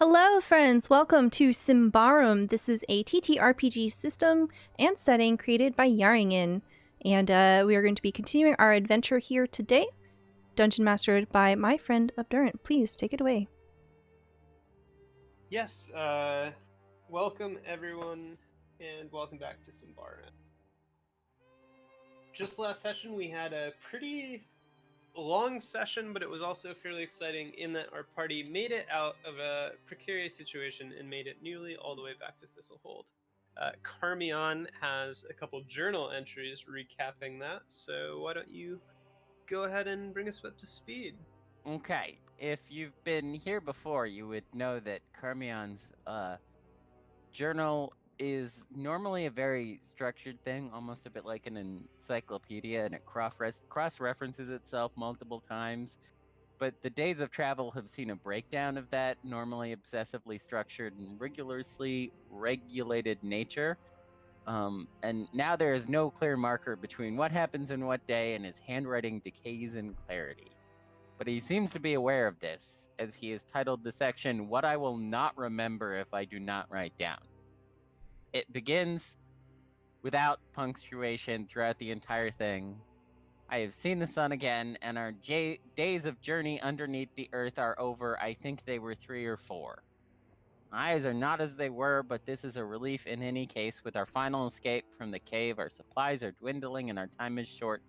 Hello, friends! Welcome to Symbaroum. This is a TTRPG system and setting created by Järnringen, and we are going to be continuing our adventure here today, dungeon mastered by my friend Obdurant. Please take it away. Yes, welcome everyone, and welcome back to Symbaroum. Just last session we had a pretty long session, but it was also fairly exciting in that our party made it out of a precarious situation and made it nearly all the way back to Thistlehold. Karmeon has a couple journal entries recapping that, so why don't you go ahead and bring us up to speed? Okay, if you've been here before, you would know that Karmeon's journal is normally a very structured thing, almost a bit like an encyclopedia, and it cross-references itself multiple times. But the days of travel have seen a breakdown of that normally obsessively structured and rigorously regulated nature. And now there is no clear marker between what happens in what day, and his handwriting decays in clarity. But he seems to be aware of this, as he has titled the section, What I Will Not Remember If I Do Not Write Down. It begins without punctuation throughout the entire thing. I have seen the sun again, and our days of journey underneath the earth are over. I think they were 3 or 4. My eyes are not as they were, but this is a relief in any case. With our final escape from the cave, our supplies are dwindling and our time is short.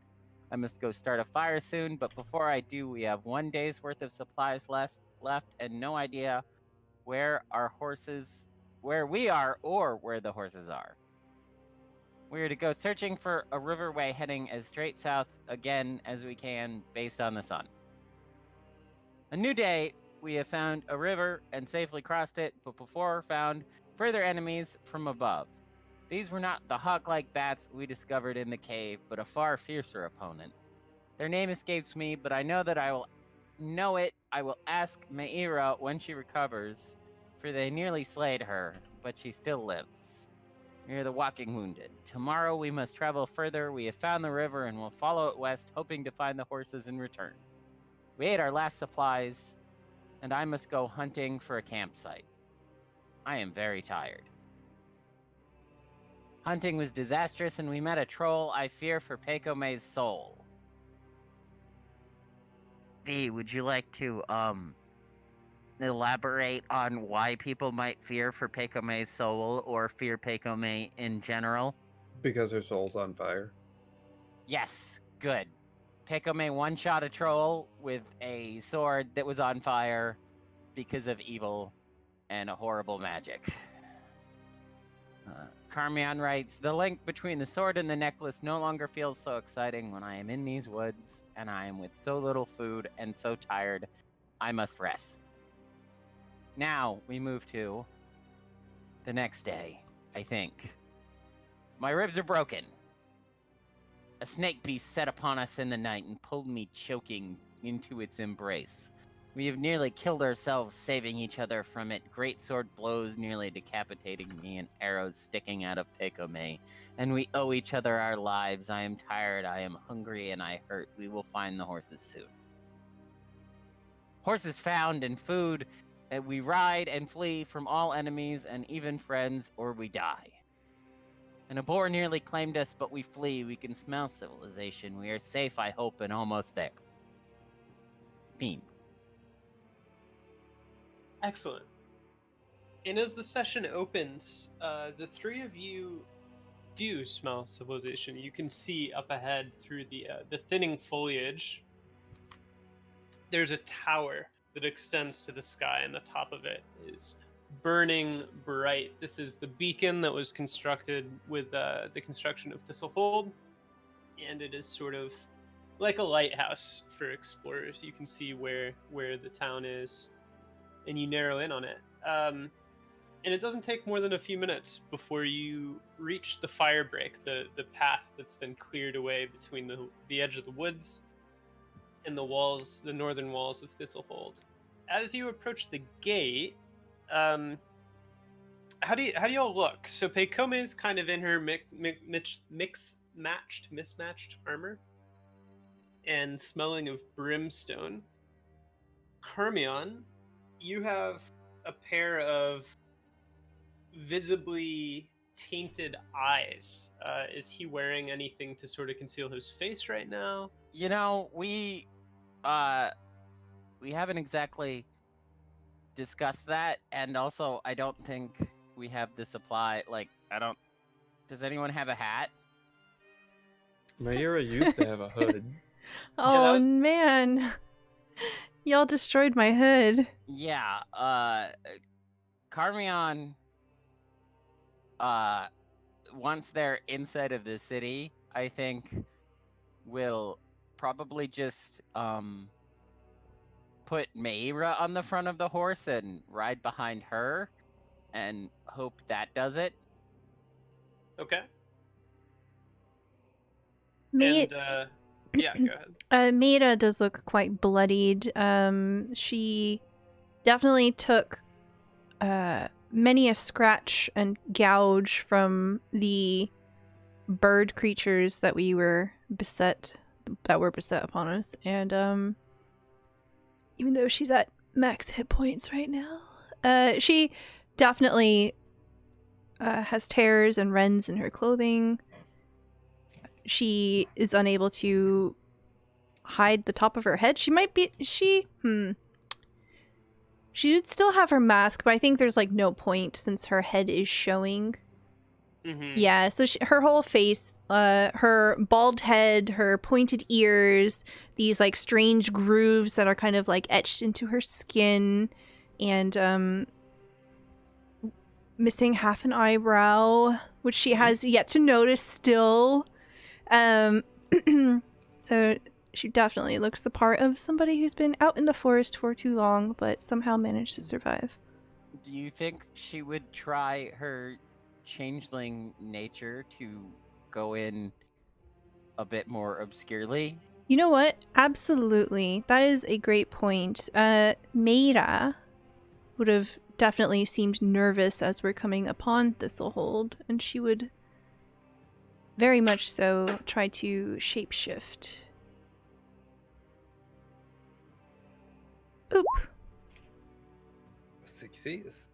I must go start a fire soon, but before I do, we have 1 day's worth of supplies left and no idea where we are or where the horses are. We are to go searching for a riverway heading as straight south again as we can based on the sun. A new day, we have found a river and safely crossed it, but before found further enemies from above. These were not the hawk-like bats we discovered in the cave, but a far fiercer opponent. Their name escapes me, but I know that I will know it. I will ask Meira when she recovers, for they nearly slayed her, but she still lives. We are the walking wounded. Tomorrow we must travel further. We have found the river and will follow it west, hoping to find the horses in return. We ate our last supplies, and I must go hunting for a campsite. I am very tired. Hunting was disastrous, and we met a troll. I fear for Pekome's soul. V, would you like to elaborate on why people might fear for Pekome's soul or fear Pekome in general? Because her soul's on fire. Yes, good. Pekome one-shot a troll with a sword that was on fire because of evil and a horrible magic. Karmeon writes, the link between the sword and the necklace no longer feels so exciting when I am in these woods and I am with so little food and so tired. I must rest. Now we move to the next day, I think. My ribs are broken. A snake beast set upon us in the night and pulled me choking into its embrace. We have nearly killed ourselves, saving each other from it. Great sword blows nearly decapitating me and arrows sticking out of Pekome. And we owe each other our lives. I am tired, I am hungry, and I hurt. We will find the horses soon. Horses found and food. We ride and flee from all enemies and even friends, or we die. And a boar nearly claimed us, but we flee. We can smell civilization. We are safe, I hope, and almost there. Theme. Excellent. And as the session opens, the three of you do smell civilization. You can see up ahead through the thinning foliage. There's a tower that extends to the sky, and the top of it is burning bright. This is the beacon that was constructed with the construction of Thistlehold, and it is sort of like a lighthouse for explorers. You can see where the town is, and you narrow in on it. And it doesn't take more than a few minutes before you reach the fire break, the path that's been cleared away between the edge of the woods and the walls, the northern walls of Thistlehold. As you approach the gate, how do y'all look? So Pekome is kind of in her mismatched armor and smelling of brimstone. Karmeon, you have a pair of visibly tainted eyes. Is he wearing anything to sort of conceal his face right now? You know, we haven't exactly discussed that, and also I don't think we have the supply. Like, does anyone have a hat? Mayura used to have a hood. Oh was- man. Y'all destroyed my hood. Yeah, Karmeon, once they're inside of the city, I think will probably just put Meira on the front of the horse and ride behind her and hope that does it. Okay. Mate, And yeah, go ahead. Maida does look quite bloodied. She definitely took many a scratch and gouge from the bird creatures that were beset upon us, and even though she's at max hit points right now, she definitely has tears and rends in her clothing. She is unable to hide the top of her head. She would still have her mask, but I think there's like no point since her head is showing. Mm-hmm. Yeah, so her whole face, her bald head, her pointed ears, these like strange grooves that are kind of like etched into her skin, and missing half an eyebrow, which she has yet to notice still. So she definitely looks the part of somebody who's been out in the forest for too long, but somehow managed to survive. Do you think she would try her changeling nature to go in a bit more obscurely? You know what? Absolutely. That is a great point. Meira would have definitely seemed nervous as we're coming upon Thistlehold, and she would very much so try to shapeshift. Oop. Success.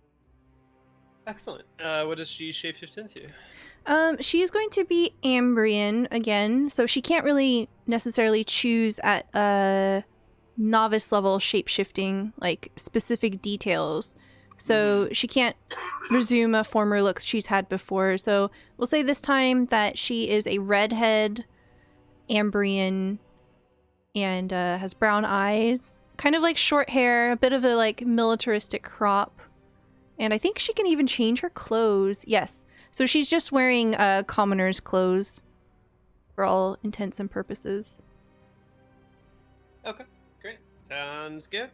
Excellent. What does she shapeshift into? She's going to be Ambrian again, so she can't really necessarily choose at novice level shapeshifting, like specific details. So she can't resume a former look she's had before. So we'll say this time that she is a redhead Ambrian and has brown eyes, kind of like short hair, a bit of a like militaristic crop. And I think she can even change her clothes. Yes. So she's just wearing commoner's clothes for all intents and purposes. Okay, great. Sounds good.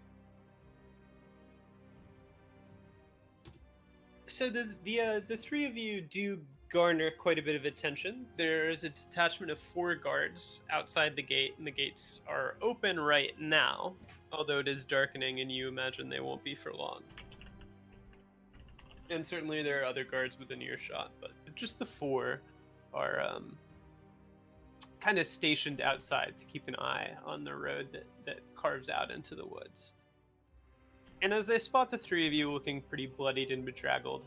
So the three of you do garner quite a bit of attention. There is a detachment of 4 guards outside the gate, and the gates are open right now, although it is darkening and you imagine they won't be for long. And certainly there are other guards within earshot, but just the 4 are kind of stationed outside to keep an eye on the road that carves out into the woods. And as they spot the 3 of you looking pretty bloodied and bedraggled,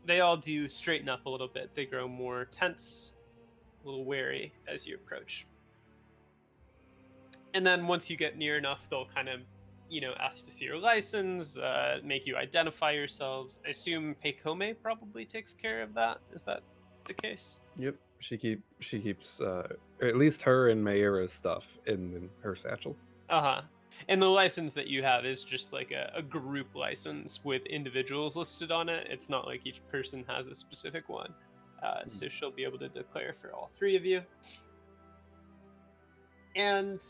they all do straighten up a little bit. They grow more tense, a little wary as you approach. And then once you get near enough, they'll kind of, ask to see your license, make you identify yourselves. I assume Pekome probably takes care of that. Is that the case? Yep. She keeps or at least her and Mayura's stuff in her satchel. Uh-huh. And the license that you have is just like a group license with individuals listed on it. It's not like each person has a specific one. So she'll be able to declare for all 3 of you. And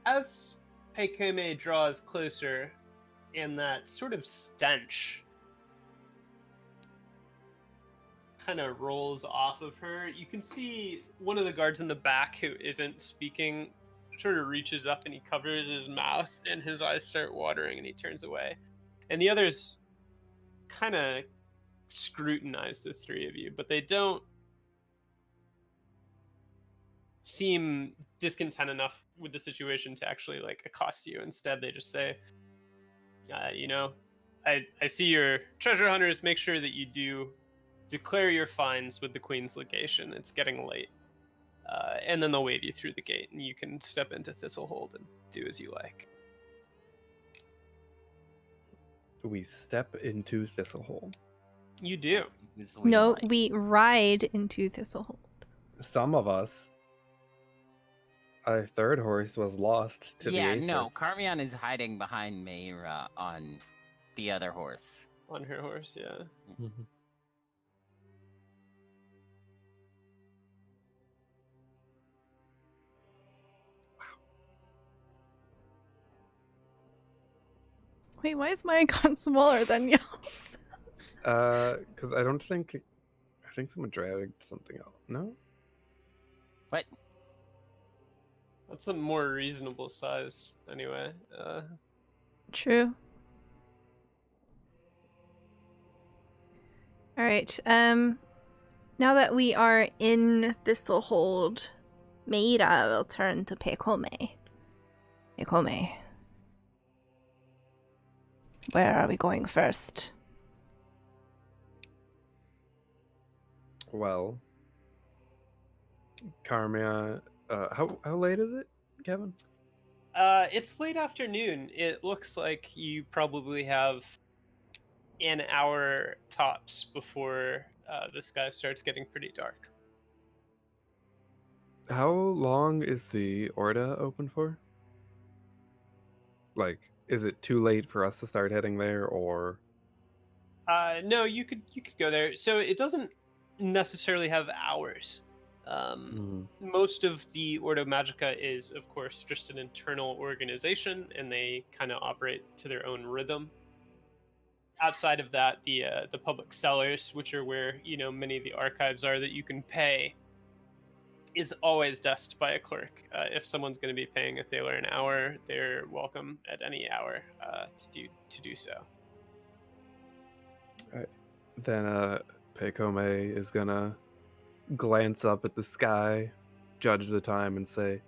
as Pekome draws closer, and that sort of stench kind of rolls off of her, you can see one of the guards in the back who isn't speaking sort of reaches up and he covers his mouth and his eyes start watering and he turns away. And the others kind of scrutinize the 3 of you, but they don't seem discontent enough with the situation to actually like accost you. Instead, they just say, You know, I see your treasure hunters. Make sure that you do declare your finds with the Queen's legation. It's getting late. And then they'll wave you through the gate, and you can step into Thistlehold and do as you like. We step into Thistlehold. You do. As we No, like. we ride into Thistlehold. Some of us. Our third horse was lost to the Yeah, Aether. no, Karmeon is hiding behind Mayra on the other horse. On her horse, yeah. Mhm. Wait, why is my icon smaller than yours? Because I think someone dragged something out. No? What? That's a more reasonable size, anyway. True. All right. Now that we are in Thistlehold, Meira will turn to Pekome. Pekome. Where are we going first? Well, Karmeon, how late is it, Kevin? It's late afternoon. It looks like you probably have an hour tops before the sky starts getting pretty dark. How long is the Orda open for? Like, is it too late for us to start heading there, or? No, you could go there. So it doesn't necessarily have hours. Most of the Ordo Magica is, of course, just an internal organization, and they kind of operate to their own rhythm. Outside of that, the public cellars, which are where many of the archives are that you can pay, is always desked by a clerk. If someone's going to be paying a thaler an hour, they're welcome at any hour to do so. Then Pekome is gonna glance up at the sky, judge the time, and say,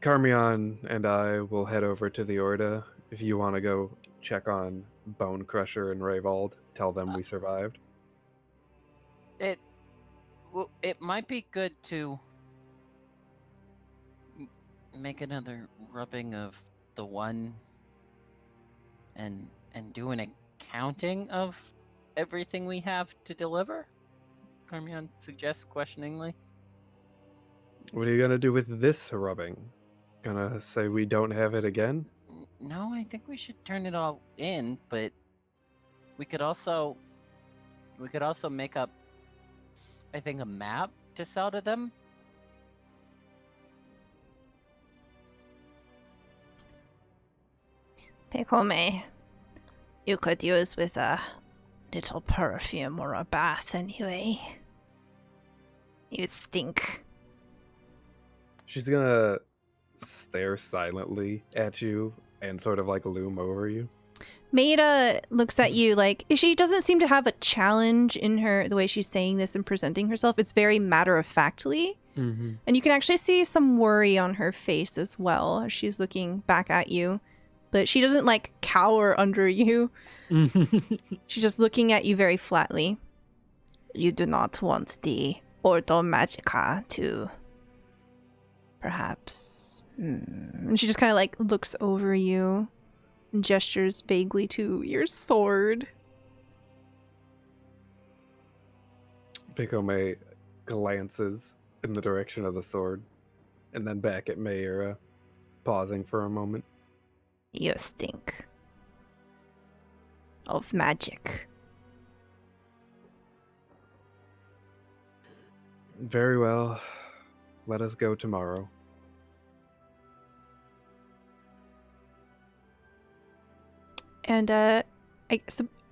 Karmeon and I will head over to the Orda. If you want to go check on Bone Crusher and Rayvald, tell them we survived. It might be good to make another rubbing of the one and do an accounting of everything we have to deliver? Karmeon suggests questioningly. What are you gonna do with this rubbing? Gonna say we don't have it again? No, I think we should turn it all in, but we could also make up, I think, a map to sell to them. Pekome, you could use with a little perfume or a bath anyway. You stink. She's gonna stare silently at you and sort of like loom over you. Maida looks at you like she doesn't seem to have a challenge in her the way she's saying this and presenting herself. It's very matter-of-factly. Mm-hmm. And you can actually see some worry on her face as well as she's looking back at you. But she doesn't like cower under you. She's just looking at you very flatly. You do not want the Ordo Magica to perhaps... And she just kind of like looks over you and gestures vaguely to your sword. Pekome glances in the direction of the sword and then back at Mayra, pausing for a moment. You stink of magic. Very well. Let us go tomorrow. And I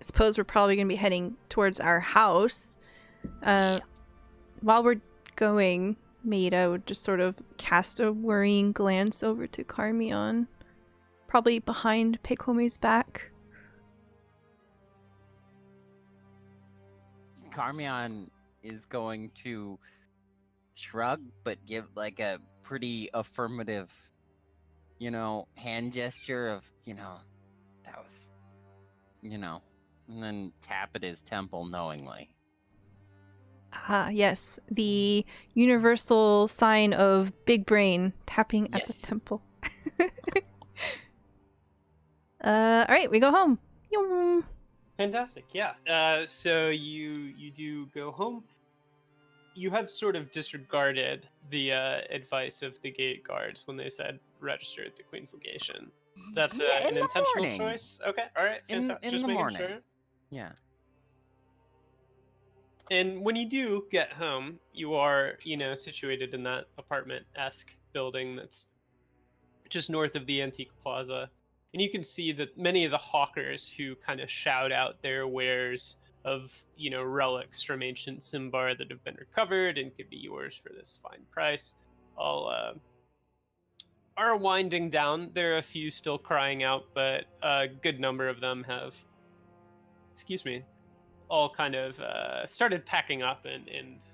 suppose we're probably going to be heading towards our house. While we're going, Maida would just sort of cast a worrying glance over to Karmeon, probably behind Pekome's back. Karmeon is going to shrug, but give like a pretty affirmative, hand gesture of, That was, and then tap at his temple knowingly. Ah, yes. The universal sign of big brain tapping at the Yes. temple. All right, we go home. Yum. Fantastic. Yeah. So you do go home. You have sort of disregarded the advice of the gate guards when they said register at the Queen's Legation. That's Yeah, in an the intentional morning. choice. Okay. All right. In Fantastic. Just the making morning. sure. Yeah. And when you do get home, you are, situated in that apartment-esque building that's just north of the Antique Plaza. And you can see that many of the hawkers who kind of shout out their wares of, relics from ancient Symbar that have been recovered and could be yours for this fine price, all are winding down. There are a few still crying out, but a good number of them have, all kind of started packing up and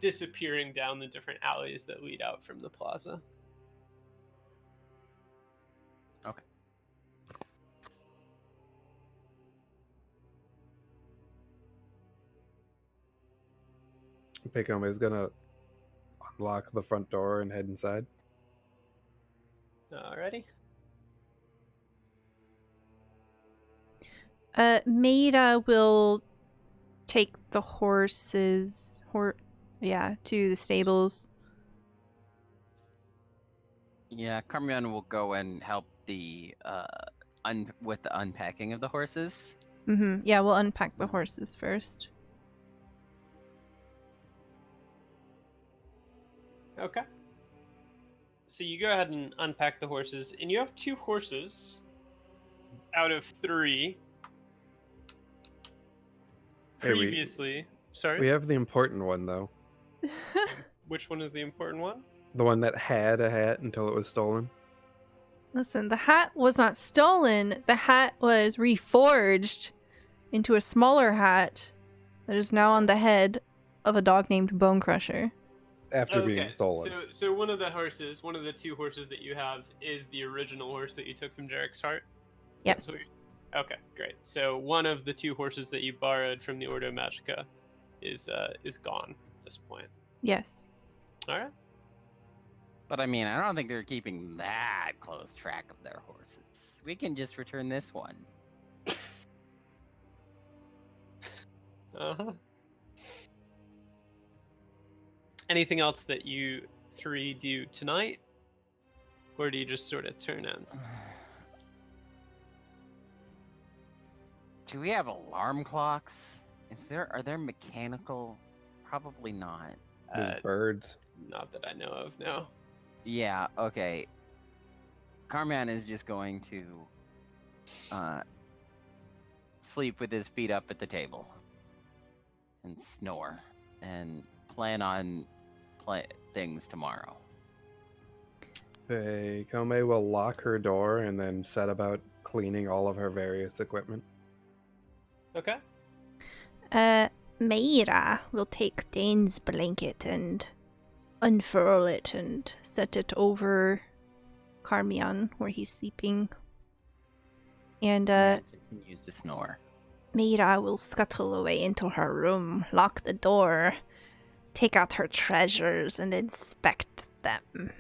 disappearing down the different alleys that lead out from the plaza. Okay. Pecome is gonna unlock the front door and head inside. Alrighty. Maida will take the horses, to the stables. Yeah, Karmeon will go and help the with the unpacking of the horses. Mm-hmm. Yeah, we'll unpack the horses first. Okay. So you go ahead and unpack the horses, and you have 2 horses out of 3 Hey, previously. Sorry? We have the important one, though. Which one is the important one? The one that had a hat until it was stolen. Listen, the hat was not stolen. The hat was reforged into a smaller hat that is now on the head of a dog named Bone Crusher. After being stolen. So one of the 2 horses that you have is the original horse that you took from Jarek's heart? Yes. Okay, great. So one of the 2 horses that you borrowed from the Ordo Magica is gone at this point. Yes. All right. But I mean, I don't think they're keeping that close track of their horses. We can just return this one. Uh-huh. Anything else that you 3 do tonight? Or do you just sort of turn in? Do we have alarm clocks? Are there mechanical? Probably not. There's birds. Not that I know of, no. Yeah, okay. Karmeon is just going to sleep with his feet up at the table and snore and plan on things tomorrow. Pecome will lock her door and then set about cleaning all of her various equipment. Okay. Maida will take Dane's blanket and unfurl it and set it over Karmeon where he's sleeping. And Continues to snore. Maida will scuttle away into her room, lock the door, take out her treasures, and inspect them.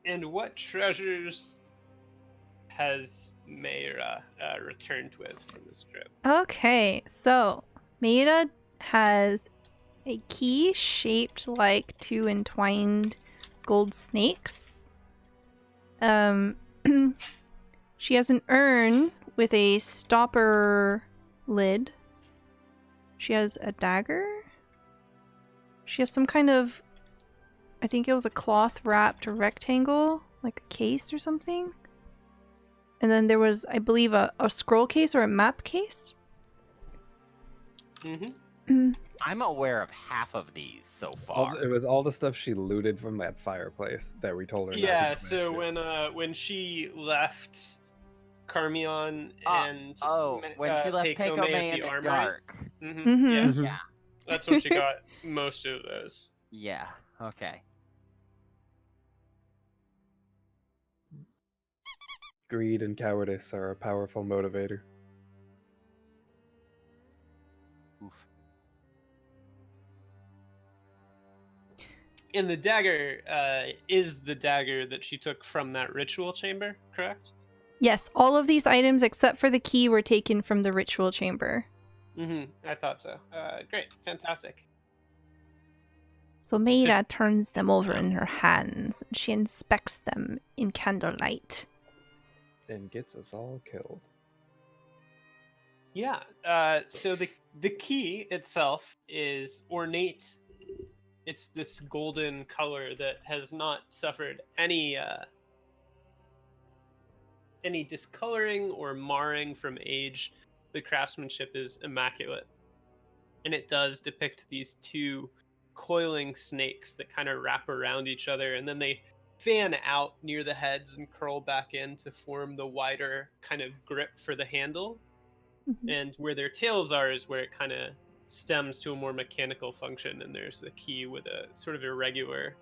And what treasures has Mayra returned with from this trip? Okay, so Maida has a key shaped like 2 entwined gold snakes. She has an urn with a stopper lid. She has a dagger. She has some kind of, I think it was a cloth wrapped rectangle, like a case or something. And then there was, I believe, a scroll case or a map case. Mm-hmm. I'm aware of half of these so far. It was all the stuff she looted from that fireplace that we told her. Yeah, not to go so back to. when she left Karmeon and when she left Pecome at in the armory. dark. Mhm, Mhm. Yeah, Mhm. Yeah, that's when she got most of those. yeah, okay. greed and cowardice are a powerful motivator. Oof. And the dagger is the dagger that she took from that ritual chamber, correct? Yes, all of these items except for the key were taken from the ritual chamber. I thought so. Great, fantastic. So Meira turns them over in her hands. She inspects them in candlelight. And gets us all killed. Yeah. So the key itself is ornate. It's this golden color that has not suffered any discoloring or marring from age. The craftsmanship is immaculate, and it does depict these two coiling snakes that kind of wrap around each other, and then they fan out near the heads and curl back in to form the wider kind of grip for the handle. And where their tails are is where it kind of stems to a more mechanical function, and there's a key with a sort of irregular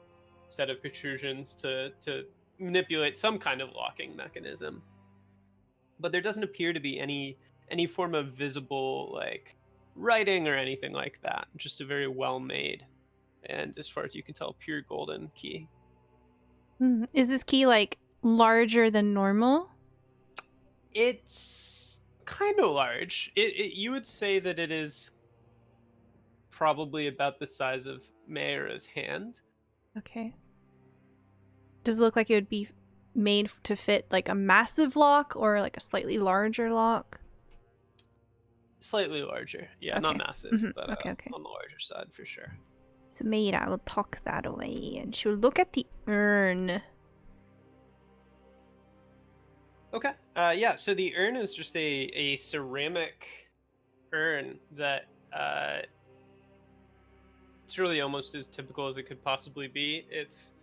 set of protrusions to manipulate some kind of locking mechanism. But there doesn't appear to be any form of visible like writing or anything like that. Just a very well made and, as far as you can tell, pure golden key. Is this key like larger than normal? It's kind of large. You would say that it is probably about the size of Mayra's hand. Okay. Does it look like it would be made to fit like a massive lock or like a slightly larger lock? Slightly larger. Yeah, Okay. not massive, Mhm. but Okay. on the larger side for sure. So Meira will tuck that away and she'll look at the urn. Okay. Yeah, so the urn is just a ceramic urn that it's really almost as typical as it could possibly be. It's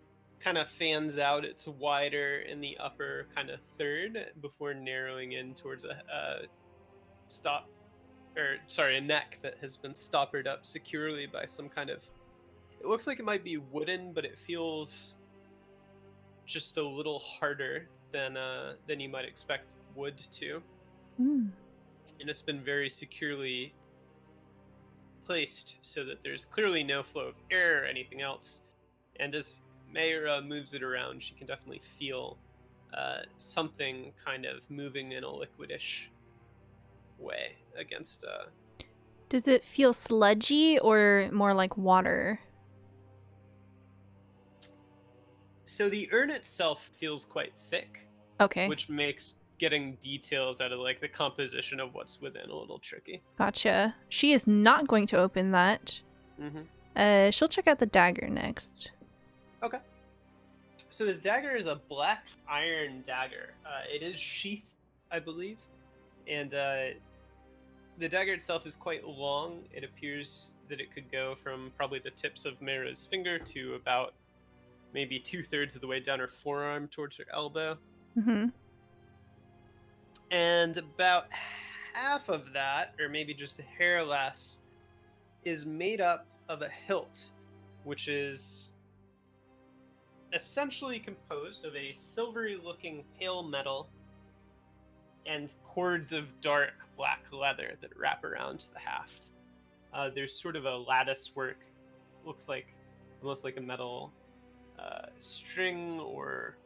kind of fans out. It's wider in the upper kind of third before narrowing in towards a neck that has been stoppered up securely by some kind of. It looks like it might be wooden, but it feels just a little harder than you might expect wood to. Mm. And it's been very securely placed so that there's clearly no flow of air or anything else. And as Mayra moves it around, she can definitely feel something kind of moving in a liquidish way against. Does it feel sludgy or more like water? So the urn itself feels quite thick, Okay. which makes getting details out of like the composition of what's within a little tricky. Gotcha. She is not going to open that. She'll check out the dagger next. Okay. So the dagger is a black iron dagger. It is sheathed, I believe, and the dagger itself is quite long. It appears that it could go from probably the tips of Mera's finger to about maybe 2/3 of the way down her forearm towards her elbow. Mm-hmm. And about half of that, or maybe just a hair less, is made up of a hilt, which is essentially composed of a silvery-looking pale metal and cords of dark black leather that wrap around the haft. There's sort of a lattice work, looks like almost like a metal string or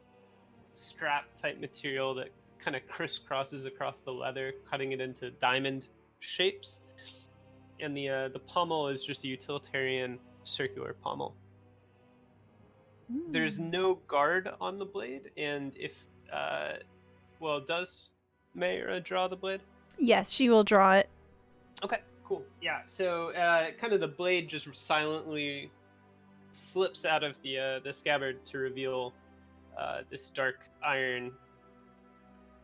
strap type material that kind of crisscrosses across the leather, cutting it into diamond shapes. And the pommel is just a utilitarian circular pommel. There's no guard on the blade, and if does Mayra draw the blade? Yes, she will draw it. Okay, cool. Yeah, so kind of the blade just silently slips out of the scabbard to reveal this dark iron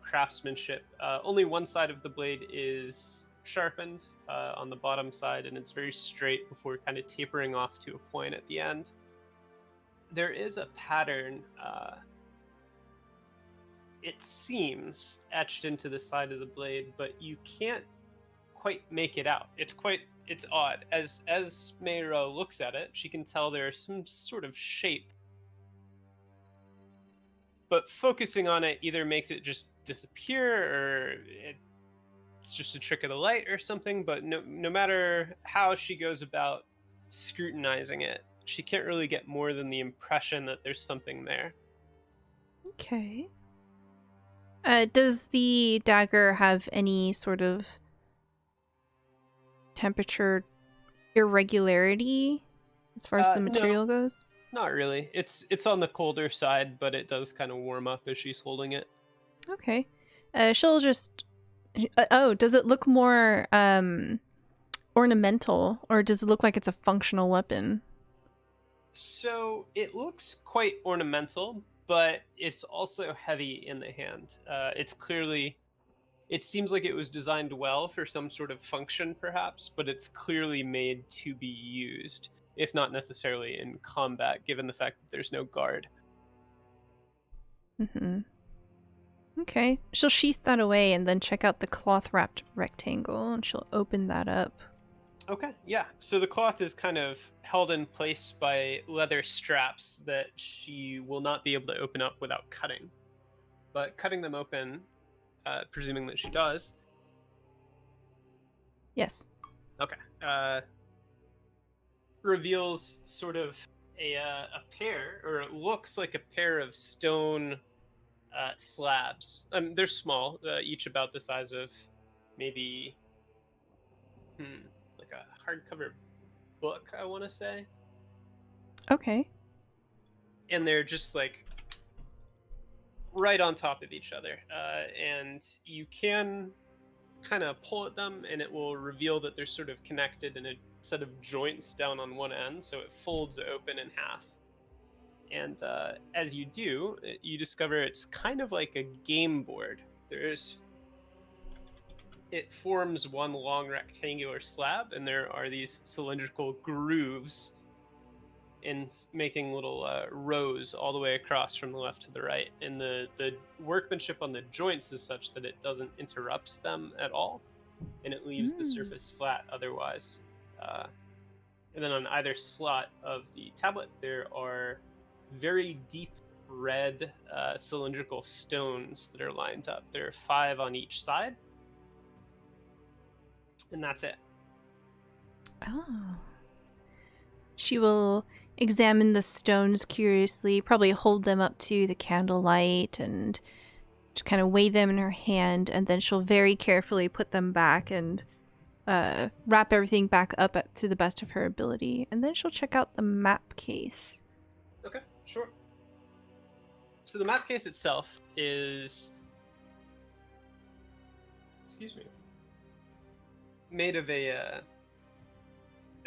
craftsmanship. Only one side of the blade is sharpened on the bottom side, and it's very straight before kind of tapering off to a point at the end. There is a pattern, it seems, etched into the side of the blade, but you can't quite make it out. It's odd. As Mayra looks at it, she can tell there's some sort of shape but focusing on it either makes it just disappear, or it's just a trick of the light or something. But no matter how she goes about scrutinizing it, she can't really get more than the impression that there's something there. Okay. Does the dagger have any sort of temperature irregularity as far as the No. material goes? Not really. It's on the colder side, but it does kind of warm up as she's holding it. Okay. She'll just... oh, does it look more ornamental, or does it look like it's a functional weapon? So it looks quite ornamental, but it's also heavy in the hand. It seems like it was designed well for some sort of function, perhaps, but it's clearly made to be used, if not necessarily in combat, given the fact that there's no guard. Mm-hmm. Okay. She'll sheath that away and then check out the cloth-wrapped rectangle, and she'll open that up. Okay, yeah. So the cloth is kind of held in place by leather straps that she will not be able to open up without cutting. But cutting them open, presuming that she does. Yes. Okay. Reveals sort of a pair, or it looks like a pair of stone slabs. They're small, each about the size of maybe like a hardcover book, I want to say. Okay. And they're just like right on top of each other, and you can kind of pull at them, and it will reveal that they're sort of connected in a set of joints down on one end, so it folds open in half. And as you do, you discover it's kind of like a game board. It forms one long rectangular slab, and there are these cylindrical grooves in making little rows all the way across from the left to the right. And the workmanship on the joints is such that it doesn't interrupt them at all, and it leaves the surface flat otherwise. And then on either slot of the tablet, there are very deep red cylindrical stones that are lined up. There are 5 on each side, and that's it. Oh. She will examine the stones curiously, probably hold them up to the candlelight and just kind of weigh them in her hand, and then she'll very carefully put them back and wrap everything back up to the best of her ability. And then she'll check out the map case. Okay, sure. So the map case itself is, made of a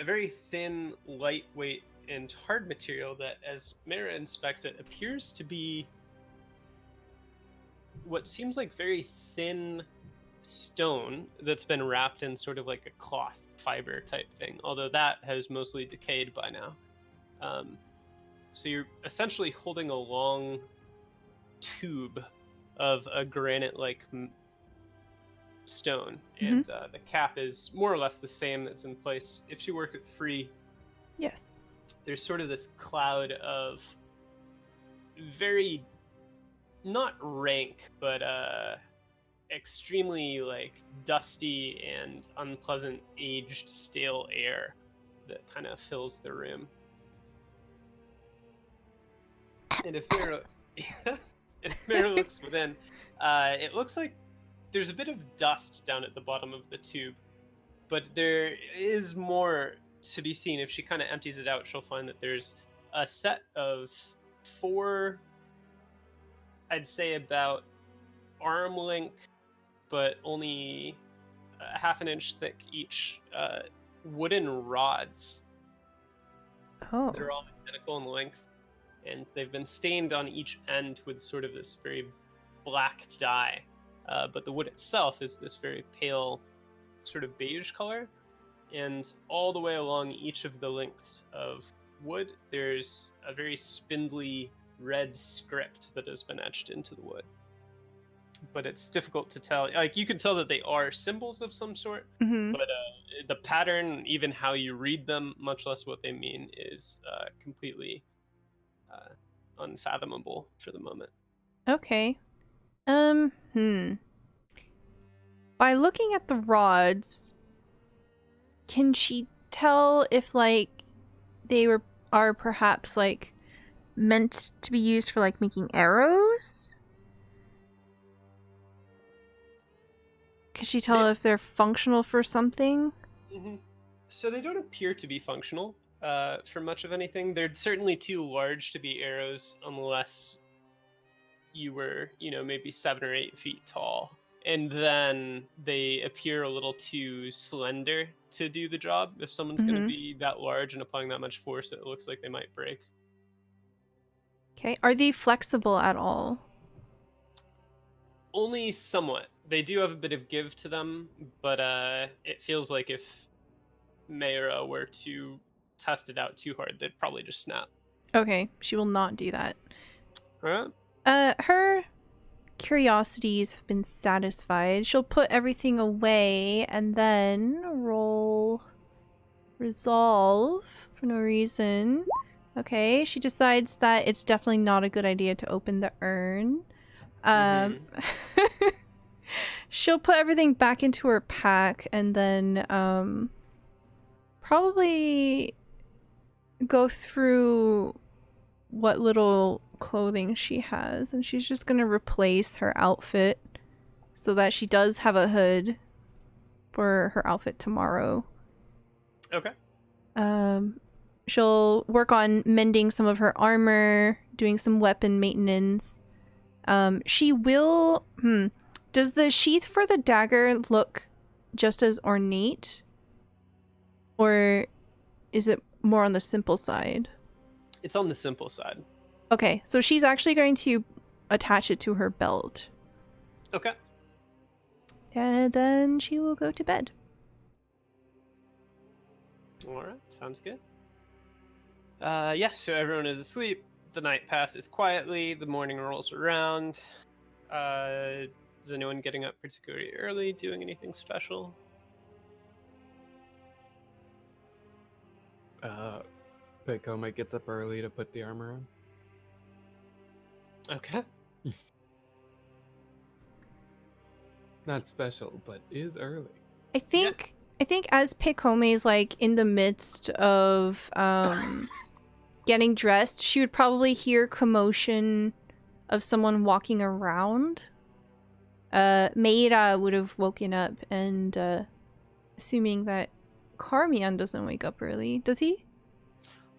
very thin, lightweight, and hard material that, as Mara inspects it, appears to be what seems like very thin stone that's been wrapped in sort of like a cloth fiber type thing, although that has mostly decayed by now. So you're essentially holding a long tube of a granite-like stone, and the cap is more or less the same that's in place. If she worked it free, yes, there's sort of this cloud of very, not rank, but extremely like dusty and unpleasant, aged, stale air that kind of fills the room. And if Mara looks within, it looks like there's a bit of dust down at the bottom of the tube, but there is more to be seen. If she kind of empties it out, she'll find that there's a set of 4, I'd say about arm length, but only a half an inch thick each, wooden rods. Oh. That are all identical in length, and they've been stained on each end with sort of this very black dye. But the wood itself is this very pale, sort of beige color, and all the way along each of the lengths of wood, there's a very spindly red script that has been etched into the wood. But it's difficult to tell. Like, you can tell that they are symbols of some sort, but the pattern, even how you read them, much less what they mean, is completely unfathomable for the moment. Okay. By looking at the rods, can she tell if like are perhaps like meant to be used for like making arrows? Can she tell if they're functional for something? Mm-hmm. So they don't appear to be functional for much of anything. They're certainly too large to be arrows unless you were, maybe 7 or 8 feet tall. And then they appear a little too slender to do the job. If someone's going to be that large and applying that much force, it looks like they might break. Okay. Are they flexible at all? Only somewhat. They do have a bit of give to them, but it feels like if Mayra were to test it out too hard, they'd probably just snap. Okay, she will not do that. All right. Her curiosities have been satisfied. She'll put everything away and then roll resolve for no reason. Okay, she decides that it's definitely not a good idea to open the urn. She'll put everything back into her pack and then probably go through what little clothing she has, and she's just gonna replace her outfit so that she does have a hood for her outfit tomorrow. Okay. She'll work on mending some of her armor, doing some weapon maintenance. She will does the sheath for the dagger look just as ornate, or is it more on the simple side? It's on the simple side. Okay, so she's actually going to attach it to her belt. Okay. And then she will go to bed. All right, sounds good. Yeah, so everyone is asleep. The night passes quietly. The morning rolls around. Is anyone getting up particularly early, doing anything special? Pekome gets up early to put the armor on. Okay. Not special, but is early. I think as Pekome is like in the midst of getting dressed, she would probably hear commotion of someone walking around. Meira would have woken up, and assuming that Karmeon doesn't wake up early, does he?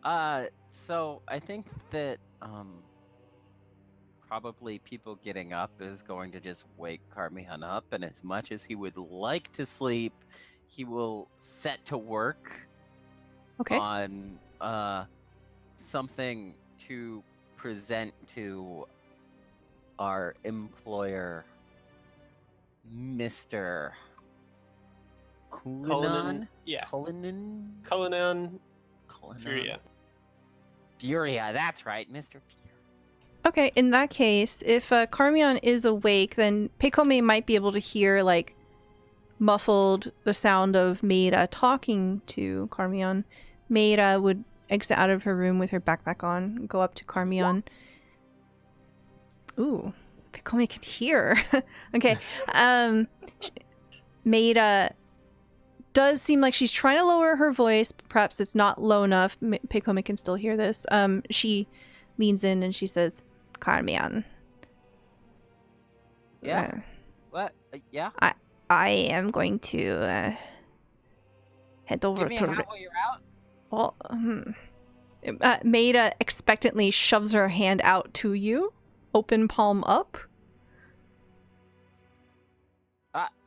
So I think that probably people getting up is going to just wake Karmeon up, and as much as he would like to sleep, he will set to work on something to present to our employer, Mr. Cullinan? Yeah. Cullinan? Furia. Furia, that's right, Mr. Furia. Okay, in that case, if Karmeon is awake, then Pekome might be able to hear, like, muffled the sound of Meira talking to Karmeon. Meira would exit out of her room with her backpack on, go up to Karmeon. Ooh, Pekome can hear. Okay, Meira does seem like she's trying to lower her voice. Perhaps it's not low enough. Pekome can still hear this. She leans in and she says, Karmeon. Yeah. What? Yeah? I am going to head over Give me to... a hat while you're out? Well, Meira expectantly shoves her hand out to you. Open palm up.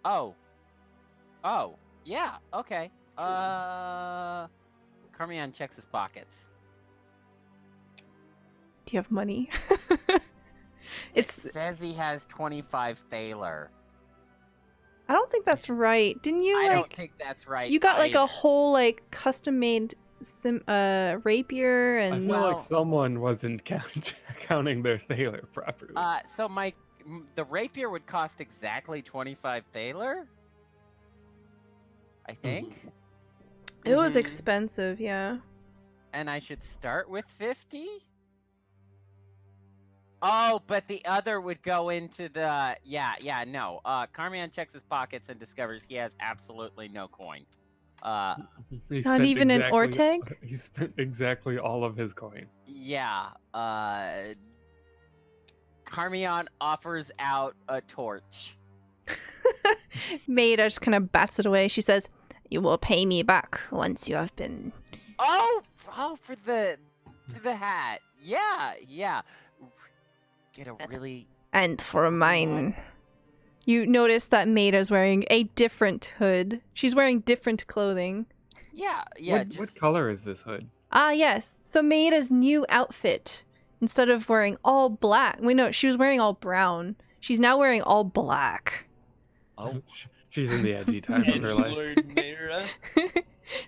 Oh, yeah, okay. Karmeon checks his pockets. Do you have money? It says he has 25 thaler. I don't think that's right. Didn't you, I don't think that's right. You got, like, a whole, like, custom-made rapier and... I feel like someone wasn't counting their thaler properly. So the rapier would cost exactly 25 thaler? I think. It was expensive, yeah. And I should start with 50? Oh, but the other would go into the no. Karmeon checks his pockets and discovers he has absolutely no coin. He Not spent even an exactly- Orteg? He spent exactly all of his coin. Yeah. Karmeon offers out a torch. Maida just kind of bats it away. She says, "You will pay me back once you have been." Oh, for the hat. Yeah. Get a really And for mine. You notice that Maida's wearing a different hood. She's wearing different clothing. yeah. What color is this hood? Ah, yes. So Maida's new outfit, instead of wearing all black, wait, no, she was wearing all brown. She's now wearing all black. Oh, She's in the edgy time of her life. Lord Mayra.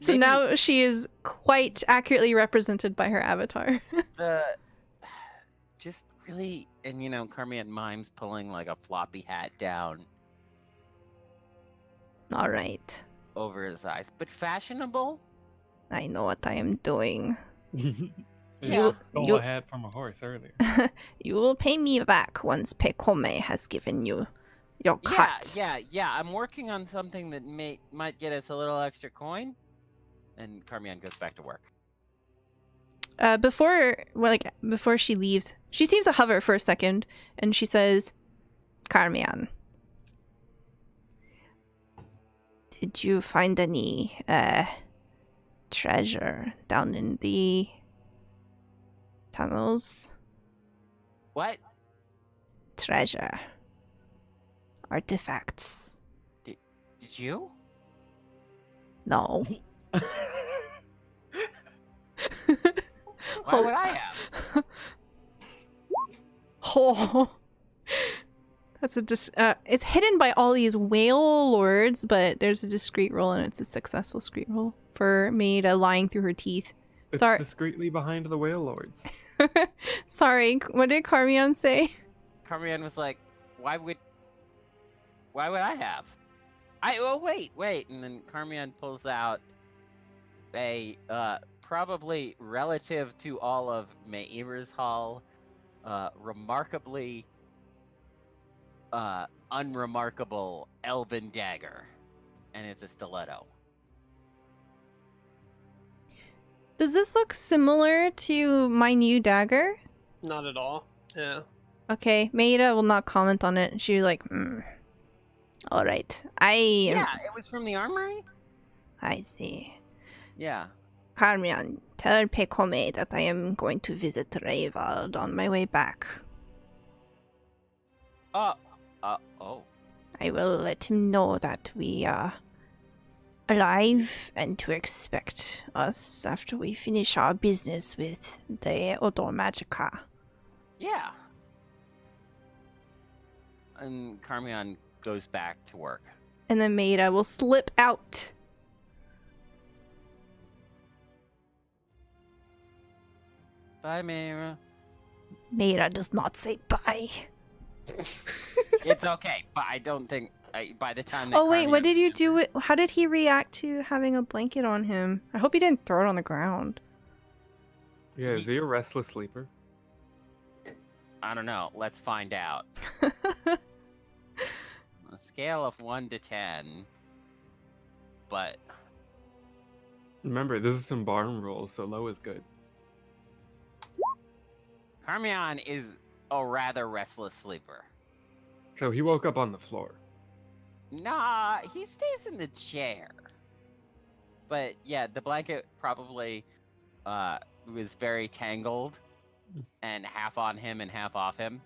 So Maybe- now she is quite accurately represented by her avatar. the just really, and Karmeon mimes pulling like a floppy hat down All right. over his eyes, but fashionable. I know what I am doing. Yeah. Stole a hat from a horse earlier. You will pay me back once Pekome has given you your cut. Yeah. I'm working on something that might get us a little extra coin. And Karmeon goes back to work. Before she leaves, she seems to hover for a second, and she says, "Karmeon, did you find any treasure down in the tunnels? What? Treasure, artifacts? Did you? No." Why would I have? Oh, that's it's hidden by all these whale lords, but there's a discreet roll, and it's a successful discreet roll for Maida lying through her teeth. It's Sorry. discreetly behind the whale lords. Sorry, what did Karmeon say? Karmeon was like, why would I have? Wait, and then Karmeon pulls out a probably relative to all of Meira's Hall, remarkably unremarkable elven dagger, and it's a stiletto. Does this look similar to my new dagger? Not at all. Yeah. Okay, Maida will not comment on it. She's like, all right. Yeah, it was from the armory. I see. Yeah. Karmeon, tell Pekome that I am going to visit Rayvald on my way back. Oh. I will let him know that we are alive and to expect us after we finish our business with the Odor Magica. Yeah. And Karmeon goes back to work. And then Maida will slip out. Bye, Meira. Maida does not say bye. It's okay, but I don't think by the time. Oh wait, what Karmeon did you do? remembers- How did he react to having a blanket on him? I hope he didn't throw it on the ground. Yeah, is he a restless sleeper? I don't know. Let's find out. On a scale of 1 to 10, but Remember, this is some barn rules, so low is good. Karmeon is a rather restless sleeper. So he woke up on the floor. Nah, he stays in the chair. But yeah, the blanket probably was very tangled and half on him and half off him.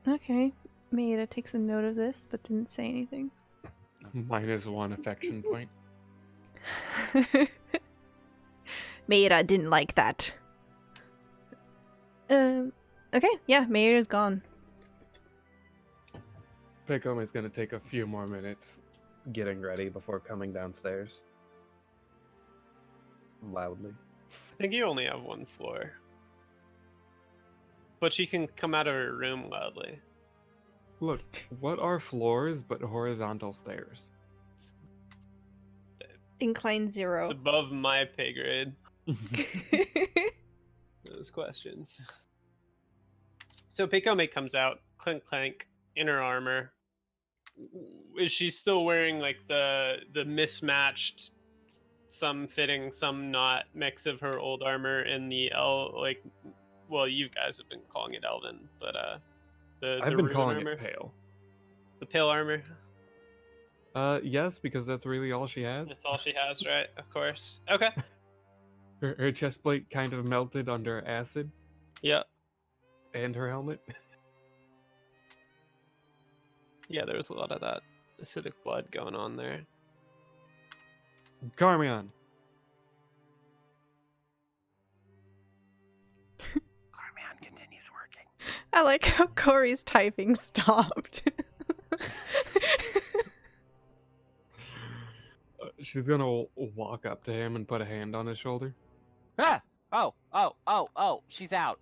Okay. Maida takes a note of this, but didn't say anything. -1 affection point. Maida didn't like that. Okay, yeah, Maida's gone. Pekome is going to take a few more minutes getting ready before coming downstairs. Loudly. I think you only have one floor. But she can come out of her room loudly. Look, what are floors but horizontal stairs? Incline 0. It's above my pay grade. Those questions. So Pekome comes out, clink clank, in her armor. Is she still wearing like the mismatched, some fitting, some not mix of her old armor and the like? Well, you guys have been calling it Elven, but I've the been rune calling armor, it pale. the pale armor. Yes, because that's really all she has. That's all she has, right? Of course. Okay. Her chest plate kind of melted under acid, Yep. and her helmet. Yeah, there was a lot of that acidic blood going on there. Karmeon. Karmeon continues working. I like how Kory's typing stopped. She's gonna walk up to him and put a hand on his shoulder. Ah! Oh, she's out.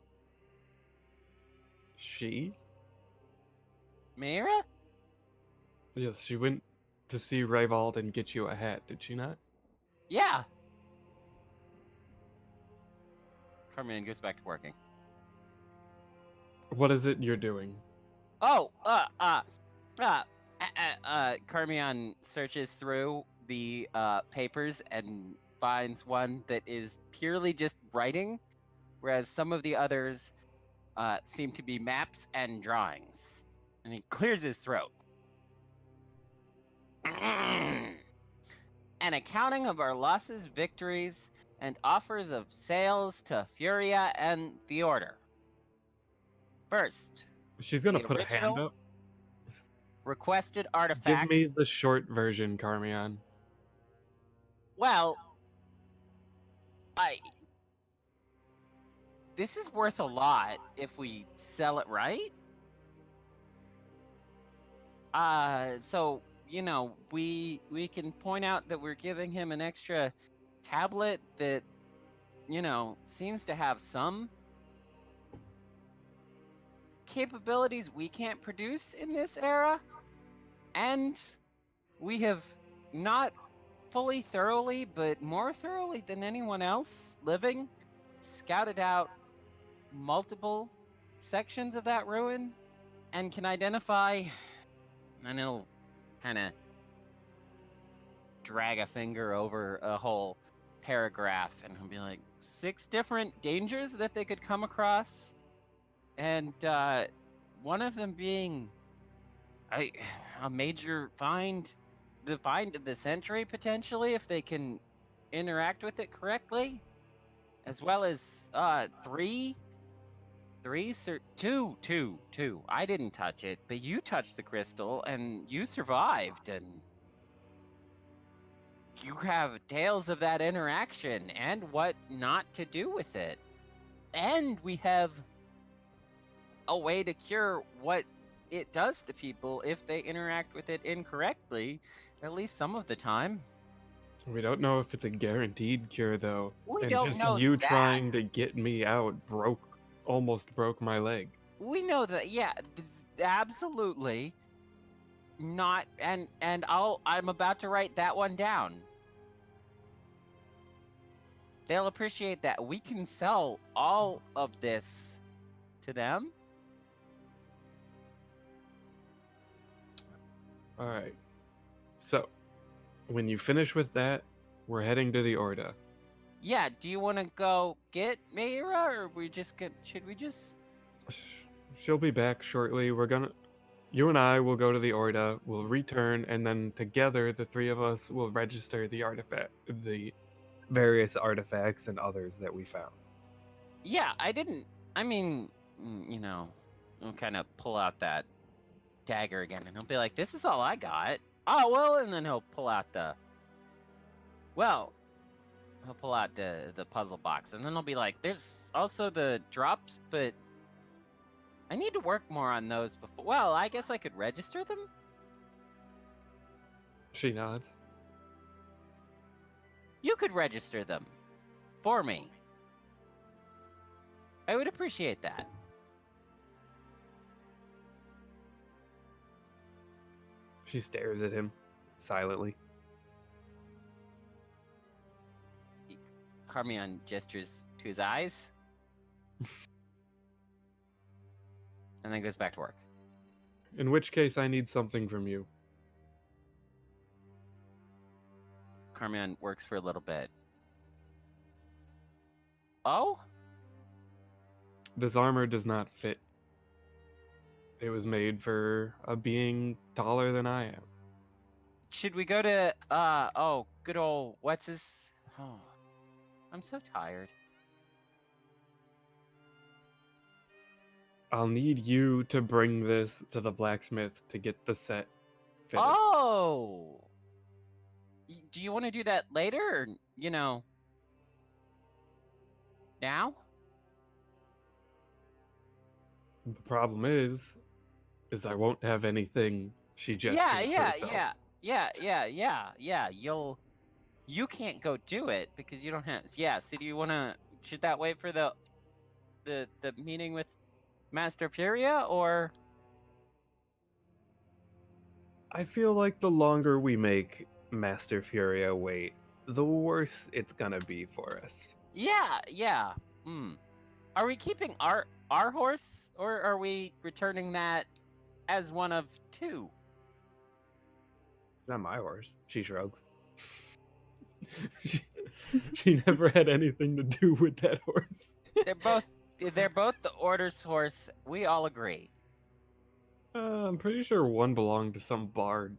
She? Mira? Yes, she went to see Rayvald and get you a hat, did she not? Yeah. Karmeon goes back to working. What is it you're doing? Oh, Karmeon searches through the papers and finds one that is purely just writing, whereas some of the others seem to be maps and drawings. And he clears his throat. An accounting of our losses, victories, and offers of sales to Furia and the Order. First, She's gonna the put a hand original up. requested Give artifacts. me the short version, Karmeon. Well, this is worth a lot if we sell it right. So we can point out that we're giving him an extra tablet that seems to have some capabilities we can't produce in this era, and we have not fully thoroughly, but more thoroughly than anyone else living, scouted out multiple sections of that ruin and can identify, and he'll kind of drag a finger over a whole paragraph and he'll be like, 6 different dangers that they could come across, and one of them being a major find, the find of the century potentially, if they can interact with it correctly, as well as two. I didn't touch it, but you touched the crystal and you survived, and you have tales of that interaction and what not to do with it. And we have a way to cure what it does to people if they interact with it incorrectly, at least some of the time. We don't know if it's a guaranteed cure, though. We and don't just know you that. trying to get me out almost broke my leg. We know that, yeah, it's absolutely not, and I'm about to write that one down. They'll appreciate that. We can sell all of this to them. All right. So, when you finish with that, we're heading to the Orda. Yeah, do you want to go get Mayra, or should we just... She'll be back shortly. You and I will go to the Orda, we'll return, and then together, the 3 of us will register the various artifacts and others that we found. Yeah, I'll kind of pull out that dagger again, and he'll be like, this is all I got. Oh, well, and then he'll pull out the puzzle box, and then he'll be like, there's also the drops, but I need to work more on those before. Well, I guess I could register them? She nods. You could register them for me. I would appreciate that. She stares at him silently. Karmeon gestures to his eyes. and then goes back to work. In which case, I need something from you. Karmeon works for a little bit. Oh? This armor does not fit. It was made for a being taller than I am. Should we go to, good old, what's his, oh, I'm so tired. I'll need you to bring this to the blacksmith to get the set fitted. Oh! Do you want to do that later, or, now? The problem is I won't have anything she just herself. Yeah. You can't go do it because you don't have. Yeah. So do you want to? Should that wait for the meeting with Master Furia, or? I feel like the longer we make Master Furia wait, the worse it's gonna be for us. Yeah. Are we keeping our horse, or are we returning that as one of two? Not my horse. She shrugs. she never had anything to do with that horse. They're both the Order's horse. We all agree. I'm pretty sure one belonged to some bard.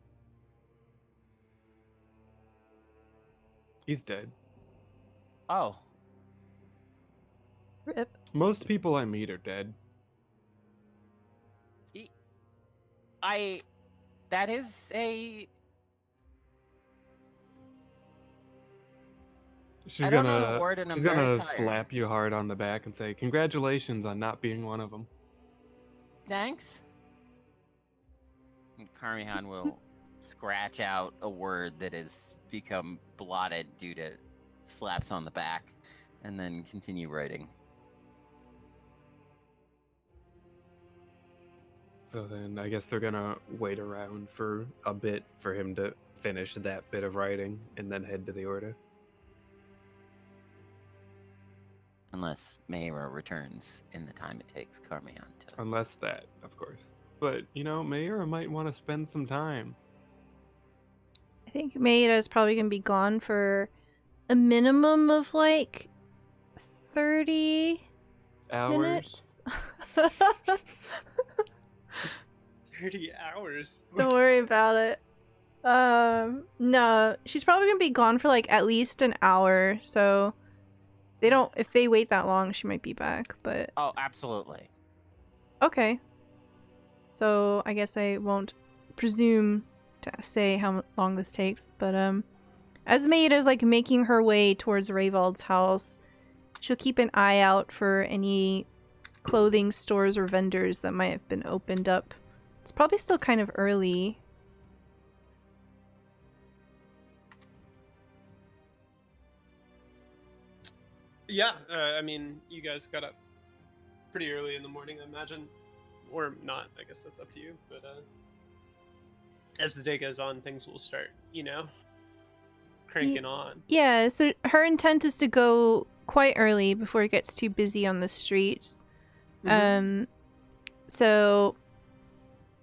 He's dead. Oh. Rip. Most people I meet are dead. That is a... She's I don't know the word, and I'm very tired. Slap you hard on the back and say, "Congratulations on not being one of them." Thanks. And Karmeon will scratch out a word that has become blotted due to slaps on the back, and then continue writing. So then I guess they're gonna wait around for a bit for him to finish that bit of writing and then head to the Order. Unless Mayra returns in the time it takes Karmeon to... Unless that, of course. But, Mayra might want to spend some time. I think Maida is probably going to be gone for a minimum of 30 Hours? minutes. 30 hours. Don't worry about it. No, she's probably going to be gone for at least an hour, so if they wait that long, she might be back, but... Oh, absolutely. Okay. So, I guess I won't presume to say how long this takes, but, as Maid is, making her way towards Rayvald's house, she'll keep an eye out for any clothing stores or vendors that might have been opened up. It's probably still kind of early. Yeah, you guys got up pretty early in the morning, I imagine. Or not, I guess that's up to you. But as the day goes on, things will start, cranking on. Yeah, so her intent is to go quite early before it gets too busy on the streets. Mm-hmm. So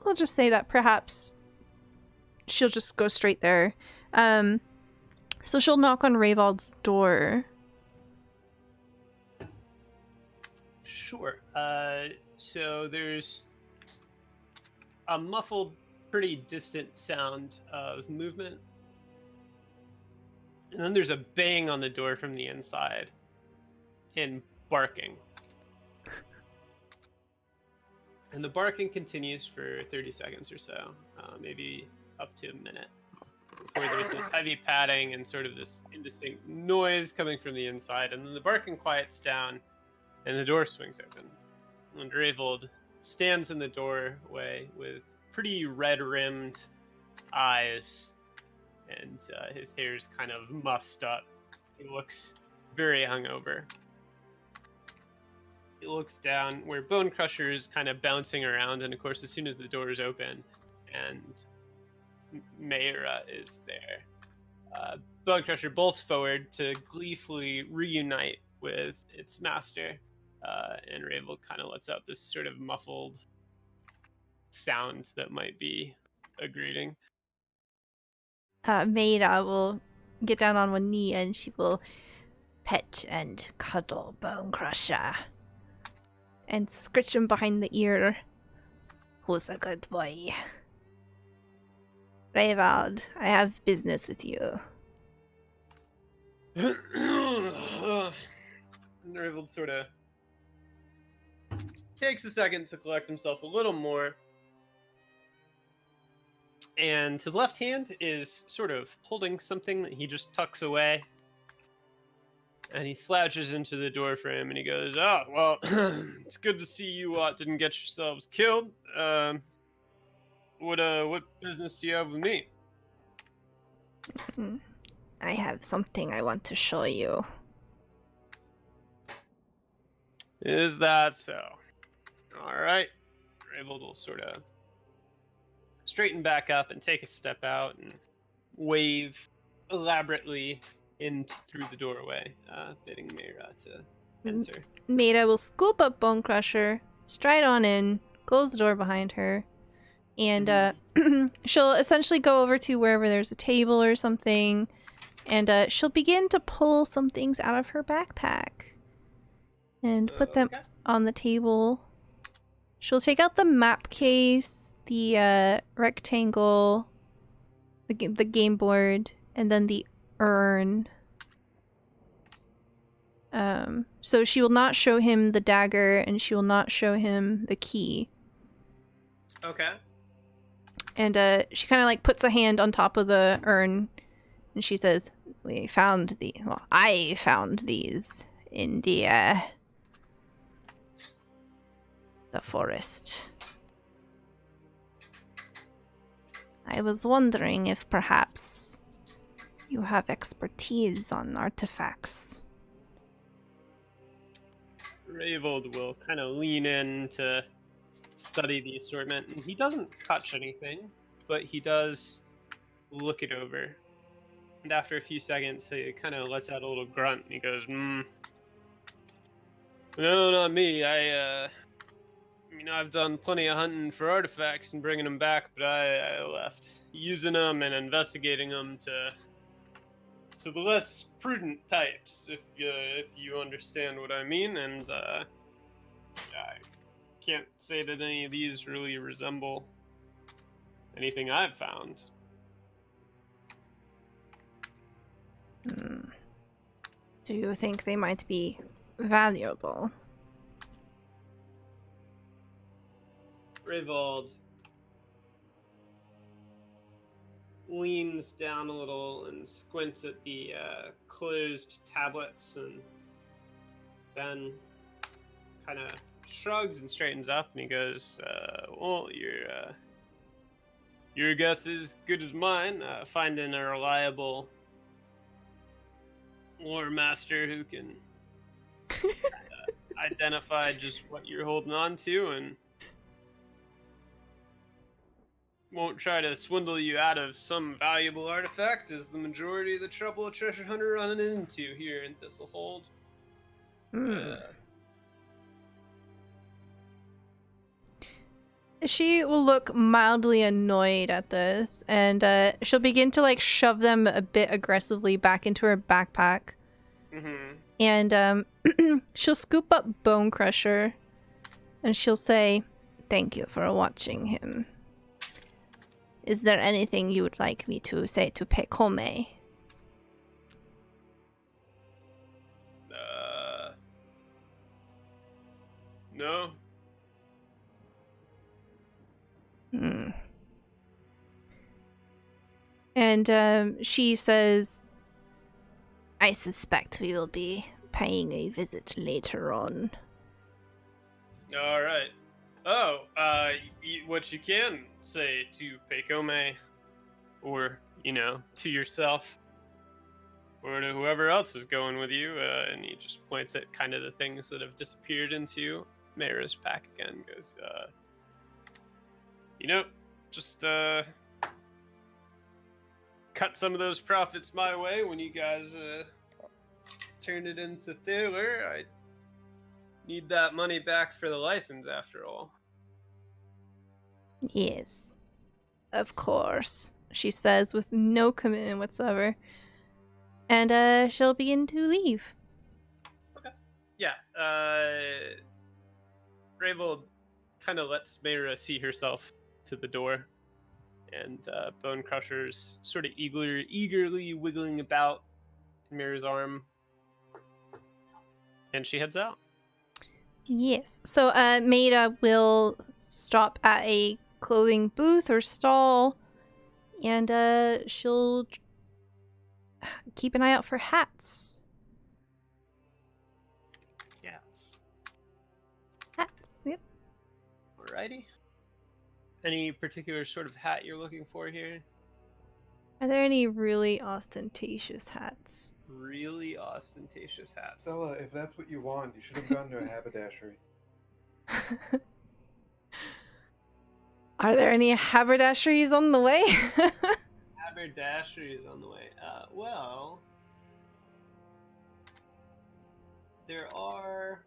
we'll just say that perhaps she'll just go straight there. So she'll knock on Rayvald's door. Sure. So there's a muffled, pretty distant sound of movement. And then there's a bang on the door from the inside and barking. And the barking continues for 30 seconds or so, maybe up to a minute. Before there's this heavy padding and sort of this indistinct noise coming from the inside. And then the barking quiets down and the door swings open. And Rayvold stands in the doorway with pretty red-rimmed eyes, and his hair's kind of mussed up. He looks very hungover. He looks down where Bone Crusher is kind of bouncing around, and of course, as soon as the door is open, and Mayra is there, Bone Crusher bolts forward to gleefully reunite with its master. And Rayvold kind of lets out this sort of muffled sound that might be a greeting. Maida will get down on one knee and she will pet and cuddle Bone Crusher and scritch him behind the ear. Who's a good boy? Rayvald, I have business with you. Nerval sort of takes a second to collect himself a little more. And his left hand is sort of holding something that he just tucks away. And he slouches into the door frame and he goes, "Oh, well, it's good to see you didn't get yourselves killed. What business do you have with me?" I have something I want to show you. Is that so? All right. Rayvold will sort of straighten back up and take a step out and wave elaborately in through the doorway, bidding Mayra to enter. Maida will scoop up Bone Crusher, stride on in, close the door behind her, and she'll essentially go over to wherever there's a table or something, and she'll begin to pull some things out of her backpack and put them on the table. She'll take out the map case, the rectangle, the game board, and then the urn. So she will not show him the dagger, and she will not show him the key. Okay. And she kind of like puts a hand on top of the urn, and she says, I found these in the forest. I was wondering if perhaps you have expertise on artifacts. Rayvold will kind of lean in to study the assortment. And he doesn't touch anything, but he does look it over. And after a few seconds, he kind of lets out a little grunt, and he goes, No, not me. I've done plenty of hunting for artifacts and bringing them back, but I left using them and investigating them to the less prudent types, if you understand what I mean. And I can't say that any of these really resemble anything I've found. Do you think they might be valuable? Rayvold leans down a little and squints at the closed tablets, and then kind of shrugs and straightens up, and he goes, well, your guess is good as mine. Finding a reliable lore master who can identify just what you're holding on to and won't try to swindle you out of some valuable artifact is the majority of the trouble a treasure hunter running into here in Thistlehold. She will look mildly annoyed at this, and she'll begin to like shove them a bit aggressively back into her backpack. And she'll scoop up Bone Crusher, and she'll say, "Thank you for watching him. Is there anything you would like me to say to Pekome?" No. And she says, "I suspect we will be paying a visit later on." All right. Oh, what you can say to Pekome, or, to yourself, or to whoever else is going with you, and he just points at kind of the things that have disappeared into Mayra's pack again, goes, just, cut some of those profits my way when you guys, turn it into Thaler. I need that money back for the license, after all. Yes. Of course, she says with no commitment whatsoever. And she'll begin to leave. Yeah. Ravel kind of lets Mayra see herself to the door, and Bone Crusher's sort of eagerly wiggling about in Mayra's arm, and she heads out. Yes. So Maida will stop at a clothing booth or stall, and she'll keep an eye out for hats. Yes. Hats, yep. Alrighty. Any particular sort of hat you're looking for here? Are there any really ostentatious hats? Really ostentatious hats. Stella, if that's what you want, you should have gone to a haberdashery. Are there any haberdasheries on the way? Haberdashery is on the way. Well, there are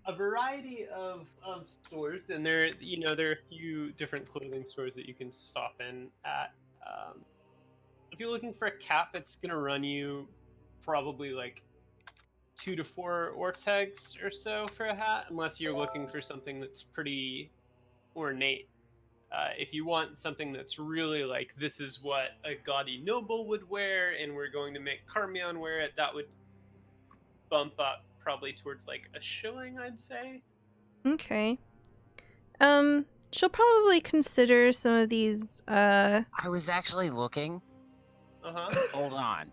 a variety of stores, and there are a few different clothing stores that you can stop in at. If you're looking for a cap, it's gonna run you probably like 2 to 4 Ortegs or so for a hat, unless you're looking for something that's pretty ornate. If you want something that's really like, this is what a gaudy noble would wear, and we're going to make Karmeon wear it, that would bump up probably towards like a shilling, I'd say. Okay. She'll probably consider some of these, I was actually looking. Uh-huh. Hold on.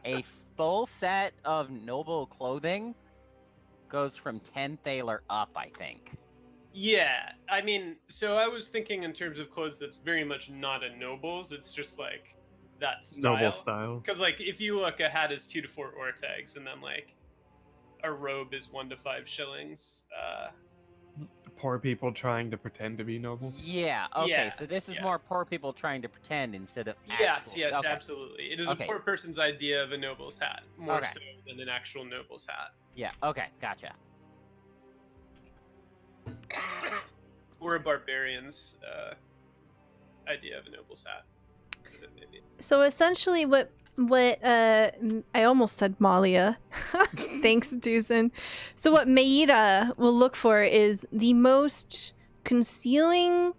A full set of noble clothing goes from 10 thaler up, I think. Yeah, I mean, so I was thinking in terms of clothes that's very much not a noble's, it's just like that style. Noble style. Because like if you look, a hat is 2 to 4 Ortegs, and then like a robe is 1 to 5 shillings. Poor people trying to pretend to be nobles. Yeah, okay, Yeah, so this is yeah. more poor people trying to pretend instead of Yes, actual. yes, Okay. absolutely. It is Okay. a poor person's idea of a noble's hat, more Okay. so than an actual noble's hat. Yeah, okay, gotcha. Or a barbarian's idea of a noble's hat, as it may be. So essentially what I almost said Malia. Thanks, Dusan. So what Maida will look for is the most concealing,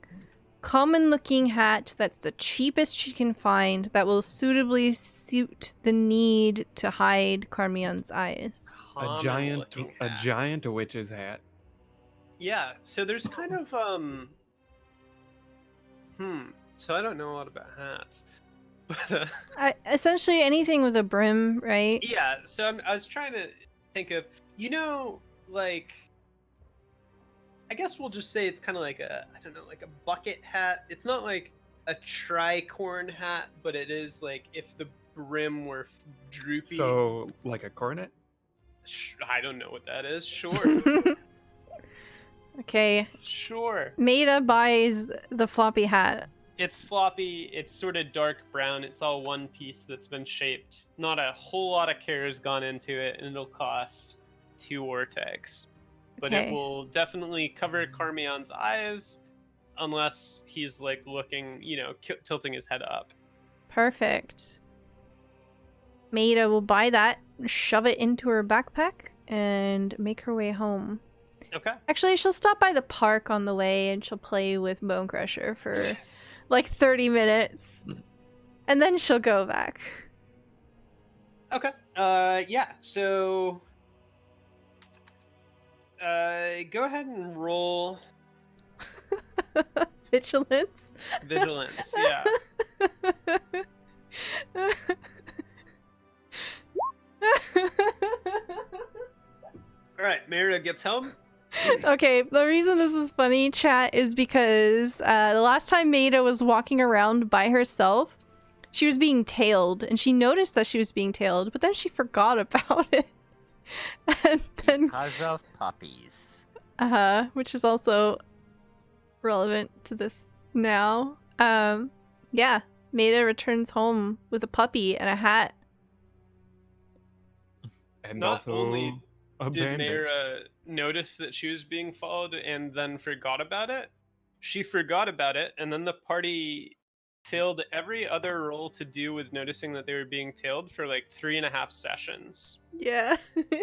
common-looking hat that's the cheapest she can find that will suitably suit the need to hide Karmeon's eyes. A giant witch's hat. Yeah, so there's kind of so I don't know a lot about hats. But Essentially anything with a brim, right? yeah, so I was trying to think of, like, I guess we'll just say it's kind of like a bucket hat. It's not like a tricorn hat, but it is like if the brim were droopy. So, like a cornet? I don't know what that is. Sure. Okay. Sure. Maida buys the floppy hat. It's floppy, it's sort of dark brown, it's all one piece that's been shaped. Not a whole lot of care has gone into it, and it'll cost 2 Ortegs. But Okay. it will definitely cover Karmeon's eyes, unless he's like looking, tilting his head up. Perfect. Maida will buy that, shove it into her backpack, and make her way home. Okay. Actually, she'll stop by the park on the way and she'll play with Bone Crusher for like 30 minutes. And then she'll go back. Okay. Yeah, so go ahead and roll Vigilance? vigilance. Yeah. All right, Mayra gets home. Okay, the reason this is funny, chat, is because the last time Maida was walking around by herself, she was being tailed, and she noticed that she was being tailed, but then she forgot about it. And then, Because of puppies. which is also relevant to this now. Yeah, Maida returns home with a puppy and a hat. And Not also only abandoned. Mayra notice that she was being followed and then forgot about it? She forgot about it, and then the party failed every other roll to do with noticing that they were being tailed for like 3.5 sessions, Yeah.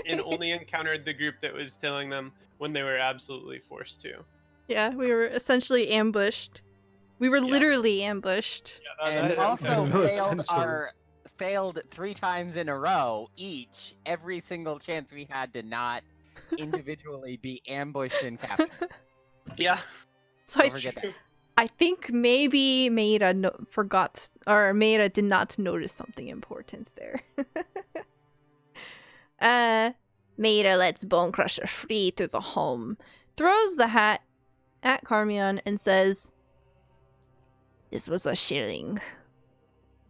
and only encountered the group that was tailing them when they were absolutely forced to. Yeah, we were essentially ambushed. We were Yeah. literally ambushed. Yeah, And that- also Essentially. failed 3 times in a row each, every single chance we had to not individually be ambushed and captured. yeah. So Don't forget that. I think maybe Maida forgot, or Maida did not notice something important there. Maida lets Bone Crusher free through the home, throws the hat at Karmeon, and says, "This was a shilling."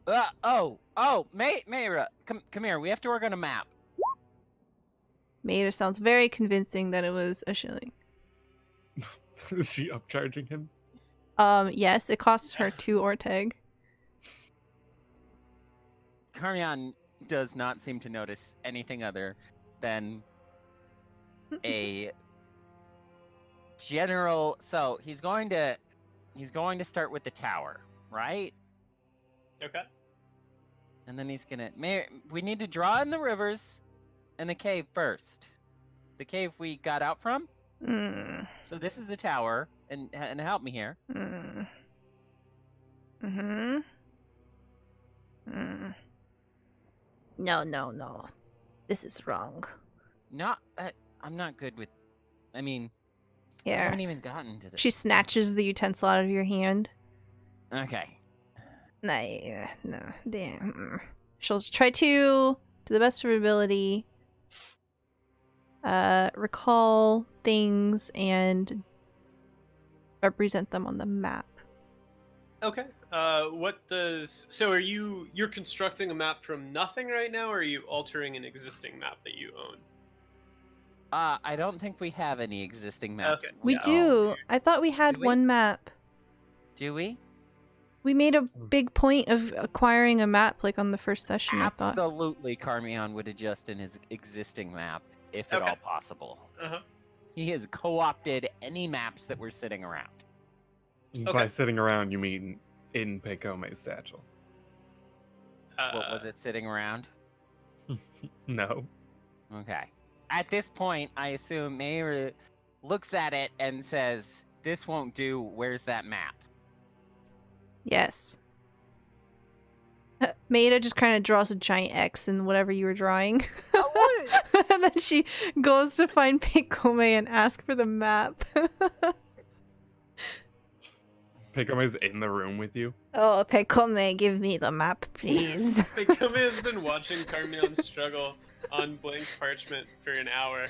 Mayra, come here. We have to work on a map. Maida sounds very convincing that it was a shilling. Is she upcharging him? Yes, it costs her 2 Orteg. Karmeon does not seem to notice anything other than a general. So he's going to start with the tower, right? Okay. And then he's gonna. We need to draw in the rivers and the cave first. The cave we got out from. Mm. So this is the tower, and help me here. Mm. Mm-hmm. Mm. No. This is wrong. Not. I'm not good with. I mean, I Yeah. haven't even gotten to this. She snatches the utensil out of your hand. Okay. No. Damn. She'll try to the best of her ability, recall things and represent them on the map. Okay. So you're constructing a map from nothing right now, or are you altering an existing map that you own? I don't think we have any existing maps. Okay. We Yeah. do. I thought we had Do we? one map. Do we? We made a big point of acquiring a map like on the first session, I thought. Absolutely, Karmeon would adjust in his existing map, if at Okay. all possible. Uh-huh. He has co-opted any maps that were sitting around. By sitting around, you mean in Pekome's satchel. What was it sitting around? No. Okay. At this point, I assume Mayor looks at it and says, "This won't do. Where's that map?" Yes. Maida just kind of draws a giant X in whatever you were drawing. And then she goes to find Pekome and ask for the map. Pekome's in the room with you. Oh, Pekome, give me the map, please. Pekome has been watching Karmeon struggle on blank parchment for an hour.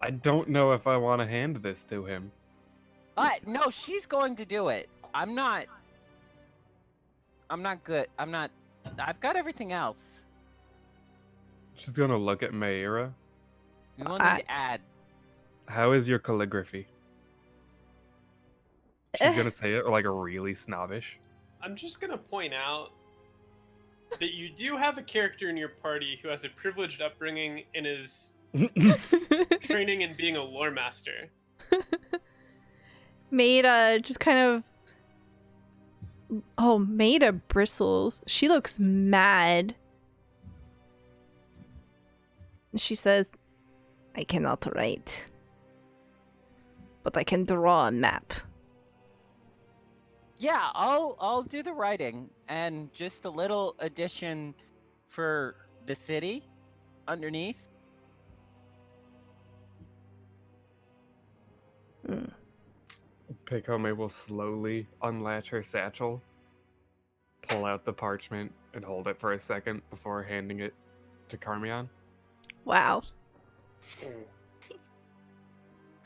I don't know if I want to hand this to him. No, she's going to do it. I'm not good. I've got everything else. She's gonna look at Mayra. We will need to add. How is your calligraphy? She's gonna say it like a really snobbish. I'm just gonna point out that you do have a character in your party who has a privileged upbringing and is training in being a lore master. Maida just kind of... Oh, Maida bristles. She looks mad. She says, "I cannot write, but I can draw a map." Yeah, I'll do the writing and just a little addition for the city underneath. Pekome will slowly unlatch her satchel, pull out the parchment, and hold it for a second before handing it to Karmeon. Wow.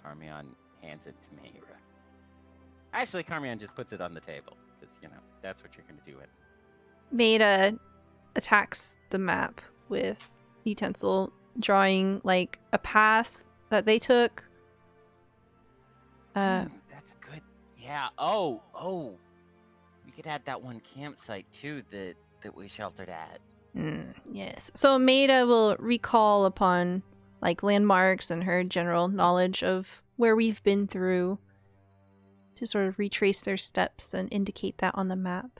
Karmeon hands it to Mayra. Actually, Karmeon just puts it on the table because that's what you're gonna do it. Maida attacks the map with utensil, drawing like a path that they took. That's a good. Yeah. Oh. We could add that one campsite too that we sheltered at. Yes. So Maida will recall upon like landmarks and her general knowledge of where we've been through to sort of retrace their steps and indicate that on the map.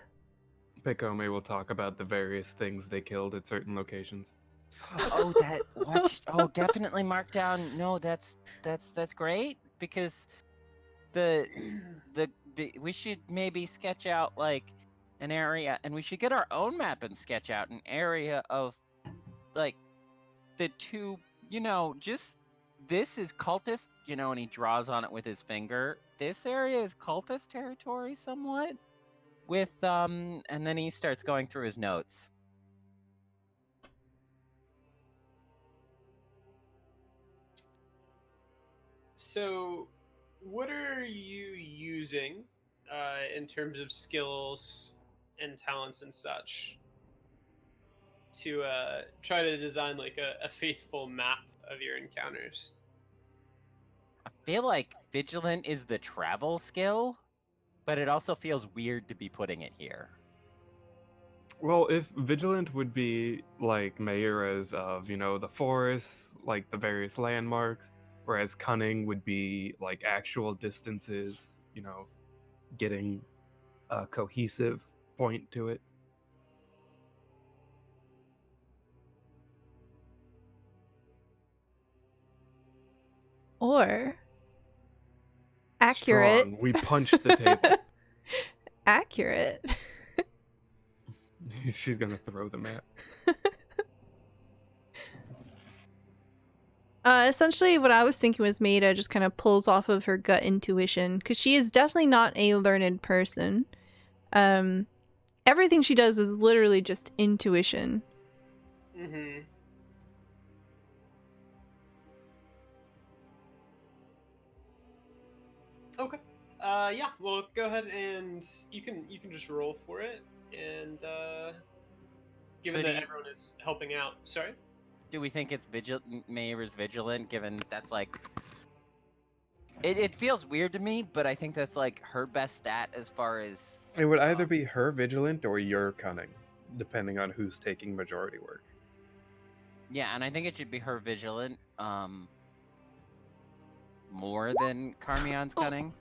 Pekome will talk about the various things they killed at certain locations. Oh, definitely mark down. No, that's great, because the we should maybe sketch out like an area, and we should get our own map and sketch out an area of like the two, just this is cultist, and he draws on it with his finger. This area is cultist territory somewhat with and then he starts going through his notes. So, what are you using in terms of skills and talents and such to try to design like a faithful map of your encounters? I feel like vigilant is the travel skill, but it also feels weird to be putting it here. Well, if vigilant would be like Mayora's of, the forests, like the various landmarks, whereas cunning would be like actual distances, getting a cohesive point to it. Or accurate. Strong. We punched the table. Accurate. She's gonna throw the map. Essentially, what I was thinking was Maida just kind of pulls off of her gut intuition, because she is definitely not a learned person. Everything she does is literally just intuition. Mm-hmm. Okay. Yeah. Well, go ahead and you can just roll for it, and given that everyone is helping out. Sorry. Do we think it's Mayor's vigilant, given that's like... It feels weird to me, but I think that's like her best stat as far as... It would either be her vigilant or your cunning, depending on who's taking majority work. Yeah, and I think it should be her vigilant, more than Karmeon's cunning.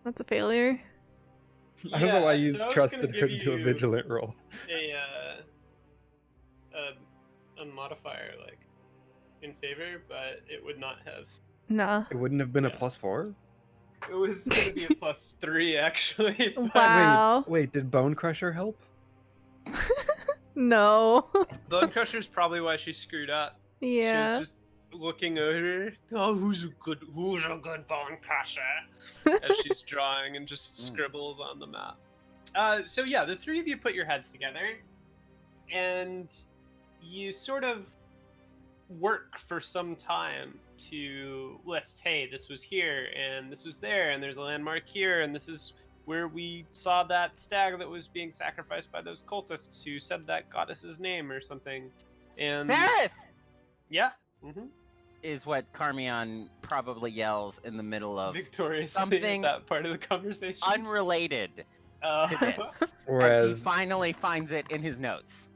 That's a failure. I don't know why you so trusted him to a vigilant roll. A modifier like in favor, but it would not have. Nah. It wouldn't have been a +4? It was gonna be a +3 actually. But... Wow. Wait, did Bone Crusher help? No. Bone Crusher's probably why she screwed up. Yeah. She was just looking over. Oh, who's a good Bone Crusher? As she's drawing and just scribbles on the map. So yeah, the three of you put your heads together, and you sort of work for some time to list, hey, this was here, and this was there, and there's a landmark here, and this is where we saw that stag that was being sacrificed by those cultists who said that goddess's name or something. And Sereth! Yeah. Mm-hmm. Is what Karmeon probably yells in the middle of victoriously something that part of the conversation unrelated to this. Whereas as he finally finds it in his notes.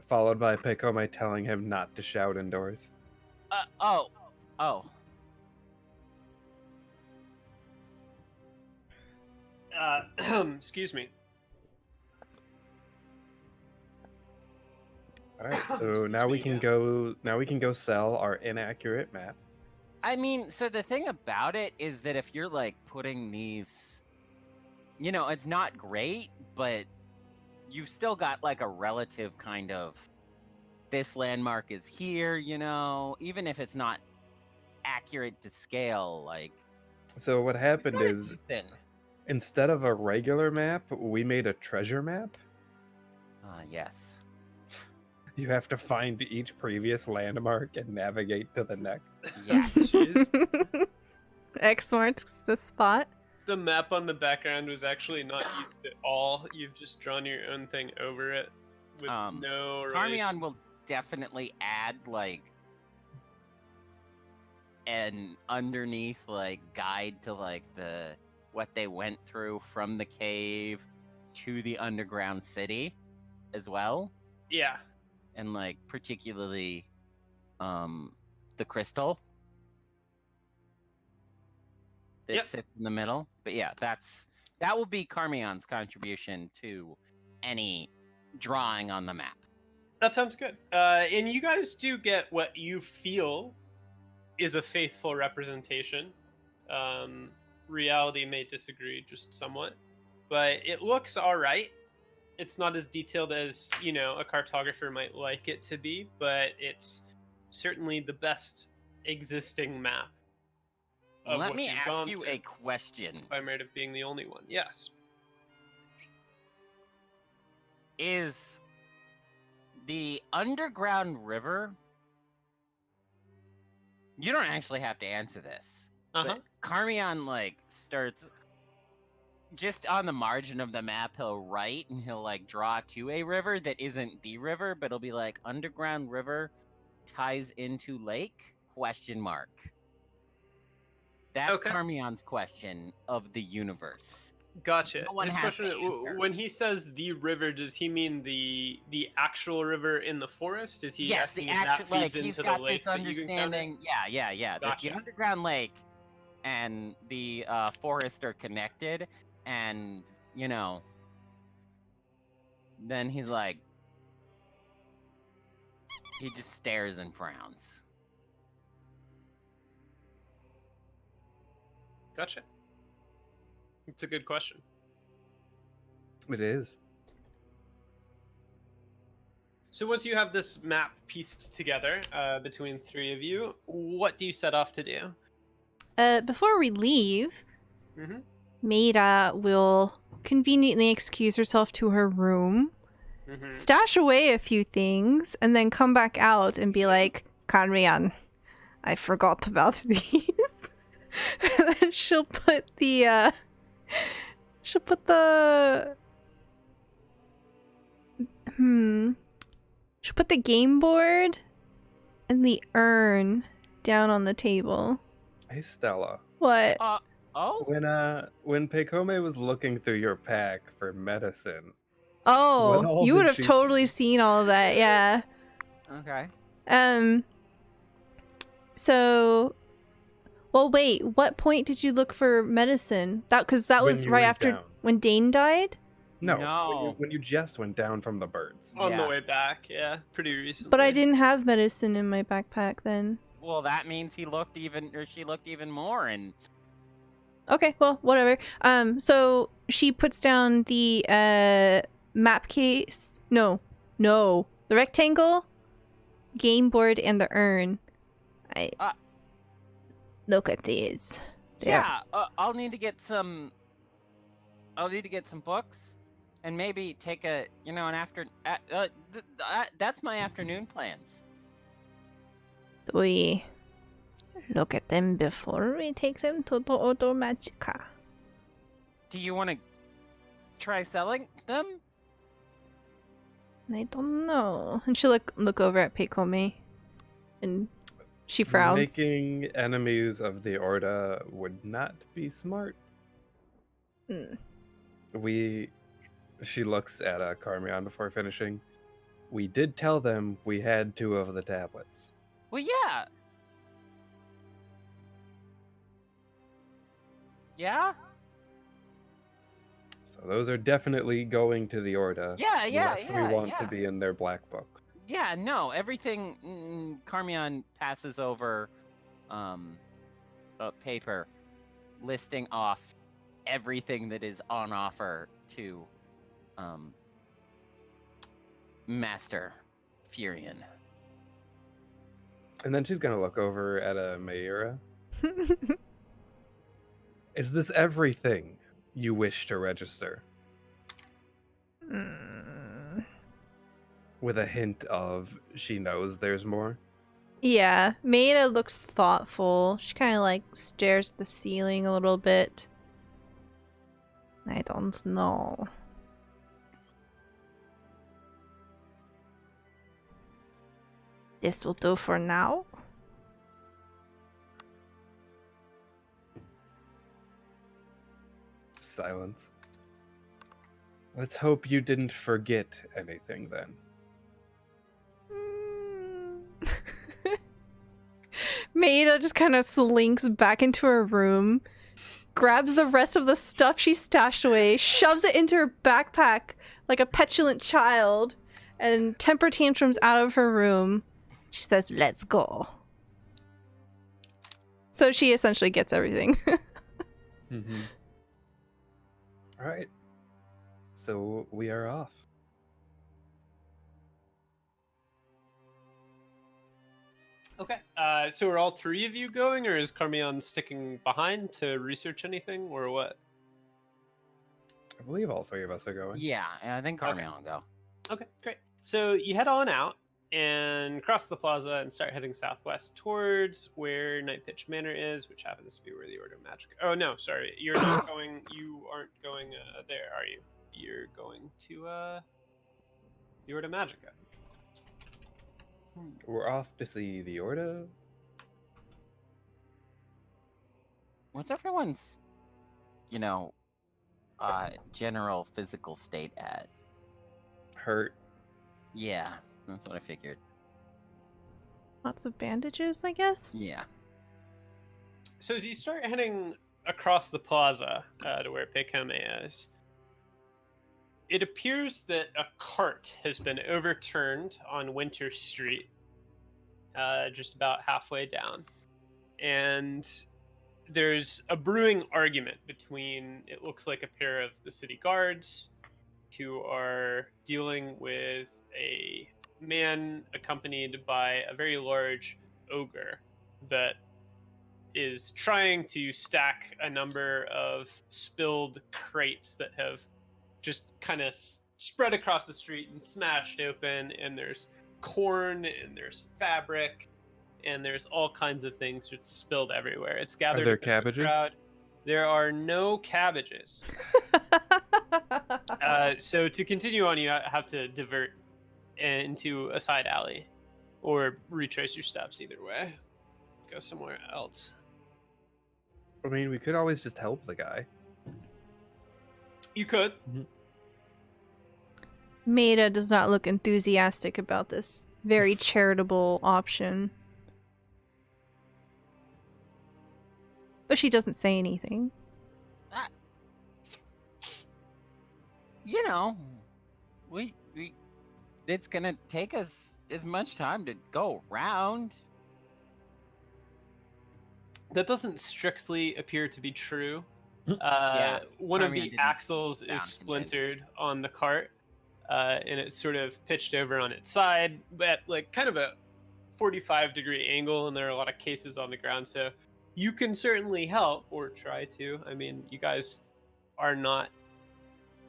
Followed by Pekome telling him not to shout indoors. Oh. Excuse me. All right, so now we can go sell our inaccurate map. I mean, so the thing about it is that if you're like putting these, it's not great, but you've still got like a relative kind of, this landmark is here, even if it's not accurate to scale, like. So what happened is, instead of a regular map, we made a treasure map. Yes. You have to find each previous landmark and navigate to the next. Yeah, jeez. X marks the spot. The map on the background was actually not used at all. You've just drawn your own thing over it with no relation. Karmeon will definitely add like an underneath like guide to like what they went through from the cave to the underground city as well. Yeah. And like particularly the crystal that Yep. sits in the middle. But yeah, that will be Karmeon's contribution to any drawing on the map. That sounds good. And you guys do get what you feel is a faithful representation. Reality may disagree just somewhat, but it looks all right. It's not as detailed as, a cartographer might like it to be, but it's certainly the best existing map of Let what me you've ask gone you through, a question. by merit of being the only one. Yes. Is the underground river... You don't actually have to answer this. But Karmeon, starts... Just on the margin of the map, he'll write and he'll, draw to a river that isn't the river, but it'll be underground river ties into lake, ? That's Okay. Karmeon's question of the universe. Gotcha. No one His has question, to answer. when he says the river, does he mean the actual river in the forest? Is he Yes, asking the if actual, that feeds he's into got the lake this that you encounter? understanding. Yeah. Gotcha. The underground lake and the forest are connected, and, then he's like, he just stares and frowns. Gotcha. It's a good question. It is. So once you have this map pieced together between three of you, what do you set off to do? Before we leave, Mm-hmm. Maida will conveniently excuse herself to her room, Mm-hmm. stash away a few things, and then come back out and be like, Karmeon, I forgot about these. And then she'll put the game board and the urn down on the table. Hey, Stella. What? Oh? When Pekome was looking through your pack for medicine, Oh, what all you would did have she totally see? seen all of that, yeah. Okay. So, well, wait, what point did you look for medicine? Because that When was you right went after down. when Dane died? No. When you just went down from the birds. On the Yeah. way back, yeah, pretty recently. But I didn't have medicine in my backpack then. Well, that means she looked even more, and Okay, well, whatever. So she puts down the map case. No, the rectangle, game board, and the urn. Look at these. yeah, I'll need to get some books, and maybe take a an after. That's my afternoon plans. We look at them before we take them to the Automagica. Do you want to try selling them? I don't know. And she'll look over at Pekome, and she frowns. Making enemies of the Orda would not be smart. Mm. She looks at Karmeon before finishing. We did tell them we had 2 of the tablets. Well, yeah. Yeah? So those are definitely going to the Orda. Yeah, unless we want yeah. to be in their black book. Yeah, no, everything Karmeon passes over a paper listing off everything that is on offer to Master Furion. And then she's going to look over at Mayura. Is this everything you wish to register? With a hint of she knows there's more. Yeah, Maida looks thoughtful. She kind of stares at the ceiling a little bit. I don't know. This will do for now. Silence. Let's hope you didn't forget anything then. Maida just kind of slinks back into her room, grabs the rest of the stuff she stashed away, shoves it into her backpack like a petulant child, and temper tantrums out of her room. She says, "Let's go." So she essentially gets everything. Mm-hmm. All right. So we are off. Okay. So are all three of you going, or is Karmeon sticking behind to research anything, or what? I believe all three of us are going. Yeah, I think Okay. Karmeon will go. Okay, great. So you head on out and cross the plaza and start heading southwest towards where Night Pitch Manor is, which happens to be where the Order of Magic. Oh no, sorry, you're not going. You aren't going there, are you? You're going to the Order of Magica. We're off to see the Orda. What's everyone's, general physical state at? Hurt. Yeah, that's what I figured. Lots of bandages, I guess. Yeah. So as you start heading across the plaza to where Pekame is, it appears that a cart has been overturned on Winter Street, just about halfway down. And there's a brewing argument between, it looks like, a pair of the city guards who are dealing with a man accompanied by a very large ogre that is trying to stack a number of spilled crates that have just kind of spread across the street and smashed open, and there's corn and there's fabric and there's all kinds of things just spilled everywhere. It's gathered. Are there in the cabbages? crowd. There are no cabbages. So to continue on, you have to divert into a side alley or retrace your steps. Either way, go somewhere else. I mean, we could always just help the guy. You could. Maida does not look enthusiastic about this very charitable option. But she doesn't say anything. We it's gonna take us as much time to go around. That doesn't strictly appear to be true. Yeah, one of Karmeon the didn't axles sound is convinced. splintered on the cart, and it's sort of pitched over on its side, but like kind of a 45-degree angle, and there are a lot of cases on the ground. So you can certainly help or try to. I mean, you guys are not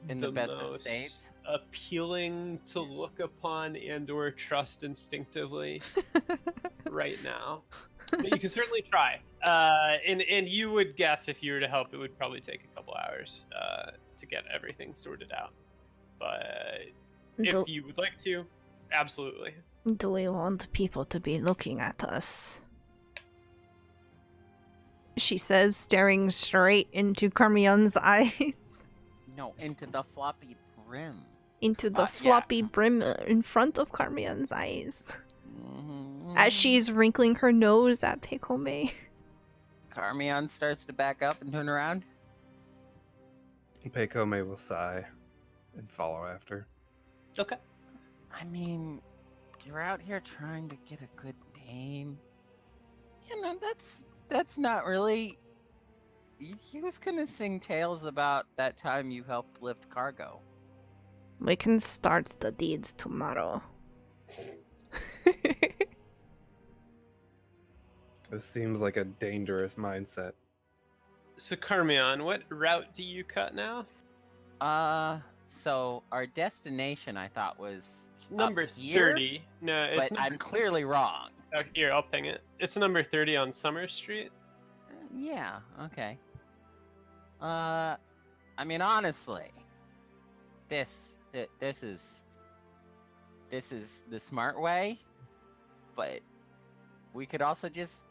In the best of most states. appealing to look upon and or trust instinctively right now. But you can certainly try. And you would guess if you were to help, it would probably take a couple hours to get everything sorted out. But if you would like to, absolutely. Do we want people to be looking at us? She says, staring straight into Karmeon's eyes. No, into the floppy brim. Into the Yeah. floppy brim in front of Karmeon's eyes. Mhm. As she's wrinkling her nose at Pekome. Karmeon starts to back up and turn around. Pekome will sigh and follow after. Okay. I mean, you're out here trying to get a good name. That's not really. He was gonna sing tales about that time you helped lift cargo. We can start the deeds tomorrow. This seems like a dangerous mindset. So Karmeon, what route do you cut now? So our destination I thought was It's number up here, 30. No, it's but number... I'm clearly wrong. Here, I'll ping it. It's number 30 on Summer Street. Yeah, okay. I mean, honestly, this is the smart way, but we could also just,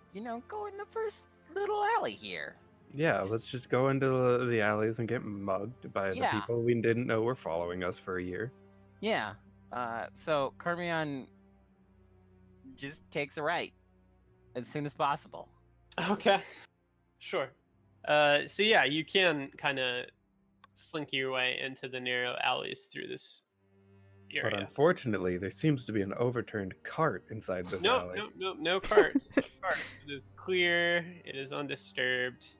go in the first little alley here. Yeah, let's just go into the alleys and get mugged by the Yeah. people we didn't know were following us for a year. Yeah. So Karmeon just takes a right. as soon as possible. Okay, sure. So yeah, you can kind of slink your way into the narrow alleys through this But area. unfortunately, there seems to be an overturned cart inside this No, alley. no carts. No carts. It is clear. It is undisturbed.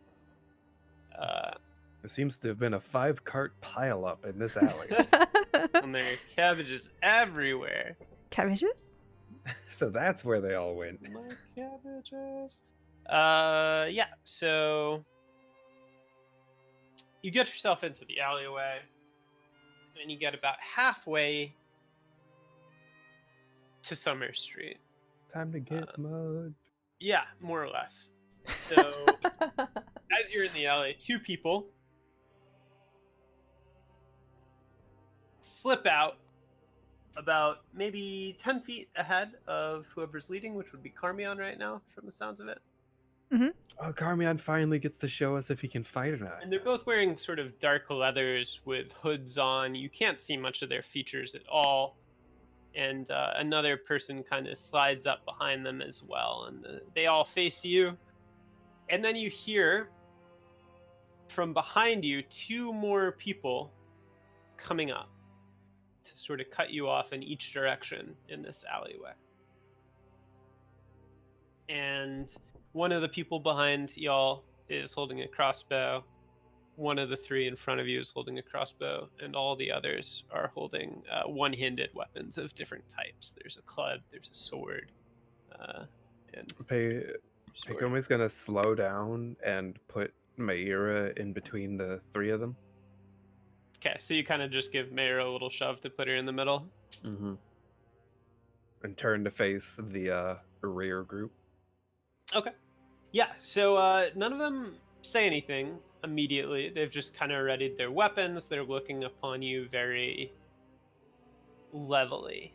There seems to have been a 5-cart pileup in this alley. And there are cabbages everywhere. Cabbages? So that's where they all went. My cabbages. Yeah. So you get yourself into the alleyway, and you get about halfway to Summer Street. Time to get mugged. Yeah, more or less. So as you're in the alley, two people slip out about maybe 10 feet ahead of whoever's leading, which would be Karmeon right now, from the sounds of it. Oh, Karmeon finally gets to show us if he can fight or not. And they're both wearing sort of dark leathers with hoods on. You can't see much of their features at all. And another person kind of slides up behind them as well. And they all face you. And then you hear from behind you 2 more people coming up to sort of cut you off in each direction in this alleyway. And one of the people behind y'all is holding a crossbow. One of the 3 in front of you is holding a crossbow, and all the others are holding one-handed weapons of different types. There's a club, there's a sword, and Peikome's gonna slow down and put Maira in between the 3 of them. Okay, so you kind of just give Mayra a little shove to put her in the middle. Mm-hmm. And turn to face the rear group. Okay. Yeah, so none of them say anything immediately. They've just kind of readied their weapons. They're looking upon you very levelly.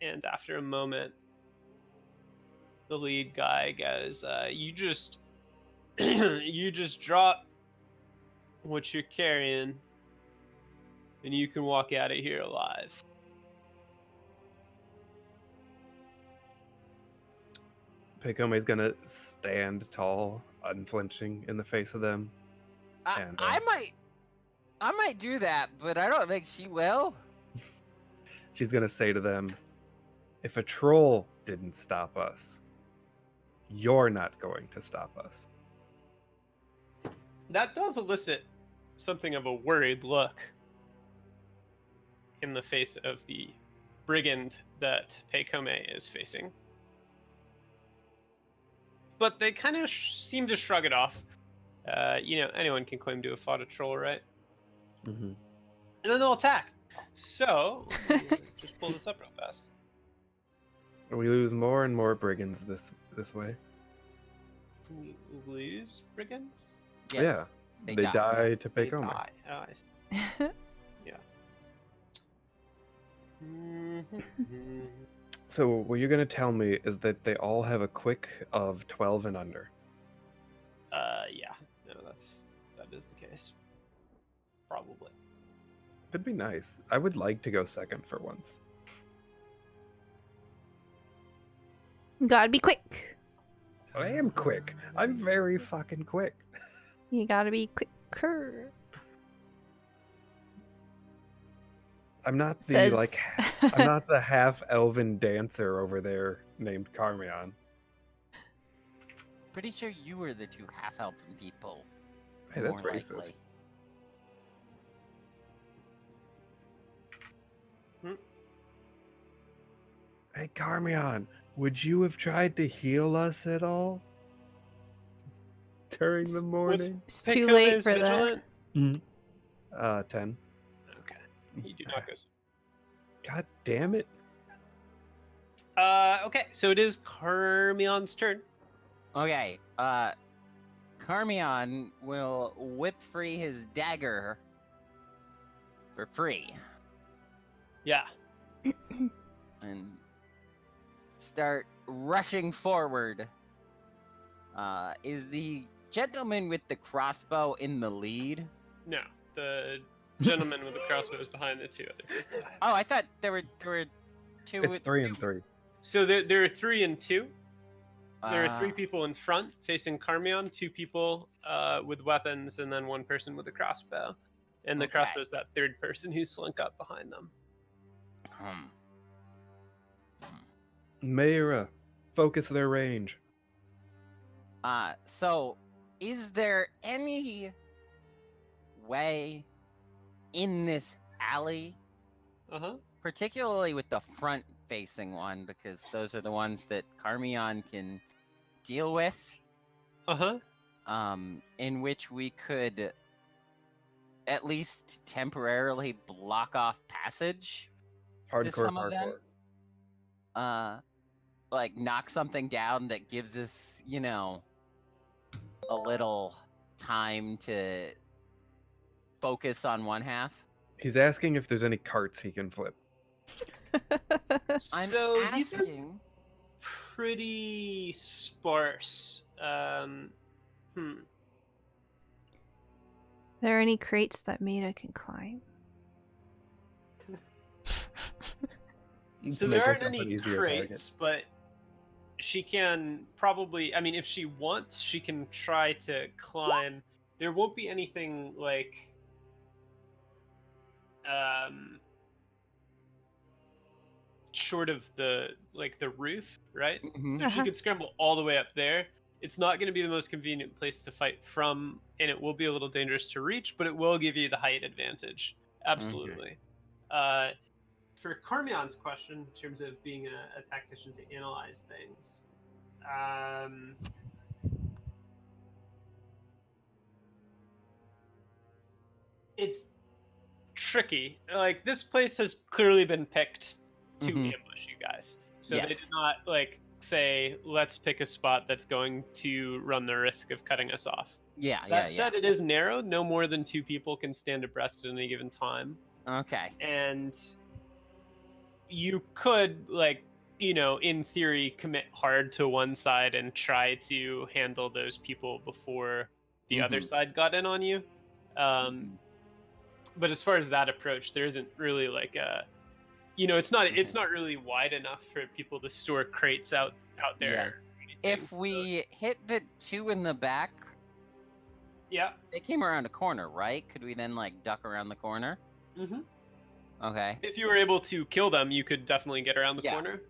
And after a moment, the lead guy goes, you just you just drop what you're carrying, and you can walk out of here alive. Peikome's gonna stand tall, unflinching in the face of them. And, I might do that, but I don't think she will. She's gonna say to them, if a troll didn't stop us, you're not going to stop us. That does elicit something of a worried look in the face of the brigand that Peikome is facing. But they kind of seem to shrug it off. Anyone can claim to have fought a troll, right? Mm-hmm. And then they'll attack. So, just pull this up real fast. We lose more and more brigands this way. We lose brigands? Yes, Yeah, they die to They Peikome. die. Oh, I see. Yeah. So what you're gonna tell me is that they all have a quick of 12 and under. Yeah. No, that is the case. Probably. That'd be nice. I would like to go second for once. Gotta be quick. I am quick. I'm very fucking quick. You gotta be quicker. I'm not the Says- I'm not the half elven dancer over there named Karmeon. Pretty sure you were the 2 half-elven people. Hey, that's more racist. likely. Hey Karmeon, would you have tried to heal us at all during the morning? It's too late for vigilant? that. 10. Okay. You do not go. God damn it. Okay, so it is Karmeon's turn. Okay, Karmeon will whip free his dagger for free Yeah. and start rushing forward. Is the gentleman with the crossbow in the lead? No, the gentleman with the crossbow is behind the 2 other people. Oh, I thought there were 2. It's 3 and 3. So there are 3 and 2. There are 3 people in front facing Karmeon, 2 people with weapons, and then 1 person with a crossbow. And the Okay. crossbow is that 3rd person who slunk up behind them. Mayra, focus their range. So is there any way in this alley, particularly with the front-facing one, because those are the ones that Karmeon can deal with, in which we could at least temporarily block off passage to some of them? Like knock something down that gives us, a little time to focus on one half. He's asking if there's any carts he can flip. I'm So asking. these are pretty sparse. There any crates that Maida can climb? So there aren't any crates, but she can probably, I mean, if she wants, she can try to climb. There won't be anything like, short of the roof, right? So she could scramble all the way up there. It's not going to be the most convenient place to fight from, and it will be a little dangerous to reach, but it will give you the height advantage. Absolutely. For Karmeon's question, in terms of being a tactician to analyze things, it's tricky. Like, this place has clearly been picked to ambush you guys. So they did not, say, let's pick a spot that's going to run the risk of cutting us off. That said, it is narrow. No more than 2 people can stand abreast at any given time. Okay. And you could, in theory, commit hard to one side and try to handle those people before the other side got in on you. But as far as that approach, there isn't really it's not really wide enough for people to store crates out there. Yeah. If we hit the 2 in the back, they came around a corner, right? Could we then duck around the corner? Okay. If you were able to kill them, you could definitely get around the corner.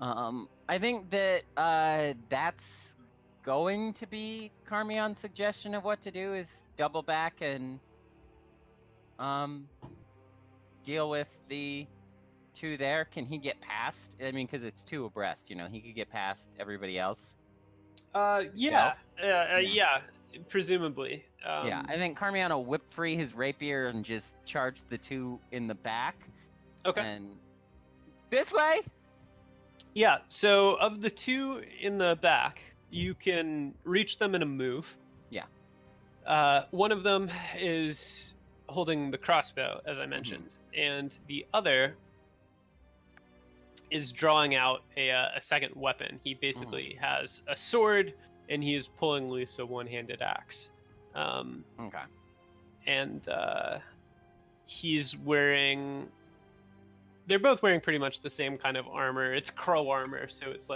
I think that that's going to be Karmeon's suggestion of what to do, is double back and deal with the 2 there. Can he get past? I mean, because it's 2 abreast, he could get past everybody else. Yeah, presumably. I think Karmeon will whip free his rapier and just charge the 2 in the back. Okay. And this way? Yeah, so of the 2 in the back, you can reach them in a move. Yeah. One of them is holding the crossbow, as I mentioned, and the other is drawing out a second weapon. He basically has a sword, and he is pulling loose a one-handed axe. Okay. And he's wearing... They're both wearing pretty much the same kind of armor. It's crow armor, so it's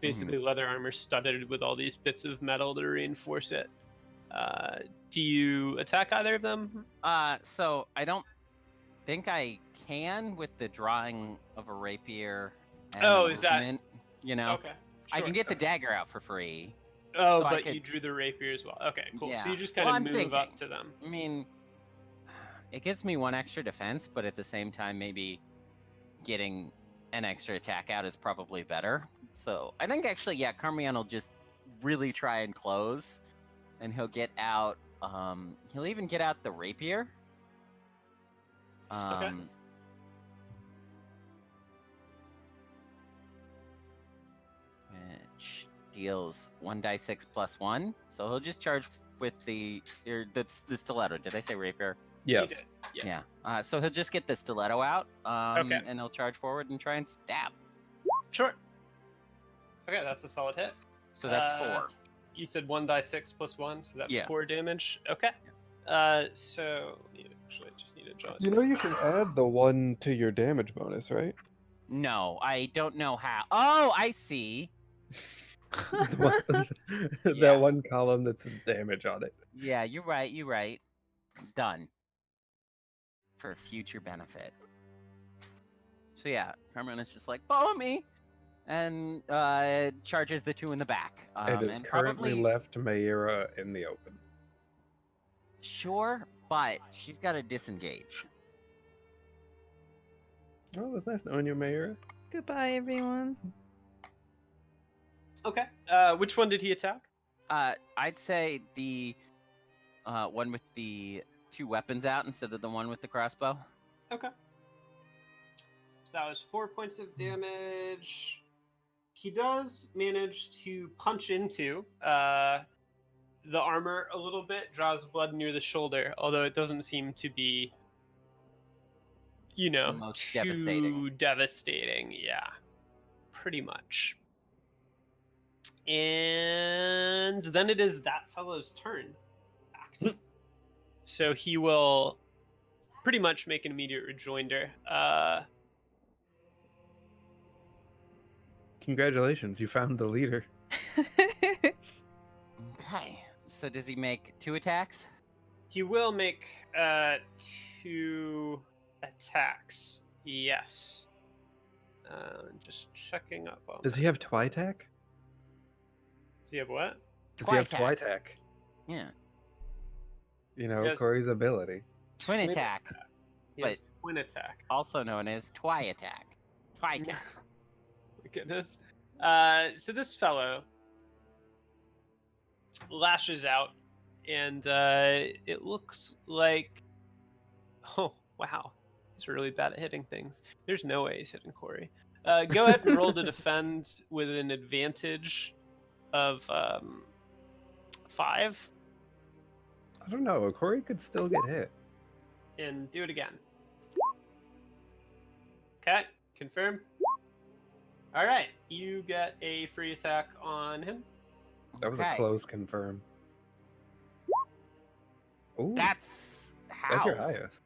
basically leather armor studded with all these bits of metal to reinforce it. Do you attack either of them? So I don't think I can with the drawing of a rapier. And is that... Okay. Sure. I can get the dagger out for free. Oh, so but you drew the rapier as well. Okay, cool. Yeah. So you just kind of move up to them. I mean, it gives me 1 extra defense, but at the same time, maybe getting an extra attack out is probably better. So I think actually, Karmeon will just really try and close, and he'll get out. He'll even get out the rapier. Okay. Which deals 1d6 plus 1. So he'll just charge with the stiletto. Did I say rapier? Yes. You did. Yeah. So he'll just get the stiletto out, and he'll charge forward and try and stab. Sure. Okay, that's a solid hit. So that's 4. You said 1d6 plus 1, so that's 4 damage. Okay. So I just need to draw it. You can add the 1 to your damage bonus, right? No, I don't know how. Oh, I see. That Yeah. one column that says damage on it. Yeah, you're right. Done. For future benefit. So yeah, Karmeon is just like, follow me! And charges the two in the back. It is And currently probably left Mayra in the open. sure, but she's got to disengage. Oh, it was nice knowing you, Mayra. Goodbye, everyone. Okay. Which one did he attack? I'd say the one with the two weapons out instead of the one with the crossbow. Okay. So that was 4 points of damage. He does manage to punch into the armor a little bit, draws blood near the shoulder, although it doesn't seem to be, Most too devastating. Yeah, pretty much. And then it is that fellow's turn. Pact. So he will pretty much make an immediate rejoinder. Congratulations, you found the leader. Okay. So does he make 2 attacks? He will make 2 attacks. Yes. Just checking up on. Does he have Twi'tak? Does he have what? Does he have Twi'tak. Twi'tak? Yeah. You know, Yes. Kory's ability. Twin attack, Yes, twin attack. also known as Twi attack. Twi attack. My goodness. So this fellow lashes out, and it looks like, oh wow, he's really bad at hitting things. There's no way he's hitting Kory. Go ahead and roll to defend with an advantage of 5, I don't know. Kory could still get hit. and do it again. Okay, confirm. All right, you get a free attack on him. That was a close confirm. Ooh, That's how. that's your highest.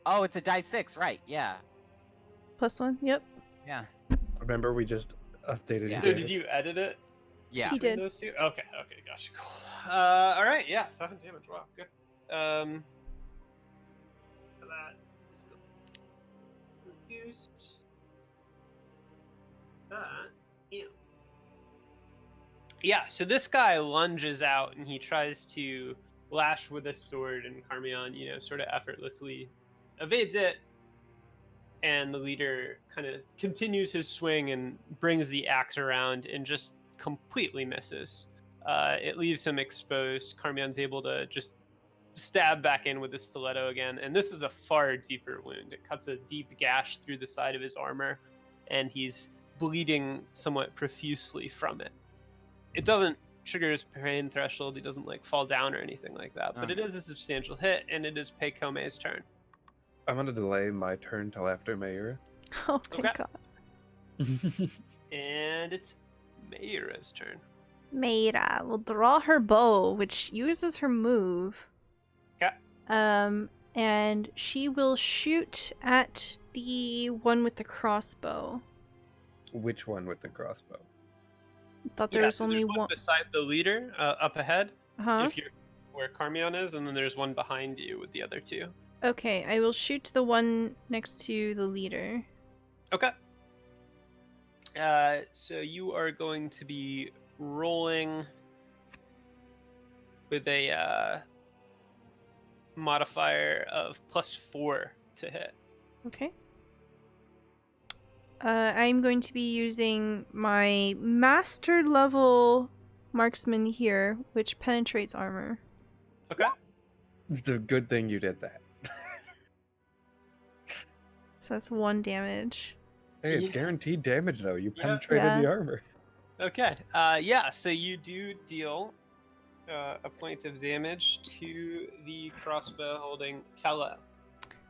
Oh, it's a die 6, right? Yeah. +1, yep. Yeah. Remember, we just updated. Yeah. So did you edit it? Yeah. He between did. those two? Okay, gotcha, cool. All right, yeah, 7 damage. Wow, good. That is reduced. That, yeah. So this guy lunges out and he tries to lash with a sword, and Karmeon, sort of effortlessly evades it. And the leader kind of continues his swing and brings the axe around and just completely misses. It leaves him exposed. Karmeon's able to just stab back in with the stiletto again, and this is a far deeper wound. It cuts a deep gash through the side of his armor, and he's bleeding somewhat profusely from it. It doesn't trigger his pain threshold. He doesn't fall down or anything like that, but it is a substantial hit, and it is Peikome's turn. I'm gonna delay my turn till after Mayra. Oh, thank Okay. God. And it's Mayra's turn. Mayra will draw her bow, which uses her move. Okay. And she will shoot at the one with the crossbow. Which one with the crossbow? Thought Yeah, there's so only there's one beside the leader, up ahead, Huh? if you're where Karmeon is, and then there's one behind you with the other 2. Okay, I will shoot the one next to the leader. Okay. So you are going to be rolling with a modifier of +4 to hit. Okay. I'm going to be using my master level marksman here, which penetrates armor. Okay. It's a good thing you did that. So that's 1 damage. Hey, it's Yeah. guaranteed damage though. You Yeah. penetrated Yeah. the armor. Okay. Yeah. So you do deal a point of damage to the crossbow holding fellow.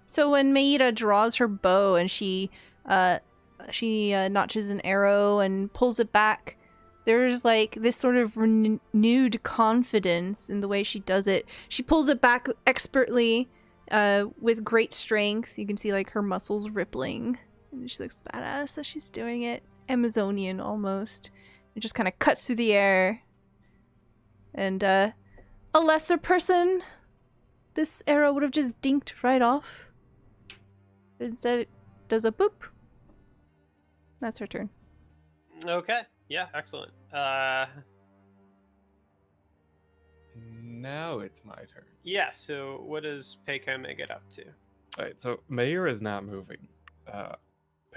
So when Maida draws her bow and she notches an arrow and pulls it back, there's this sort of renewed confidence in the way she does it. She pulls it back expertly, with great strength. You can see her muscles rippling And she looks badass as she's doing it. Amazonian almost. It just kind of cuts through the air. And a lesser person, this arrow would have just dinked right off. But instead it does a boop. That's her turn. Okay. Yeah, excellent. Now it's my turn. Yeah, so what does Pekome get up to? Alright, so Mayor is not moving.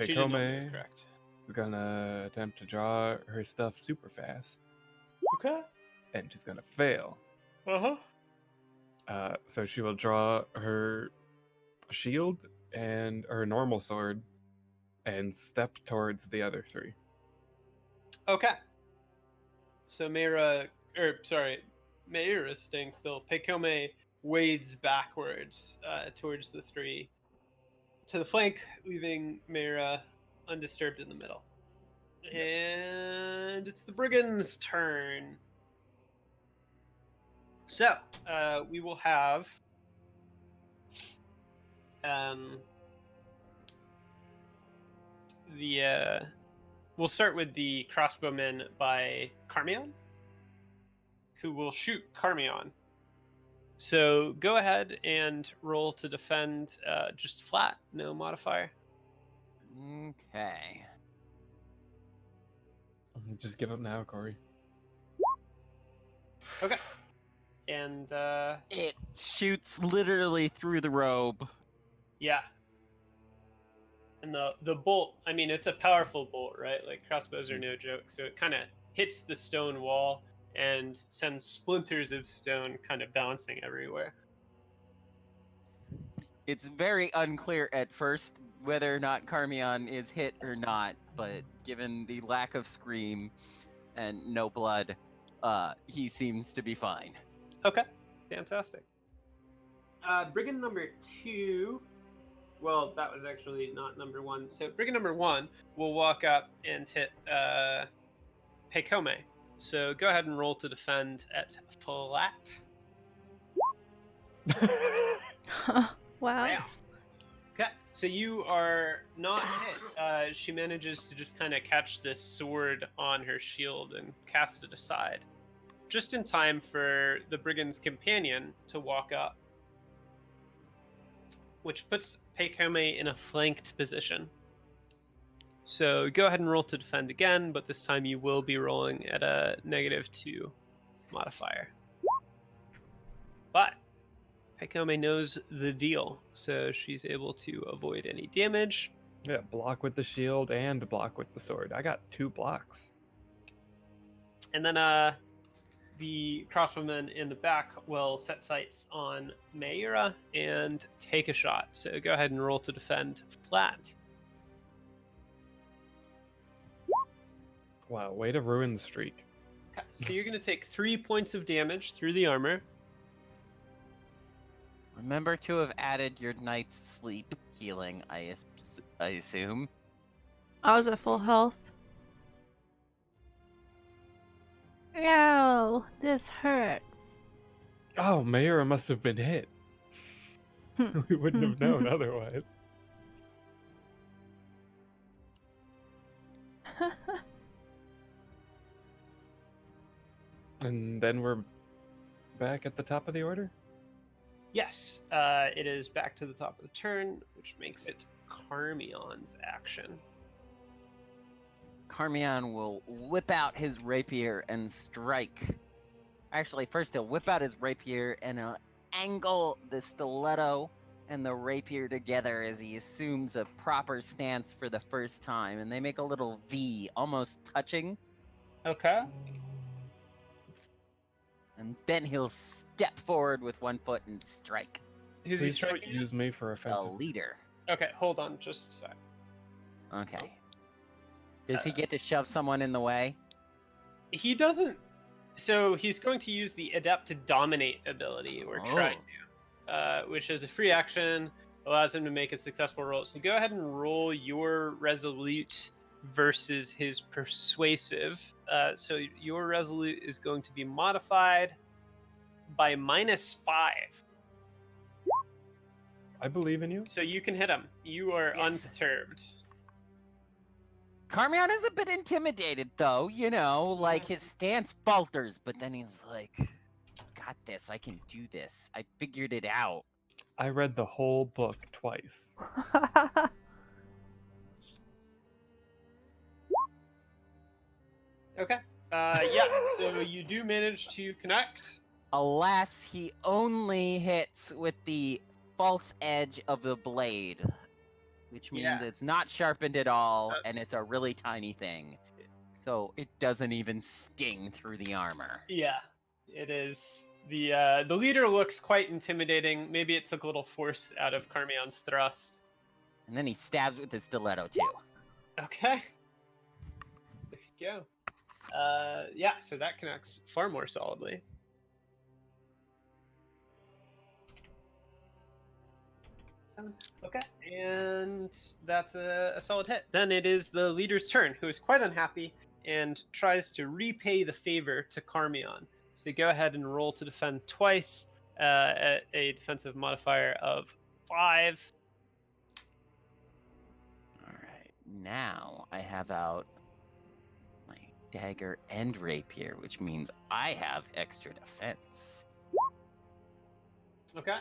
She did not move, Pekome correct. is gonna attempt to draw her stuff super fast, Okay. and she's gonna fail. Uh-huh. So she will draw her shield and her normal sword and step towards the other three. Okay. So Meira is staying still. Pekome wades backwards towards the three to the flank, leaving Meira undisturbed in the middle. Yes. And it's the brigands' turn. So we will have we'll start with the crossbowmen by Karmeon, who will shoot Karmeon. So go ahead and roll to defend, just flat, no modifier. Okay. Just give up now, Kory. Okay. And It shoots literally through the robe. yeah. And the bolt, I mean, it's a powerful bolt, right? Like, crossbows are no joke. So it kind of hits the stone wall and sends splinters of stone kind of bouncing everywhere. It's very unclear at first whether or not Karmeon is hit or not, but given the lack of scream and no blood, he seems to be fine. Okay, fantastic. Brigand number 2, well, that was actually not number 1. So Brigand number 1 will walk up and hit Pekome. So go ahead and roll to defend at flat. Wow. Okay, so you are not hit. She manages to just kind of catch this sword on her shield and cast it aside, just in time for the brigand's companion to walk up, which puts Pekome in a flanked position. So go ahead and roll to defend again, but this time you will be rolling at a -2 modifier. But Pekome knows the deal, so she's able to avoid any damage. Yeah, block with the shield and block with the sword. I got 2 blocks. And then the crossbowmen in the back will set sights on Meira and take a shot. So go ahead and roll to defend flat. Wow, way to ruin the streak. Okay, so you're going to take 3 points of damage through the armor. Remember to have added your night's sleep healing, I assume. I was at full health. Ow, this hurts. Oh, Mayra must have been hit. We wouldn't have known otherwise. And then we're back at the top of the order? Yes, it is back to the top of the turn, which makes it Karmeon's action. Karmeon will whip out his rapier and strike. Actually, first he'll whip out his rapier and he'll angle the stiletto and the rapier together as he assumes a proper stance for the first time, and they make a little V, almost touching. Okay. And then he'll step forward with one foot and strike. Who's he Please don't striking? use me for The offensive. leader. Okay, hold on just a sec. Okay. Does he get to shove someone in the way? He doesn't. So he's going to use the Adept to Dominate ability, or try to, which is a free action, allows him to make a successful roll. So go ahead and roll your Resolute versus his Persuasive. So your Resolute is going to be modified by -5. I believe in you. So you can hit him. You are Yes. unperturbed. Karmeon is a bit intimidated, though, like his stance falters, but then he's like, got this, I can do this. I figured it out. I read the whole book twice. Okay. Yeah, so you do manage to connect. Alas, he only hits with the false edge of the blade, which means Yeah. it's not sharpened at all, and it's a really tiny thing. So it doesn't even sting through the armor. Yeah, it is. The leader looks quite intimidating. Maybe it took a little force out of Karmeon's thrust. And then he stabs with his stiletto, too. Okay. There you go. Yeah, so that connects far more solidly. Okay, and that's a solid hit. Then it is the leader's turn, who is quite unhappy and tries to repay the favor to Karmeon. So go ahead and roll to defend twice at a defensive modifier of 5. All right, now I have out my dagger and rapier, which means I have extra defense. Okay.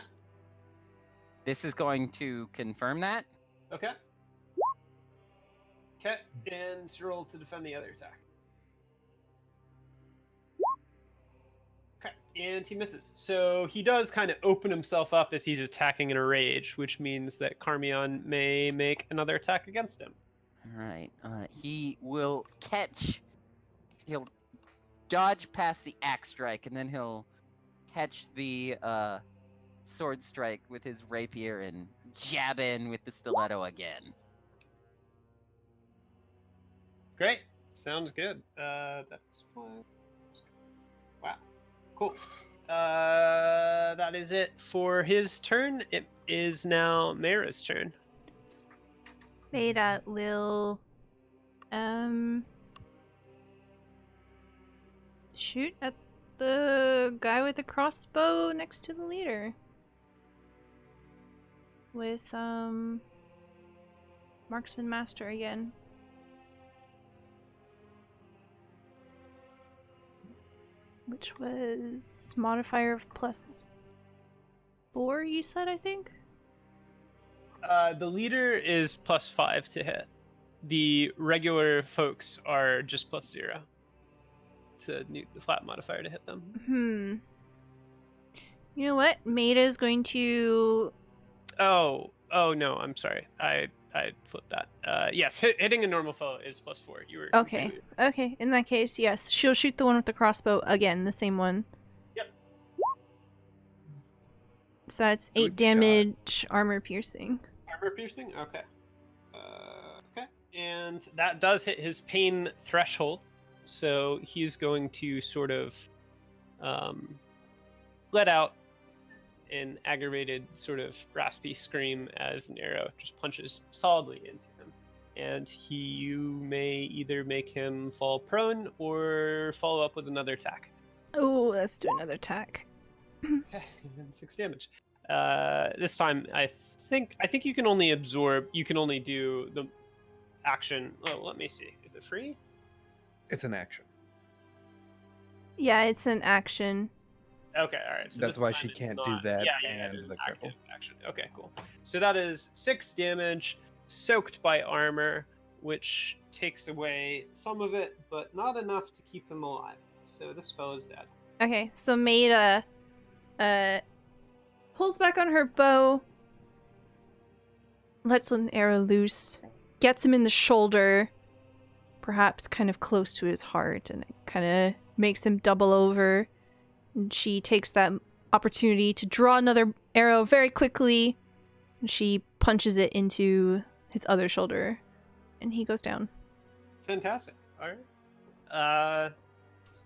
This is going to confirm that. Okay. Okay, and roll to defend the other attack. Okay, and he misses. So he does kind of open himself up as he's attacking in a rage, which means that Karmeon may make another attack against him. All right, he will catch. He'll dodge past the axe strike, and then he'll catch the sword strike with his rapier and jab in with the stiletto again. Great. Sounds good. That is 5. Wow. Cool. That is it for his turn. It is now Mara's turn. Beta will shoot at the guy with the crossbow next to the leader. With Marksman Master again. Which was modifier of +4, you said, I think? The leader is +5 to hit. The regular folks are just +0. It's a new flat modifier to hit them. You know what? Maida is going to... Oh no, I'm sorry. I flipped that. Yes, hitting a normal foe is +4. You were Okay. completely- Okay, in that case, yes. She'll shoot the one with the crossbow again, the same one. Yep. So that's 8 Good damage, armor piercing. Armor piercing? Okay. Okay. And that does hit his pain threshold. So he's going to sort of let out an aggravated sort of raspy scream as an arrow just punches solidly into him. And you may either make him fall prone or follow up with another attack. Oh, let's do another attack. Okay, and 6 damage. This time, I think you can only absorb. You can only do the action. Oh, let me see. Is it free? It's an action. Yeah, it's an action. Okay, all right. So That's this why time she it's can't not- do that Yeah, and it's the an active cripple. action. Okay, cool. So that is 6 damage, soaked by armor, which takes away some of it, but not enough to keep him alive. So this fellow's dead. Okay, so Maida pulls back on her bow, lets an arrow loose, gets him in the shoulder, perhaps kind of close to his heart, and it kind of makes him double over. And she takes that opportunity to draw another arrow very quickly, and she punches it into his other shoulder, and he goes down. Fantastic. All right.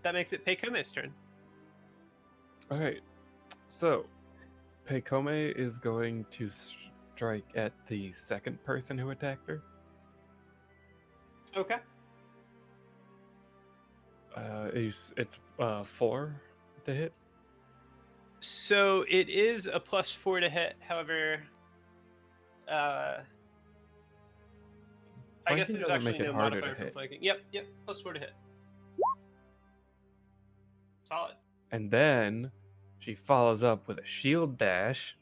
That makes it Peikome's turn. All right. So, Peikome is going to strike at the second person who attacked her. Okay. It's 4 to hit. So it is a +4 to hit. However, I guess Flanking there's doesn't actually make it no harder modifier to for hit. flanking. Yep, +4 to hit. Solid. And then she follows up with a shield dash,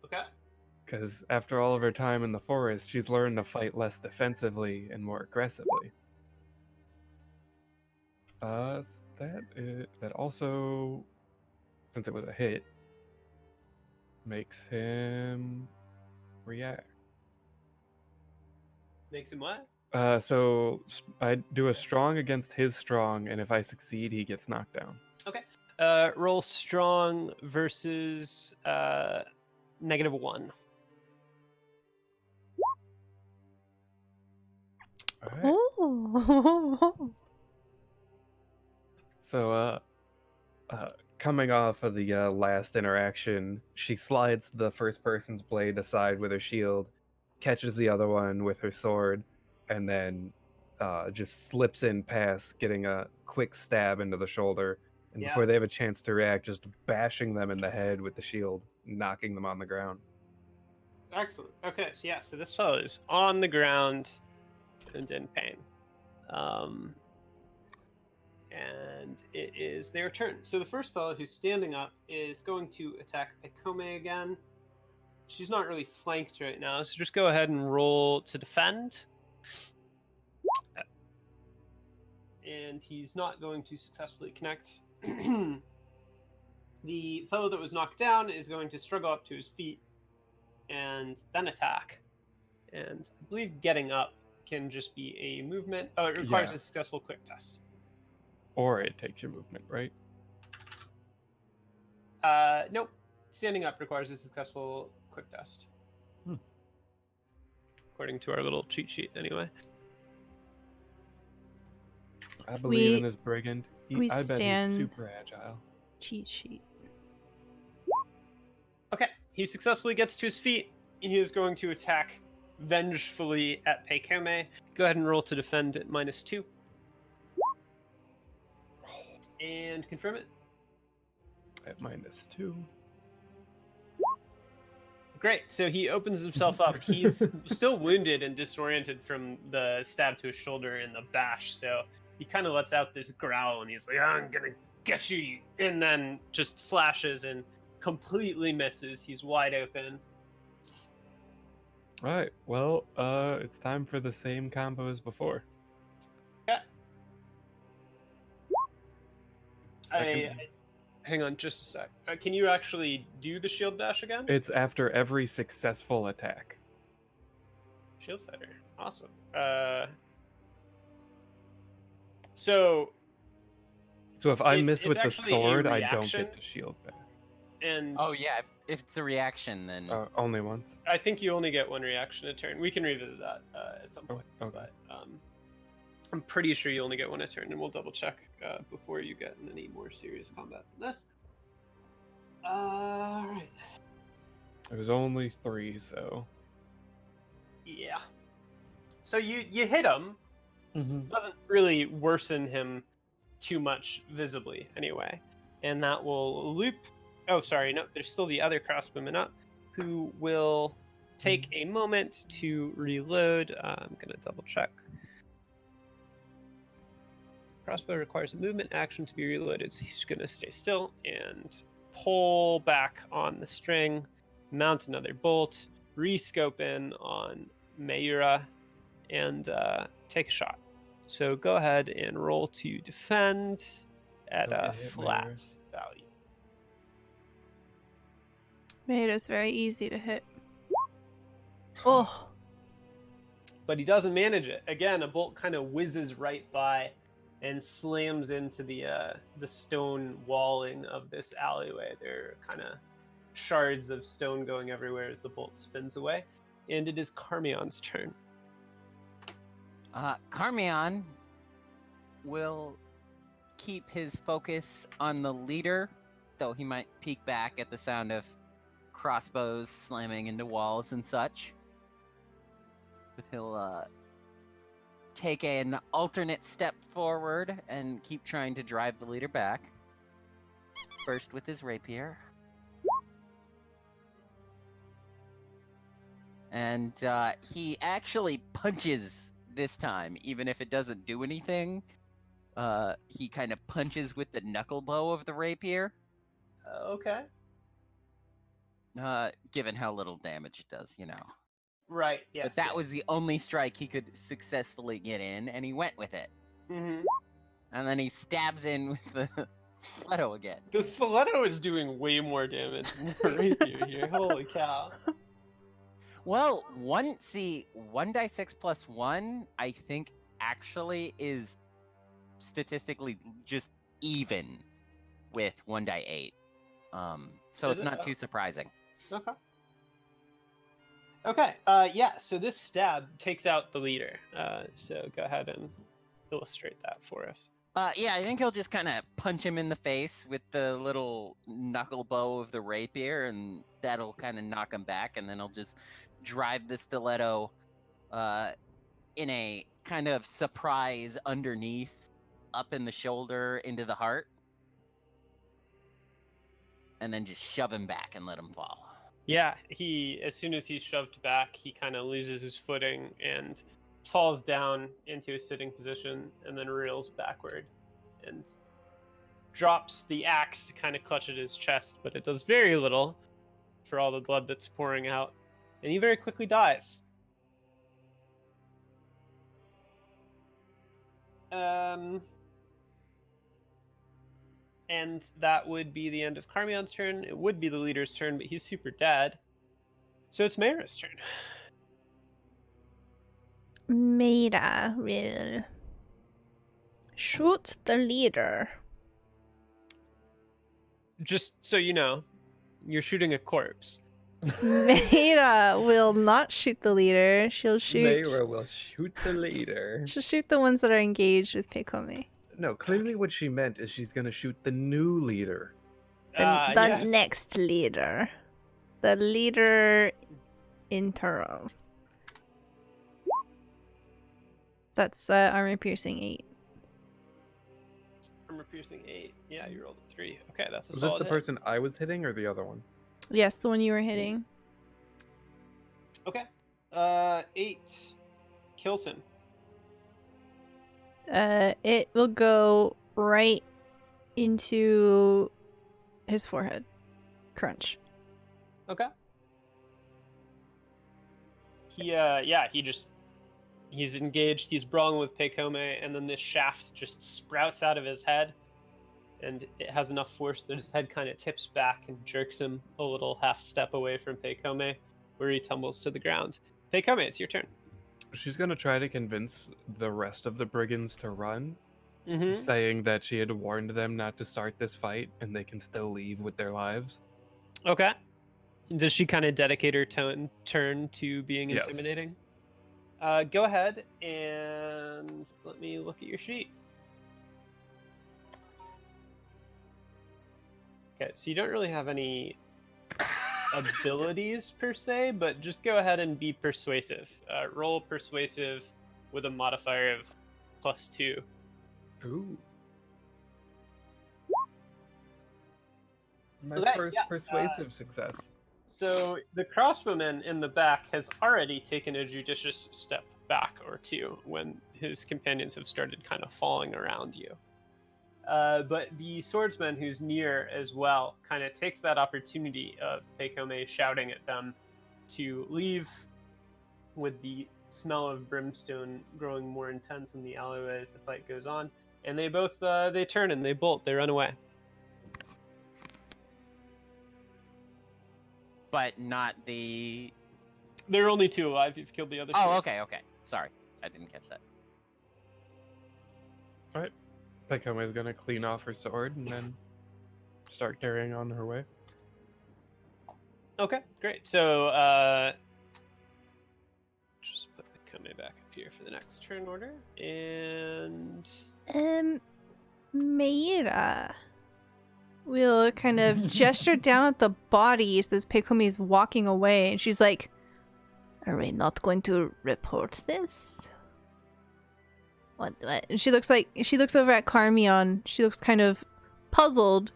Okay. because after all of her time in the forest, she's learned to fight less defensively and more aggressively. That also, since it was a hit, makes him react. Makes him what? So I do a strong against his strong, and if I succeed, he gets knocked down. Okay. Roll strong versus -1. All right. Oh. So, coming off of the last interaction, she slides the first person's blade aside with her shield, catches the other one with her sword, and then just slips in past, getting a quick stab into the shoulder. And Yeah. before they have a chance to react, just bashing them in the head with the shield, knocking them on the ground. Excellent. Okay, so yeah, so this fellow is on the ground and in pain. And it is their turn. So the first fellow who's standing up is going to attack Pekome again. She's not really flanked right now, so just go ahead and roll to defend. And he's not going to successfully connect. The fellow that was knocked down is going to struggle up to his feet and then attack. And I believe getting up can just be a movement. Oh, it requires Yeah. a successful quick test. Or it takes your movement, right? Nope. Standing up requires a successful quick test. According to our little cheat sheet, anyway. I believe in We- this brigand. we I bet stand- he's super agile. Cheat sheet. Okay, he successfully gets to his feet. He is going to attack vengefully at Pekome. Go ahead and roll to defend at -2. And confirm it. At -2. Great. So he opens himself up. He's still wounded and disoriented from the stab to his shoulder and the bash. So he kind of lets out this growl and he's like, I'm going to get you. And then just slashes and completely misses. He's wide open. All right. Well, it's time for the same combo as before. Yeah. Second. Hang on just a sec. Can you actually do the shield bash again? It's after every successful attack. Shield fighter. Awesome. So So if I It's- miss it's with the actually a sword, I don't reaction. get the shield back. and Oh yeah, if it's a reaction, then Only once. I think you only get one reaction a turn. We can revisit that at some point. Okay. But I'm pretty sure you only get one a turn, and we'll double check before you get in any more serious combat than this. All right. It was only 3, so. Yeah. So you hit him. Mm-hmm. Doesn't really worsen him too much visibly, anyway. And that will loop. Oh, sorry. No, there's still the other crossbowman up, who will take a moment to reload. I'm gonna double check. Crossbow requires a movement action to be reloaded, so he's gonna stay still and pull back on the string, mount another bolt, rescope in on Mayura, and take a shot. So go ahead and roll to defend at Don't a get hit, flat Mayura. value. Made us very easy to hit. Oh. But he doesn't manage it. Again, a bolt kind of whizzes right by and slams into the stone walling of this alleyway. There are kind of shards of stone going everywhere as the bolt spins away. And it is Karmeon's turn. Karmeon will keep his focus on the leader, though he might peek back at the sound of crossbows slamming into walls and such. But he'll take an alternate step forward and keep trying to drive the leader back. First with his rapier. And he actually punches this time, even if it doesn't do anything, he kind of punches with the knuckle bow of the rapier. Okay. Given how little damage it does, you know. Right, yes. But that was the only strike he could successfully get in, and he went with it. Mm-hmm. And then he stabs in with the stiletto again. The stiletto is doing way more damage than the rapier here. Holy cow. Well, 1d6 plus 1, I think, actually is statistically just even with 1d8. So Is it's it? not too surprising. Okay. Okay, yeah, so this stab takes out the leader. So go ahead and illustrate that for us. Yeah, I think he'll just kind of punch him in the face with the little knuckle bow of the rapier, and that'll kind of knock him back, and then he'll just drive the stiletto in a kind of surprise underneath, up in the shoulder, into the heart, and then just shove him back and let him fall. Yeah, as soon as he's shoved back, he kind of loses his footing and falls down into a sitting position and then reels backward and drops the axe to kind of clutch at his chest, but it does very little for all the blood that's pouring out, and he very quickly dies. And that would be the end of Karmeon's turn. It would be the leader's turn, but he's super dead. So it's Mayra's turn. Mayra will shoot the leader. Just so you know, you're shooting a corpse. Mayra will not shoot the leader. She'll shoot. Mayra will shoot the leader. She'll shoot the ones that are engaged with Pekome. No, clearly what she meant is she's gonna shoot the new leader. The Yes. next leader. The leader interim. That's armor piercing 8. Armor piercing 8. Yeah, you rolled a 3. Okay, that's a Was this solid the hit. person I was hitting or the other one? Yes, the one you were hitting. Okay. 8 kills him. It will go right into his forehead. Crunch. Okay. He's engaged, he's brawling with Pekome, and then this shaft just sprouts out of his head, and it has enough force that his head kind of tips back and jerks him a little half step away from Pekome, where he tumbles to the ground. Pekome, it's your turn. She's gonna try to convince the rest of the brigands to run, Mm-hmm. saying that she had warned them not to start this fight and they can still leave with their lives. Okay. Does she kind of dedicate her turn to being Yes. intimidating? Go ahead and let me look at your sheet. Okay, so you don't really have any abilities per se, but just go ahead and be persuasive. Roll persuasive with a modifier of +2. Ooh. My Okay, first yeah, persuasive success. So the crossbowman in the back has already taken a judicious step back or two when his companions have started kind of falling around you. But the swordsman who's near as well kind of takes that opportunity of Pekome shouting at them to leave, with the smell of brimstone growing more intense in the alleyway as the fight goes on. And they both they turn and they bolt. They run away. But not the... There are only 2 alive. You've killed the other 2. Oh, okay. Sorry. I didn't catch that. Alright. Pekome is gonna clean off her sword and then start carrying on her way. Okay, great. So just put the Kome back up here for the next turn order. And Mayra will kind of gesture down at the body as Pekome is walking away, and she's like, "Are we not going to report this?" What? And she looks over at Karmeon. She looks kind of puzzled.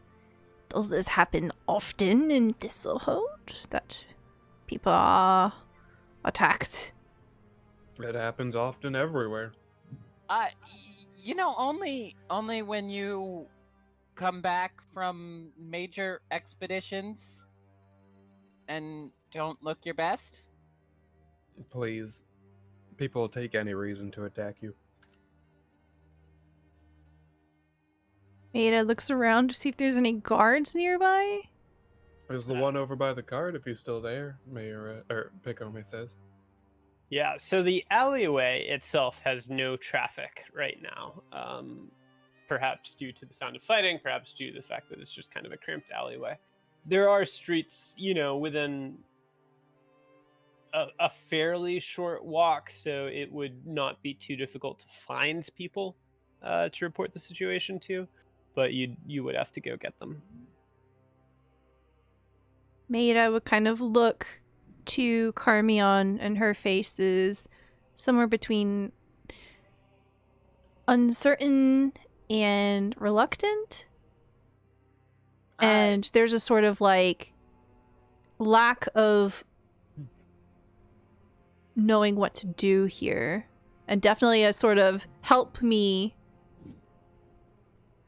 Does this happen often in Thistlehold? That people are attacked It happens often everywhere. Only when you come back from major expeditions and don't look your best. Please, people take any reason to attack you. Maida looks around to see if there's any guards nearby. There's the one over by the cart, if he's still there, Mayor, or Picome says. Yeah, so the alleyway itself has no traffic right now. Perhaps due to the sound of fighting, perhaps due to the fact that it's just kind of a cramped alleyway. There are streets, within a fairly short walk, so it would not be too difficult to find people to report the situation to, but you would have to go get them. Maida would kind of look to Karmeon, and her face is somewhere between uncertain and reluctant. And there's a sort of like lack of knowing what to do here. And definitely a sort of help me.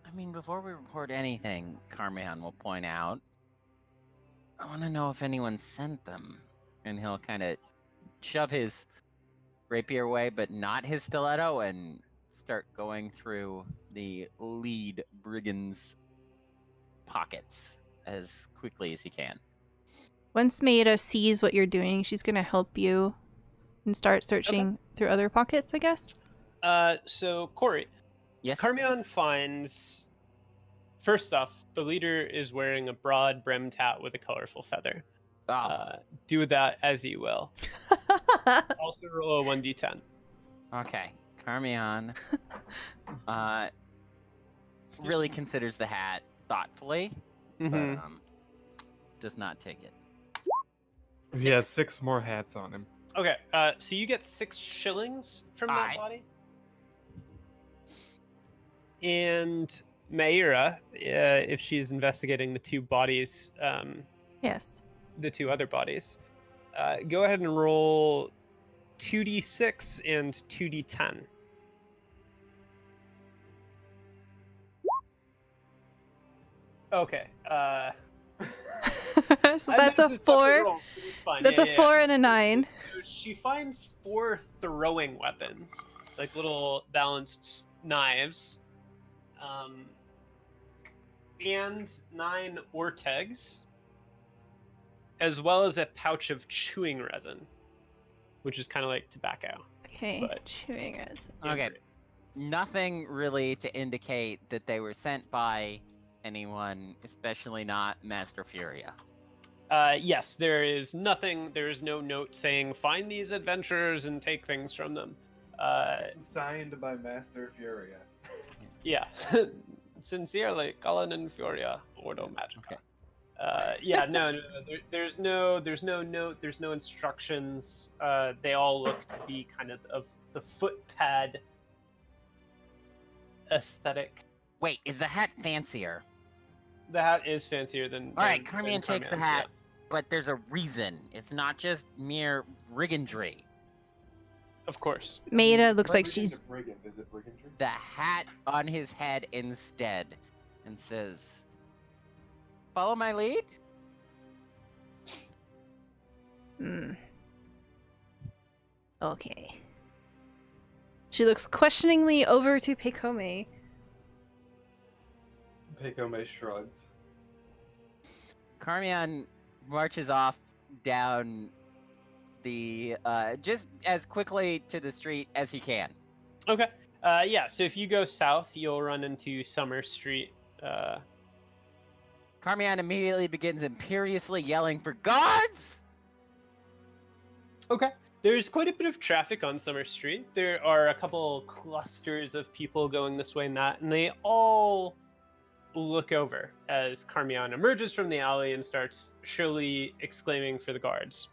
I mean, before we report anything, Karmeon will point out, I want to know if anyone sent them. And he'll kind of shove his rapier away, but not his stiletto, and start going through the lead brigand's pockets as quickly as he can. Once Maida sees what you're doing, she's going to help you and start searching through other pockets, I guess. So, Kory. Yes? Karmeon finds, first off, the leader is wearing a broad brimmed hat with a colorful feather. Do that as you will. Also roll a 1d10. Okay. Karmeon really considers the hat thoughtfully, but does not take it. He has 6 more hats on him. Okay, so you get 6 shillings from that body. And Maira, if she's investigating the 2 bodies, Yes. the 2 other bodies, go ahead and roll 2d6 and 2d10. Okay. So that's a 4. That's a 4 and a 9. So she finds 4 throwing weapons, like little balanced knives, and 9 ortegs, as well as a pouch of chewing resin, which is kind of like tobacco. Okay, but chewing resin. Okay. Nothing really to indicate that they were sent by anyone, especially not Master Furia. Yes, there is nothing. There is no note saying find these adventurers and take things from them. Signed by Master Furia. Yeah. Sincerely, Cullen and Furia, Ordo Magica. Okay. There's no note. There's no instructions. They all look to be kind of the footpad aesthetic. Wait, is the hat fancier? The hat is fancier than. All right, Karmeon takes the hat, but there's a reason. It's not just mere brigandry. Of course. Maida looks like What she's... brigand? Is it brigandry? The hat on his head instead, and says, "Follow my lead." Okay. She looks questioningly over to Picome. Picome shrugs. Karmeon marches off down the just as quickly to the street as he can. Okay. So if you go south, you'll run into Summer Street. Karmeon immediately begins imperiously yelling for guards. Okay. There's quite a bit of traffic on Summer Street. There are a couple clusters of people going this way and that, and they all look over as Karmeon emerges from the alley and starts shrilly exclaiming for the guards.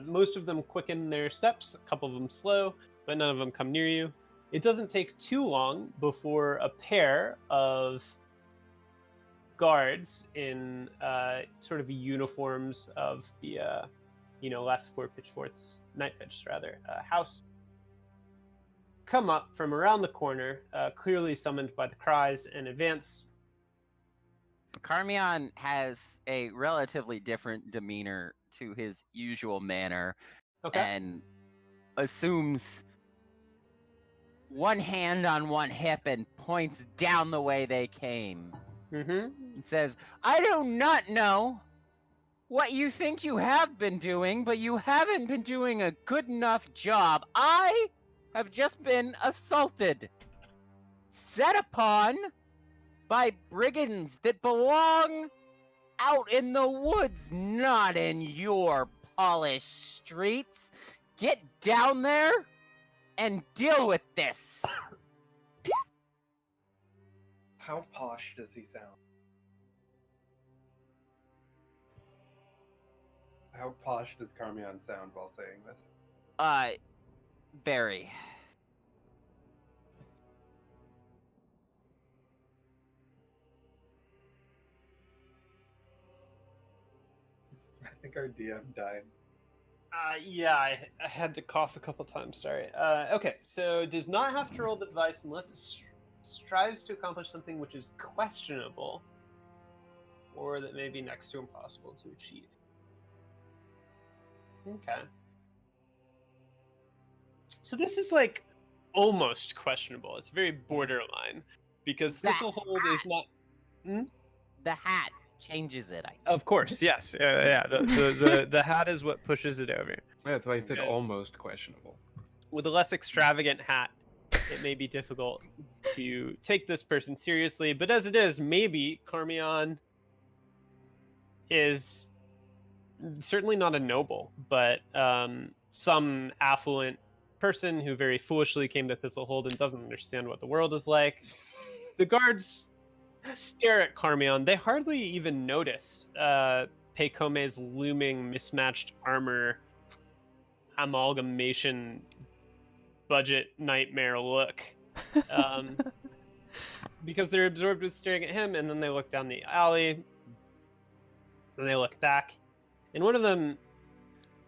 Most of them quicken their steps, a couple of them slow, but none of them come near you. It doesn't take too long before a pair of guards in sort of uniforms of the last 4 pitchforks, night pitch rather, house come up from around the corner, clearly summoned by the cries, and advance. Karmeon has a relatively different demeanor to his usual manner Okay. and assumes one hand on one hip and points down the way they came Mm-hmm. and says, I do not know what you think you have been doing, but you haven't been doing a good enough job. I have just been assaulted, set upon by brigands that belong out in the woods, not in your polished streets. Get down there and deal with this. How posh does he sound? How posh does Karmeon sound while saying this? Very. I think our DM died. Yeah, I had to cough a couple times, sorry. Okay, so does not have to roll the device unless it strives to accomplish something which is questionable, or that may be next to impossible to achieve. Okay. So this is like almost questionable. It's very borderline, because That Thistlehold is not... The hat changes it, I think. Of course, yes. Yeah. The hat is what pushes it over. That's why I said Yes. almost questionable. With a less extravagant hat, it may be difficult to take this person seriously, but as it is, maybe Karmeon is certainly not a noble, but some affluent person who very foolishly came to Thistlehold and doesn't understand what the world is like. The guards stare at Karmeon. They hardly even notice Peikome's looming mismatched armor amalgamation budget nightmare look, because they're absorbed with staring at him, and then they look down the alley and they look back, and one of them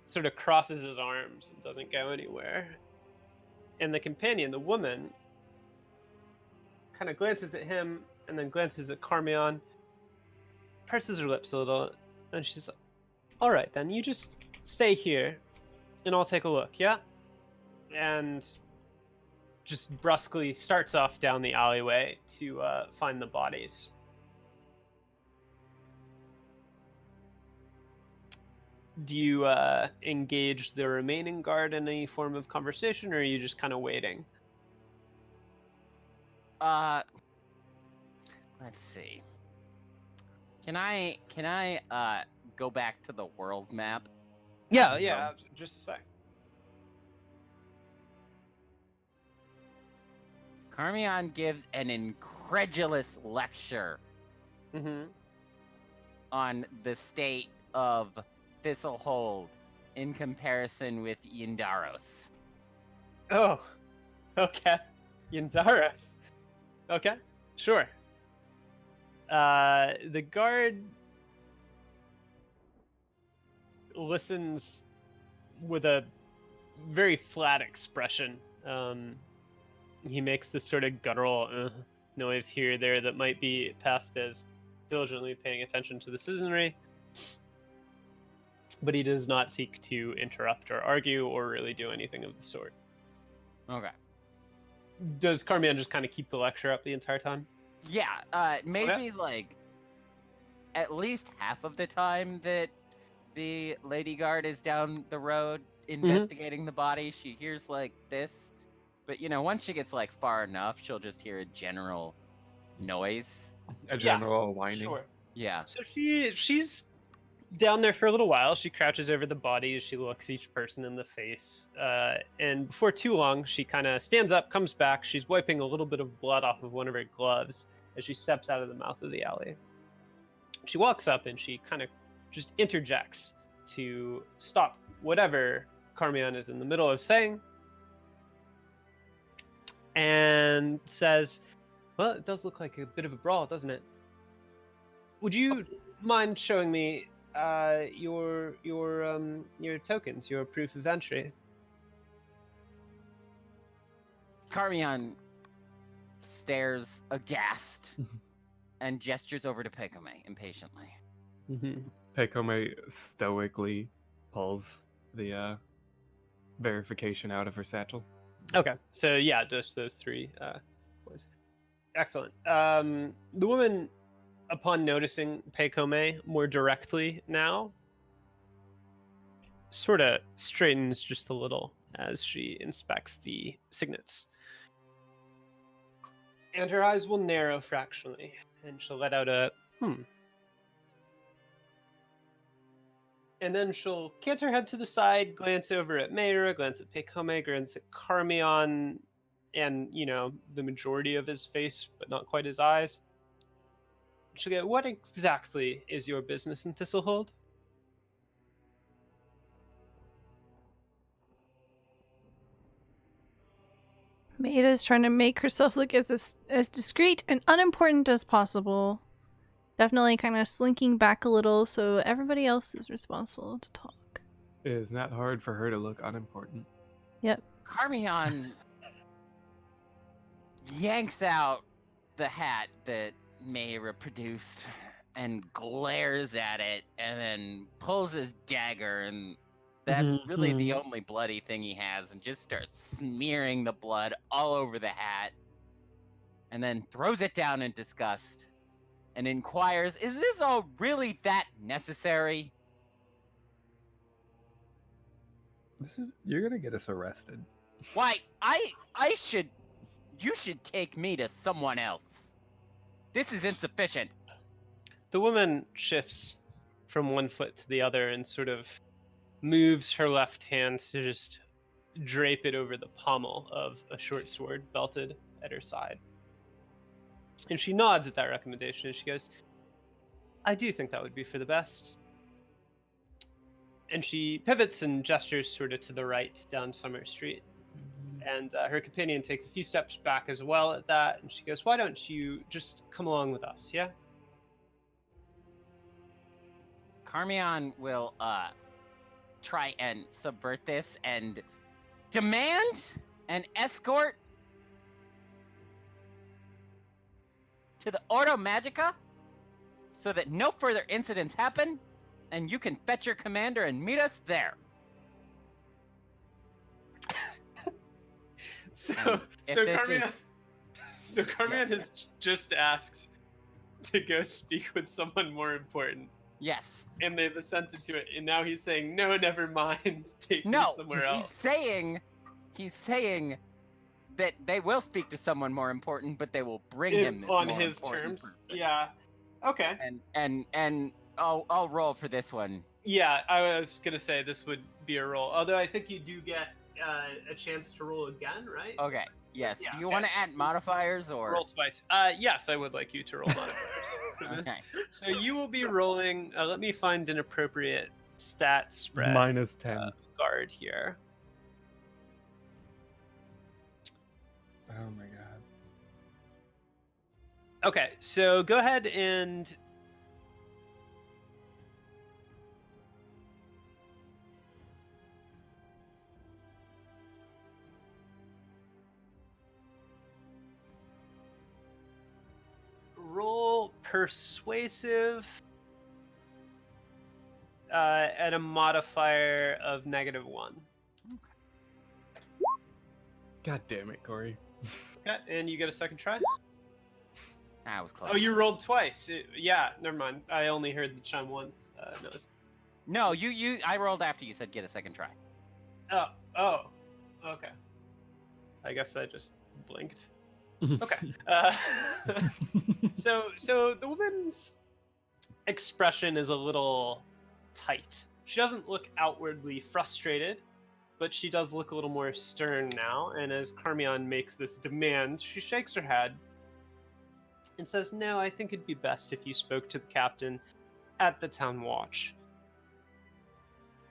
sort of crosses his arms and doesn't go anywhere, and the companion, the woman, kind of glances at him and then glances at Karmeon, purses her lips a little, and she's like, all right then, you just stay here and I'll take a look, yeah? And just brusquely starts off down the alleyway to find the bodies. Do you engage the remaining guard in any form of conversation, or are you just kind of waiting? Let's see. Can I go back to the world map? Yeah, just a sec. Karmeon gives an incredulous lecture Mm-hmm. on the state of Thistlehold in comparison with Yndaros. Oh, okay. Yndaros. Okay, sure. The guard listens with a very flat expression. He makes this sort of guttural noise here or there that might be passed as diligently paying attention to the citizenry, but he does not seek to interrupt or argue or really do anything of the sort. Okay. Does Karmeon just kind of keep the lecture up the entire time? Yeah, maybe like at least half of the time that the lady guard is down the road investigating the body, she hears like this. But once she gets like far enough, she'll just hear a general noise. A general whining. Sure. Yeah. So she's down there for a little while. She crouches over the body as she looks each person in the face. And before too long, she kind of stands up, comes back. She's wiping a little bit of blood off of one of her gloves as she steps out of the mouth of the alley. She walks up and she kind of just interjects to stop whatever Karmeon is in the middle of saying, and says, well, it does look like a bit of a brawl, doesn't it? Would you mind showing me your tokens, your proof of entry. Karmeon stares aghast and gestures over to Pekome impatiently. Mm-hmm. Pekome stoically pulls the verification out of her satchel. Okay, so yeah, just those three boys. Excellent. The woman, upon noticing Pekome more directly now, sort of straightens just a little as she inspects the signets. And her eyes will narrow fractionally, and she'll let out a And then she'll cant her head to the side, glance over at Mayra, glance at Pekome, glance at Karmeon, and, the majority of his face, but not quite his eyes. She'll get, what exactly is your business in Thistlehold? Maida's trying to make herself look as discreet and unimportant as possible. Definitely kind of slinking back a little so everybody else is responsible to talk. It is not hard for her to look unimportant. Yep. Karmeon yanks out the hat that Mayra produced and glares at it and then pulls his dagger, and that's really the only bloody thing he has, and just starts smearing the blood all over the hat, and then throws it down in disgust and inquires, is this all really that necessary? You're gonna get us arrested. Why, you should take me to someone else. This is insufficient. The woman shifts from one foot to the other and sort of moves her left hand to just drape it over the pommel of a short sword belted at her side. And she nods at that recommendation and she goes, I do think that would be for the best. And she pivots and gestures sort of to the right down Summer Street. And her companion takes a few steps back as well at that. And she goes, why don't you just come along with us, yeah? Karmeon will try and subvert this and demand an escort to the Ordo Magica so that no further incidents happen, and you can fetch your commander and meet us there. So If Karmeon Yes. has just asked to go speak with someone more important, Yes. and they've assented to it, and now he's saying, no, never mind, take me No, somewhere else. he's saying that they will speak to someone more important, but they will bring him this on more his important terms. person. Yeah. Okay. And I'll roll for this one. Yeah, I was gonna say this would be a roll. Although I think you do get a chance to roll again, right? Okay. Yes. Yeah, Do you okay. want to add modifiers or? Roll twice. Yes, I would like you to roll modifiers for this. Okay. So you will be rolling. Let me find an appropriate stat spread. -10. Guard here. Oh my god. Okay, so go ahead and roll persuasive at a modifier of -1. God damn it, Kory. Okay, and you get a second try. I was close. Oh, you rolled twice. Yeah, never mind. I only heard the chime once. No, you. I rolled after you said get a second try. Oh, okay. I guess I just blinked. Okay. So the woman's expression is a little tight. She doesn't look outwardly frustrated, but she does look a little more stern now. And as Karmeon makes this demand, she shakes her head and says, no, I think it'd be best if you spoke to the captain at the town watch.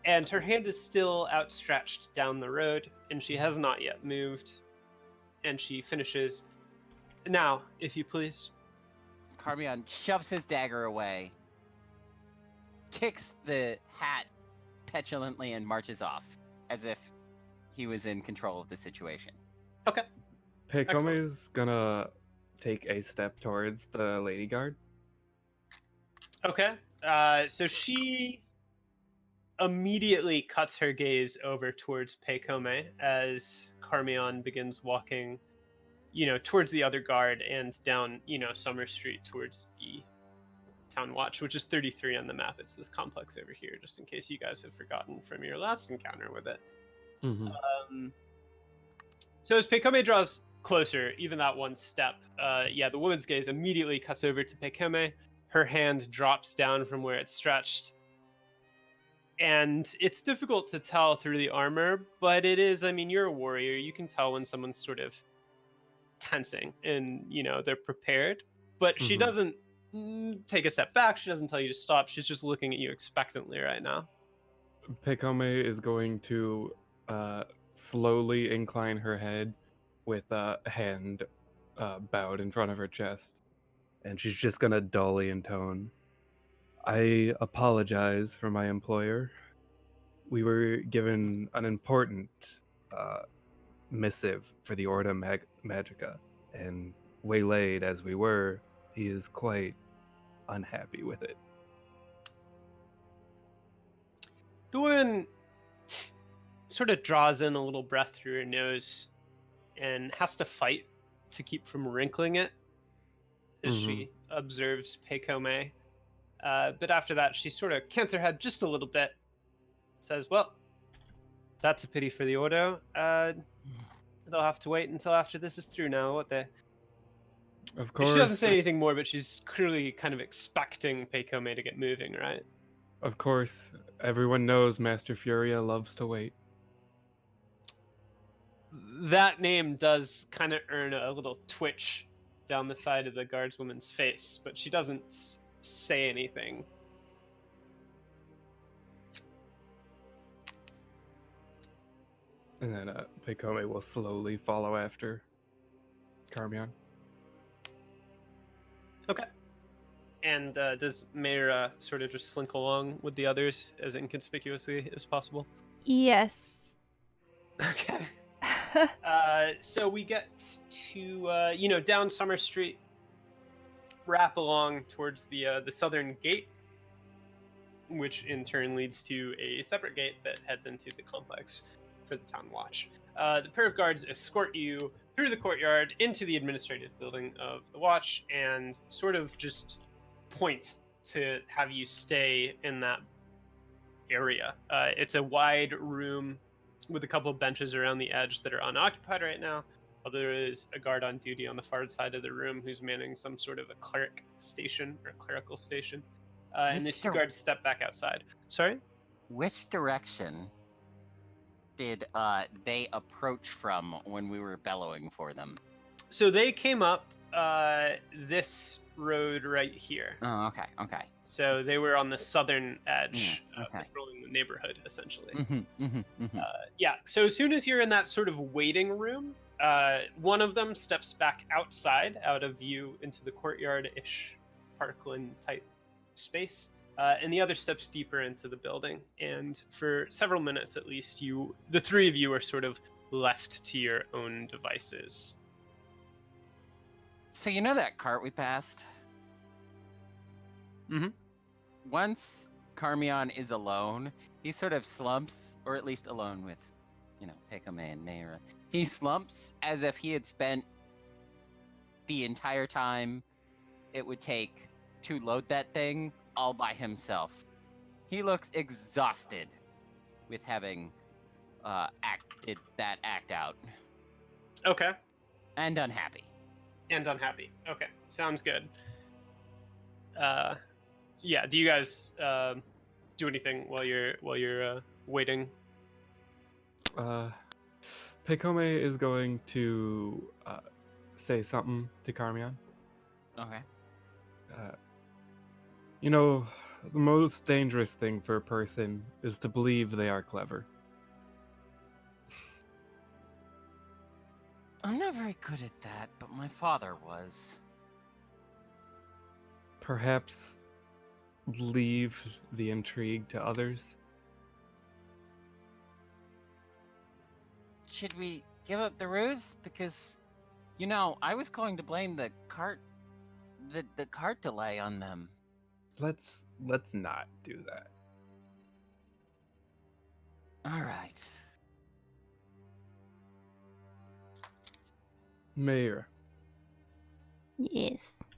And her hand is still outstretched down the road, and she has not yet moved. And she finishes, now, if you please. Karmeon shoves his dagger away kicks the hat petulantly and marches off, as if he was in control of the situation. Okay. Pekome is gonna take a step towards the lady guard. Okay. So she immediately cuts her gaze over towards Pekome as Karmeon begins walking, towards the other guard and down, Summer Street towards the Town Watch, which is 33 on the map. It's this complex over here, just in case you guys have forgotten from your last encounter with it. Mm-hmm. So as Pekome draws closer, even that one step, the woman's gaze immediately cuts over to Pekome. Her hand drops down from where it's stretched. And it's difficult to tell through the armor, but it is, you're a warrior. You can tell when someone's sort of tensing and, they're prepared. But she doesn't take a step back. She doesn't tell you to stop. She's just looking at you expectantly right now. Pekome is going to slowly incline her head with a hand bowed in front of her chest. And she's just gonna dully intone, "I apologize for my employer. We were given an important missive for the Orda Magica, and waylaid as we were, he is quite unhappy with it." The woman sort of draws in a little breath through her nose and has to fight to keep from wrinkling it as she observes Pekome. But after that, she sort of cants her head just a little bit, says, "Well, that's a pity for the Ordo. They'll have to wait until after this is through now, won't they?" Of course. She doesn't say anything more, but she's clearly kind of expecting Pekome to get moving, right? Of course. Everyone knows Master Furia loves to wait. That name does kind of earn a little twitch down the side of the guardswoman's face, but she doesn't say anything. And then Pekome will slowly follow after Karmeon. Okay. And does Mayra sort of just slink along with the others as inconspicuously as possible? Yes. Okay. So we get to, down Summer Street, wrap along towards the southern gate, which in turn leads to a separate gate that heads into the complex for the Town Watch. The pair of guards escort you through the courtyard into the administrative building of the Watch and sort of just point to have you stay in that area. It's a wide room with a couple of benches around the edge that are unoccupied right now. There is a guard on duty on the far side of the room who's manning some sort of a cleric station or clerical station. And the two guards step back outside. Sorry? Which direction did they approach from when we were bellowing for them? So they came up this road right here. Oh, okay. So they were on the southern edge, patrolling the neighborhood, essentially. So as soon as you're in that sort of waiting room, one of them steps back outside, out of view into the courtyard-ish parkland-type space, and the other steps deeper into the building. And for several minutes, at least, the three of you are sort of left to your own devices. So you know that cart we passed? Mhm. Once Karmeon is alone, he sort of slumps, or at least alone with, Pekome and Mayra. He slumps as if he had spent the entire time it would take to load that thing all by himself. He looks exhausted with having acted that act out. Okay. And unhappy. Okay, sounds good. Do you guys do anything while you're waiting? Pekome is going to say something to Karmeon. Okay. The most dangerous thing for a person is to believe they are clever. I'm not very good at that, but my father was. Perhaps leave the intrigue to others? Should we give up the ruse? Because, I was going to blame the cart delay on them. Let's not do that. All right. Mayor, Yes.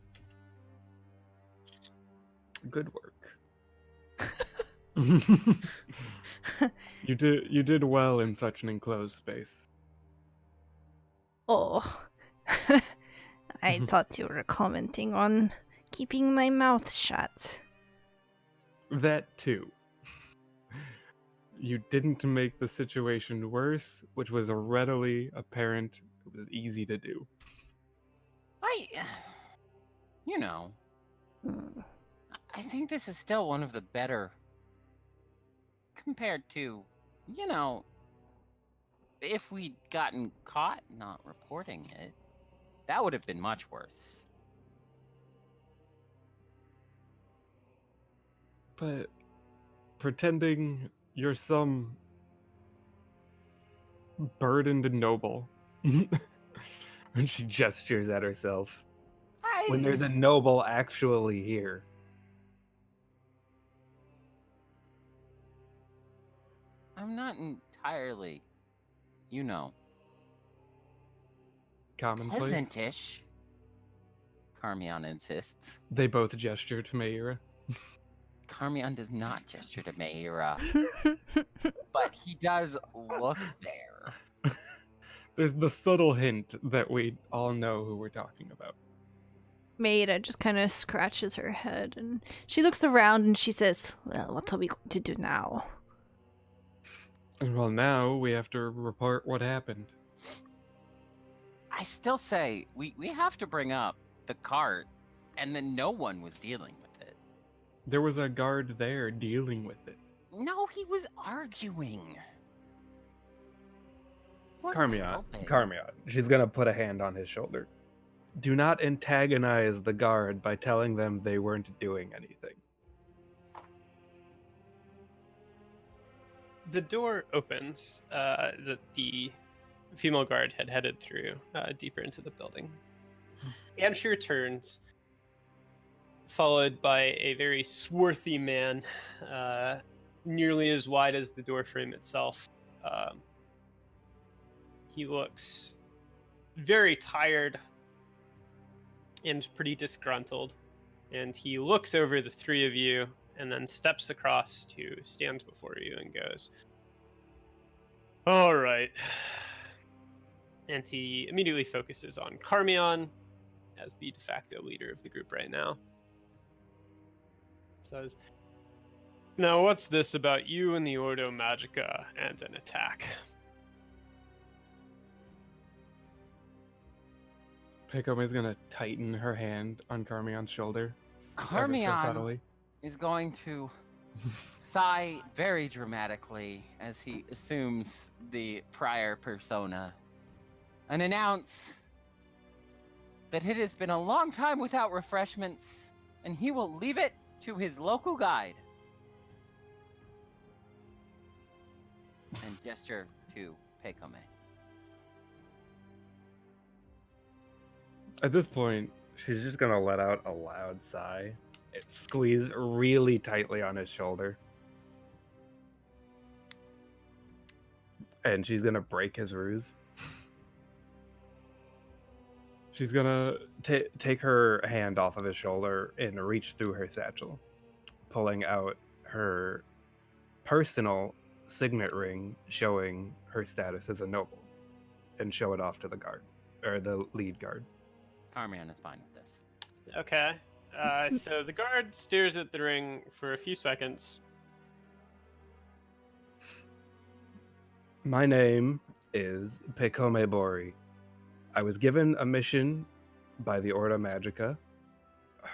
good work. You did well in such an enclosed space. Oh. I thought you were commenting on keeping my mouth shut. That too. You didn't make the situation worse, which was readily apparent. It was easy to do. Mm. I think this is still one of the better compared to, if we'd gotten caught not reporting it, that would have been much worse. But pretending you're some burdened noble. When she gestures at herself. When there's a noble actually here. I'm not entirely, Commonplace. peasant-ish. Karmeon insists. They both gesture to Mayura. Karmeon does not gesture to Mayura, but he does look there. There's the subtle hint that we all know who we're talking about. Maida just kind of scratches her head and she looks around and she says, well, what are we going to do now? Well, now we have to report what happened. I still say we have to bring up the cart, and then no one was dealing with it. There was a guard there dealing with it. No, he was arguing. He wasn't helping. Karmeon. She's gonna put a hand on his shoulder. Do not antagonize the guard by telling them they weren't doing anything. The door opens that the female guard had headed through deeper into the building. And she returns, followed by a very swarthy man, nearly as wide as the door frame itself. He looks very tired and pretty disgruntled, and he looks over the three of you and then steps across to stand before you and goes, all right. And he immediately focuses on Karmeon as the de facto leader of the group right now. Says, now what's this about you and the Ordo Magica and an attack? Pekome is gonna tighten her hand on Karmeon's shoulder. Karmeon is going to sigh very dramatically as he assumes the prior persona and announce that it has been a long time without refreshments, and he will leave it to his local guide. And gesture to Pekome. At this point, she's just gonna let out a loud sigh. Squeeze really tightly on his shoulder. And she's gonna break his ruse. She's gonna take her hand off of his shoulder and reach through her satchel, pulling out her personal signet ring showing her status as a noble, and show it off to the guard, or the lead guard. Karmeon is fine with this. Okay. So the guard stares at the ring for a few seconds. My name is Pekome Bori. I was given a mission by the Ordo Magica.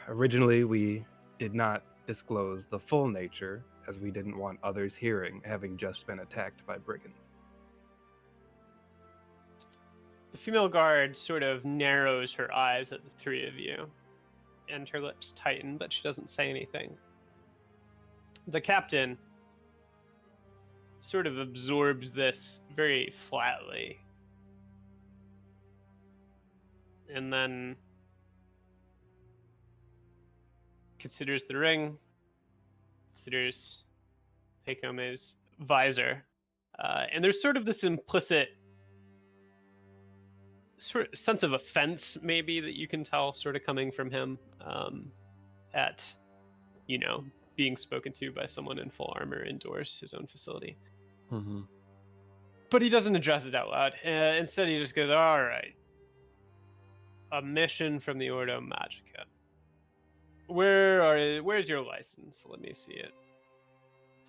Originally, we did not disclose the full nature, as we didn't want others hearing, having just been attacked by brigands. The female guard sort of narrows her eyes at the three of you, and her lips tighten, but she doesn't say anything. The captain sort of absorbs this very flatly. And then considers the ring, considers Peikome's visor. And there's sort of this implicit sort of sense of offense, maybe, that you can tell sort of coming from him at, being spoken to by someone in full armor indoors, his own facility. Mm-hmm. But he doesn't address it out loud. Instead, he just goes, all right. A mission from the Ordo Magica. Where's your license? Let me see it.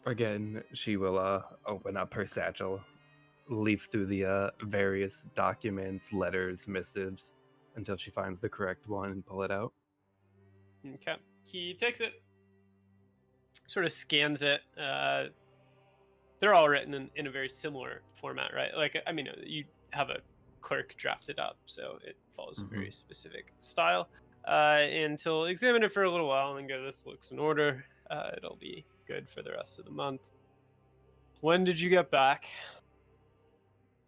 Again, she will open up her satchel, leaf through the various documents, letters, missives, until she finds the correct one and pull it out. Okay. He takes it, sort of scans it. They're all written in a very similar format, right? Like, I mean, you have a clerk drafted up, so it follows a very specific style. And he'll examine it for a little while and go, this looks in order. It'll be good for the rest of the month. When did you get back?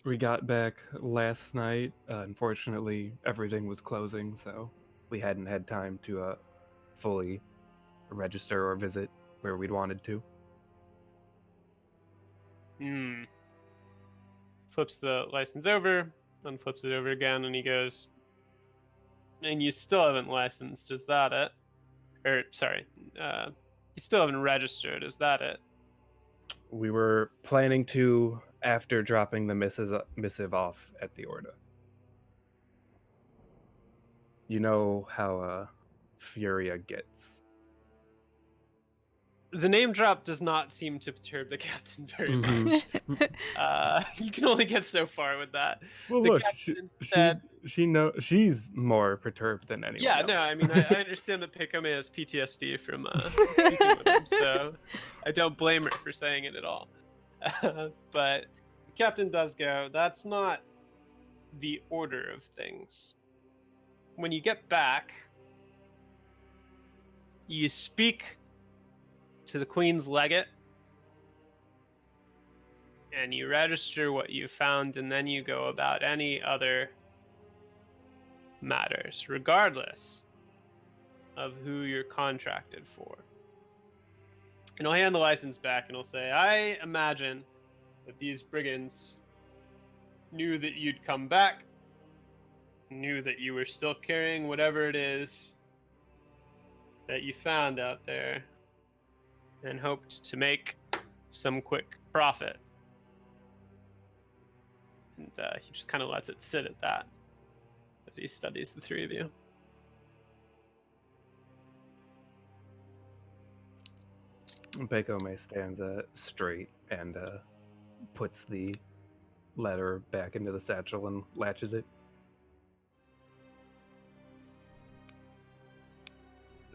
We got back last night. Unfortunately, everything was closing, so we hadn't had time to fully register or visit where we'd wanted to. Flips the license over, then flips it over again, and he goes, and you still haven't licensed, is that it? Or, sorry, you still haven't registered, is that it? We were planning to after dropping the missive off at the Ordo. You know how Furia gets. The name drop does not seem to perturb the captain very much. You can only get so far with that. Well, the look, captain said, she's more perturbed than anyone yeah, else. no, I mean, I understand that Peikome has PTSD from speaking with him, so I don't blame her for saying it at all. But the captain does go, that's not the order of things. When you get back, you speak to the Queen's legate, and you register what you found, and then you go about any other matters, regardless of who you're contracted for. And he'll hand the license back, and he'll say, I imagine that these brigands knew that you'd come back, knew that you were still carrying whatever it is that you found out there, and hoped to make some quick profit. And he just kind of lets it sit at that as he studies the three of you. Peikome stands straight and puts the letter back into the satchel and latches it.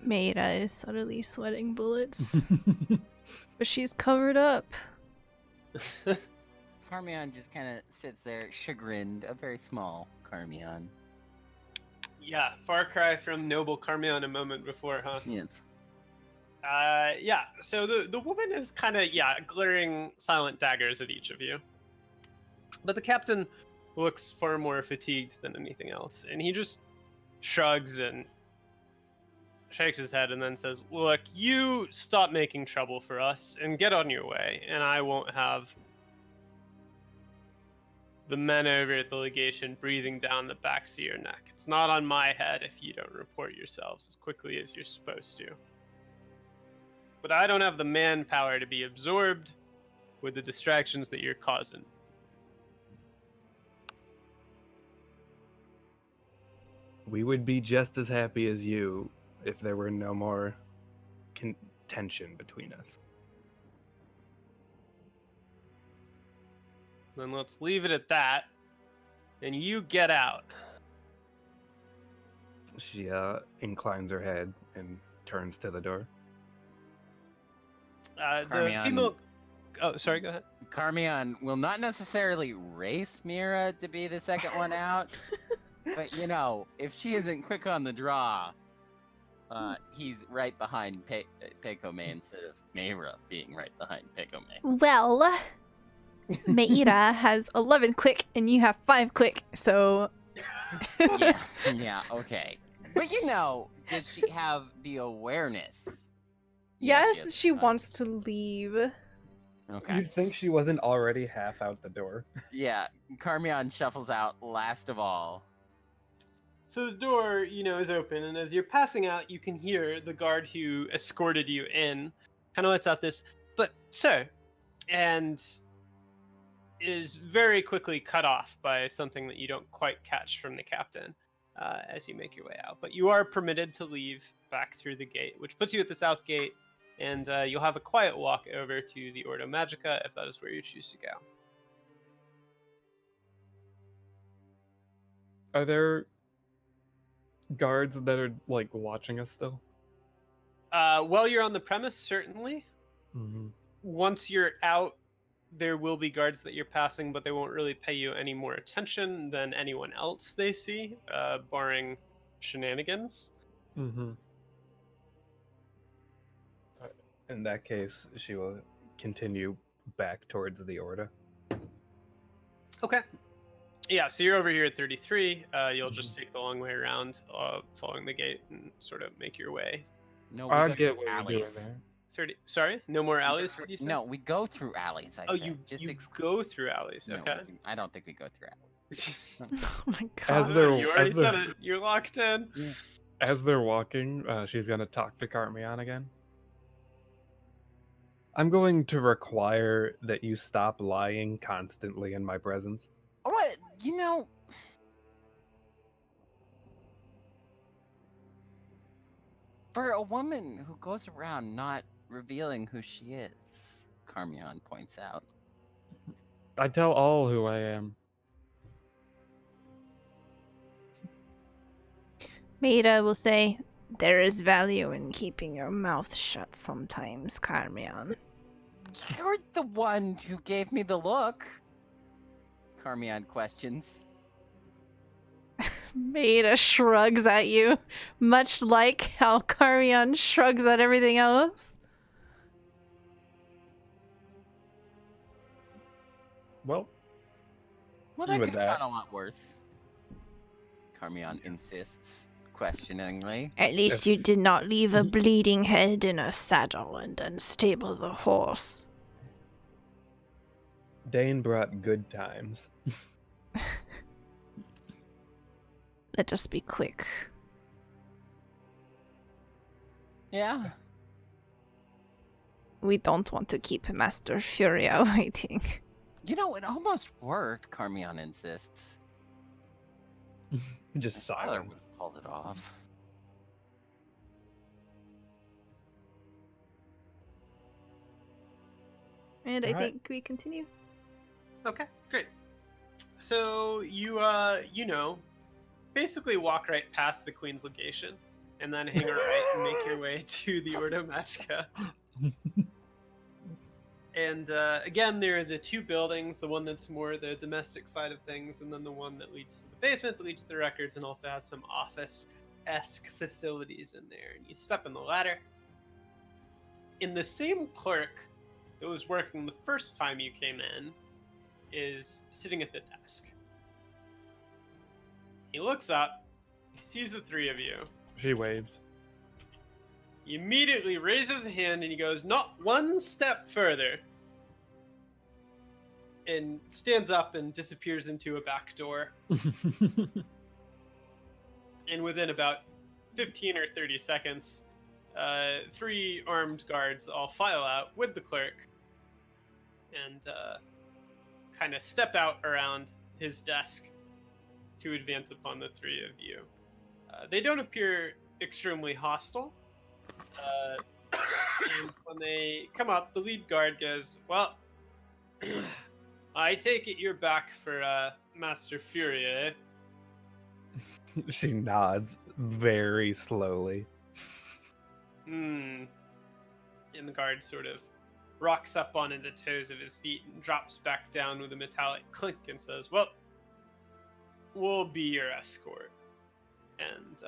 Maida is subtly sweating bullets, but she's covered up. Karmeon just kind of sits there, chagrined, a very small Karmeon. Yeah, far cry from noble Karmeon a moment before, huh? Yes. Yeah, so the woman is kind of, glaring silent daggers at each of you. But the captain looks far more fatigued than anything else, and he just shrugs and shakes his head and then says, look, you stop making trouble for us and get on your way, and I won't have the men over at the legation breathing down the backs of your neck. It's not on my head if you don't report yourselves as quickly as you're supposed to. But I don't have the manpower to be absorbed with the distractions that you're causing. We would be just as happy as you if there were no more tension between us. Then let's leave it at that, and you get out. She inclines her head and turns to the door. The Karmeon. female... Oh, sorry, go ahead. Karmeon will not necessarily race Mira to be the second one out, but if she isn't quick on the draw, He's right behind Pekome instead of Meira being right behind Pekome. Well, Meira has 11 quick and you have 5 quick, so... Yeah, okay. But did she have the awareness? Yes, she wants to leave. Okay. You'd think she wasn't already half out the door. Yeah, Karmeon shuffles out last of all. So the door, is open, and as you're passing out, you can hear the guard who escorted you in kind of lets out this, "But, sir," and is very quickly cut off by something that you don't quite catch from the captain as you make your way out. But you are permitted to leave back through the gate, which puts you at the south gate, and you'll have a quiet walk over to the Ordo Magica if that is where you choose to go. Are there guards that are like watching us still? While you're on the premise, certainly. Mm-hmm. Once you're out, there will be guards that you're passing, but they won't really pay you any more attention than anyone else they see, barring shenanigans. Mm-hmm. In that case, she will continue back towards the Orda. Okay. Yeah, so you're over here at 33. You'll just take the long way around, following the gate, and sort of make your way. No, I we go get through what you're doing alleys. there. 30. Sorry, no more alleys. Did you say? No, we go through alleys. I Oh, said. you go through alleys. No, Okay. I don't think we go through alleys. Oh my As god. they're You already as said they're, it. You're locked in. as they're walking, she's gonna talk to Karmeon again. I'm going to require that you stop lying constantly in my presence. What? For a woman who goes around not revealing who she is, Karmeon points out. I tell all who I am. Meira will say, "There is value in keeping your mouth shut sometimes, Karmeon." You're the one who gave me the look. Karmeon questions. Meira shrugs at you, much like how Karmeon shrugs at everything else. Well, Well, that with could have that. gone a lot worse. Karmeon insists, questioningly. At least you did not leave a bleeding head in a saddle and unstable the horse. Dane brought good times. Let us be quick. Yeah. We don't want to keep Master Furia waiting. It almost worked, Karmeon insists. Just My father would silence. have pulled it off. And I Alright. think we continue. Okay, great. So you basically walk right past the Queen's Legation, and then hang a right and make your way to the Ordo Magica. And again, there are the two buildings, the one that's more the domestic side of things, and then the one that leads to the basement, that leads to the records, and also has some office-esque facilities in there. And you step in the ladder. In the same clerk that was working the first time you came in is sitting at the desk. He looks up, he sees the three of you. She waves. He immediately raises a hand and he goes, "Not one step further," and stands up and disappears into a back door. And within about 15 or 30 seconds, 3 armed guards all file out with the clerk and kind of step out around his desk to advance upon the 3 of you. They don't appear extremely hostile. And when they come up, the lead guard goes, "Well, I take it you're back for Master Furia, eh?" She nods very slowly. And the guard sort of rocks up onto the toes of his feet and drops back down with a metallic clink and says, "Well, we'll be your escort." And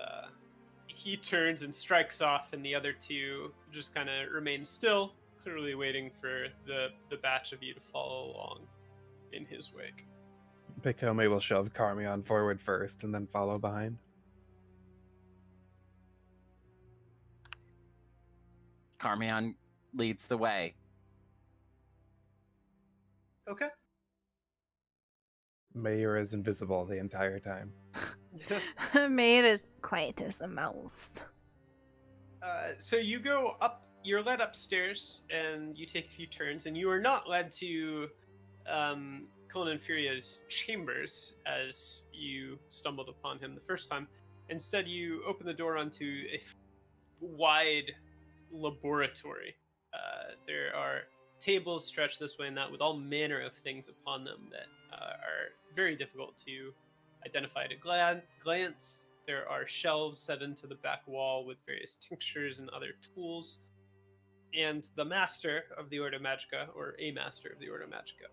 he turns and strikes off, and the other two just kind of remain still, clearly waiting for the batch of you to follow along in his wake. Pekome will shove Karmeon forward first and then follow behind. Karmeon leads the way. Okay. Mayor is invisible the entire time. Made as quiet as a mouse. So you go up, you're led upstairs, and you take a few turns, and you are not led to Cullinan Furia's chambers as you stumbled upon him the first time. Instead, you open the door onto a wide laboratory. There are tables stretched this way and that with all manner of things upon them that are very difficult to identify at a glance. There are shelves set into the back wall with various tinctures and other tools. And the master of the Ordo Magica, or a master of the Ordo Magica,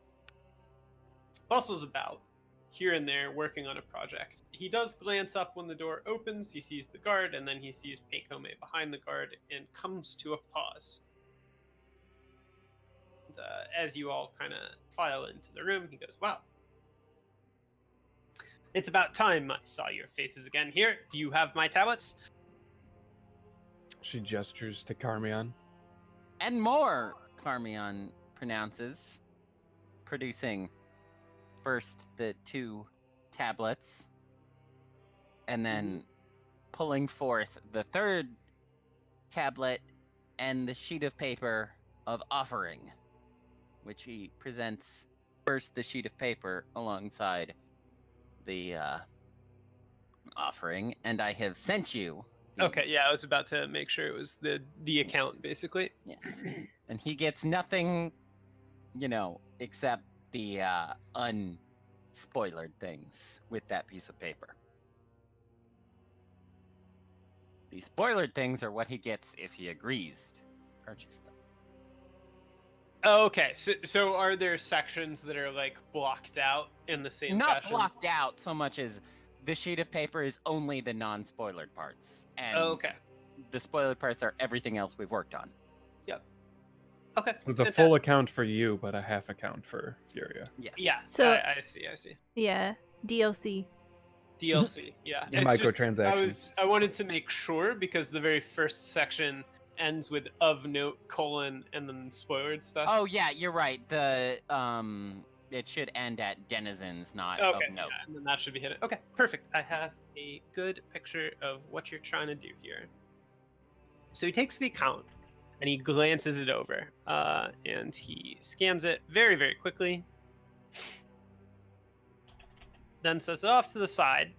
bustles about here and there working on a project. He does glance up when the door opens. He sees the guard, and then he sees Pekome behind the guard and comes to a pause. And, as you all kind of file into the room, he goes, "Wow. It's about time I saw your faces again here. Do you have my tablets?" She gestures to Karmeon. And more, Karmeon pronounces, producing first the 2 tablets, and then pulling forth the 3rd tablet and the sheet of paper of offering, which he presents first the sheet of paper alongside the offering, and I have sent you. Okay, yeah, I was about to make sure it was the account, Yes. basically. Yes. And he gets nothing, except the unspoilered things with that piece of paper. The spoilered things are what he gets if he agrees to purchase them. Okay, so are there sections that are like blocked out in the same Not fashion? blocked out so much as the sheet of paper is only the non-spoilered parts. And Okay. the spoilered parts are everything else we've worked on. Okay. It's a fantastic. full account for you, but a half account for Furia. Yes. Yeah. So- I see. Yeah, DLC. DLC. Yeah. It's Microtransactions. just, I wanted to make sure because the very first section ends with of note : and then spoilered stuff. Oh yeah, you're right. The it should end at denizens, not Okay. of note. Yeah, and then that should be hidden. Okay. Perfect. I have a good picture of what you're trying to do here. So he takes the account and he glances it over, and he scans it very, very quickly. Then sets it off to the side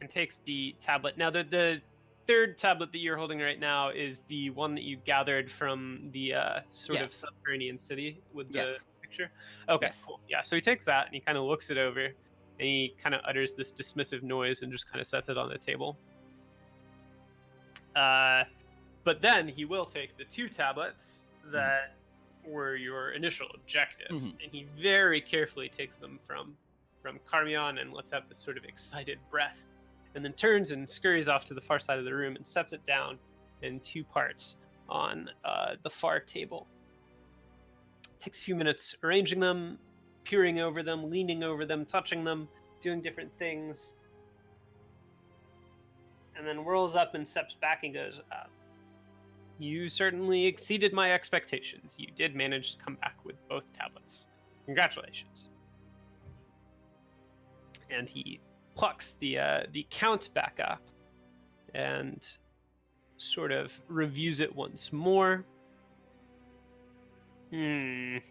and takes the tablet. Now, the 3rd tablet that you're holding right now is the one that you gathered from the sort of Yes. subterranean city with the Yes. picture. Okay, Yes. cool. Yeah, so he takes that and he kind of looks it over and he kind of utters this dismissive noise and just kind of sets it on the table. But then he will take the 2 tablets that were your initial objective, Mhm. and he very carefully takes them from Karmeon and lets out this sort of excited breath, and then turns and scurries off to the far side of the room and sets it down in 2 parts on the far table. Takes a few minutes arranging them, peering over them, leaning over them, touching them, doing different things, and then whirls up and steps back and goes, "You certainly exceeded my expectations. You did manage to come back with both tablets. Congratulations." And he plucks the count back up and sort of reviews it once more. And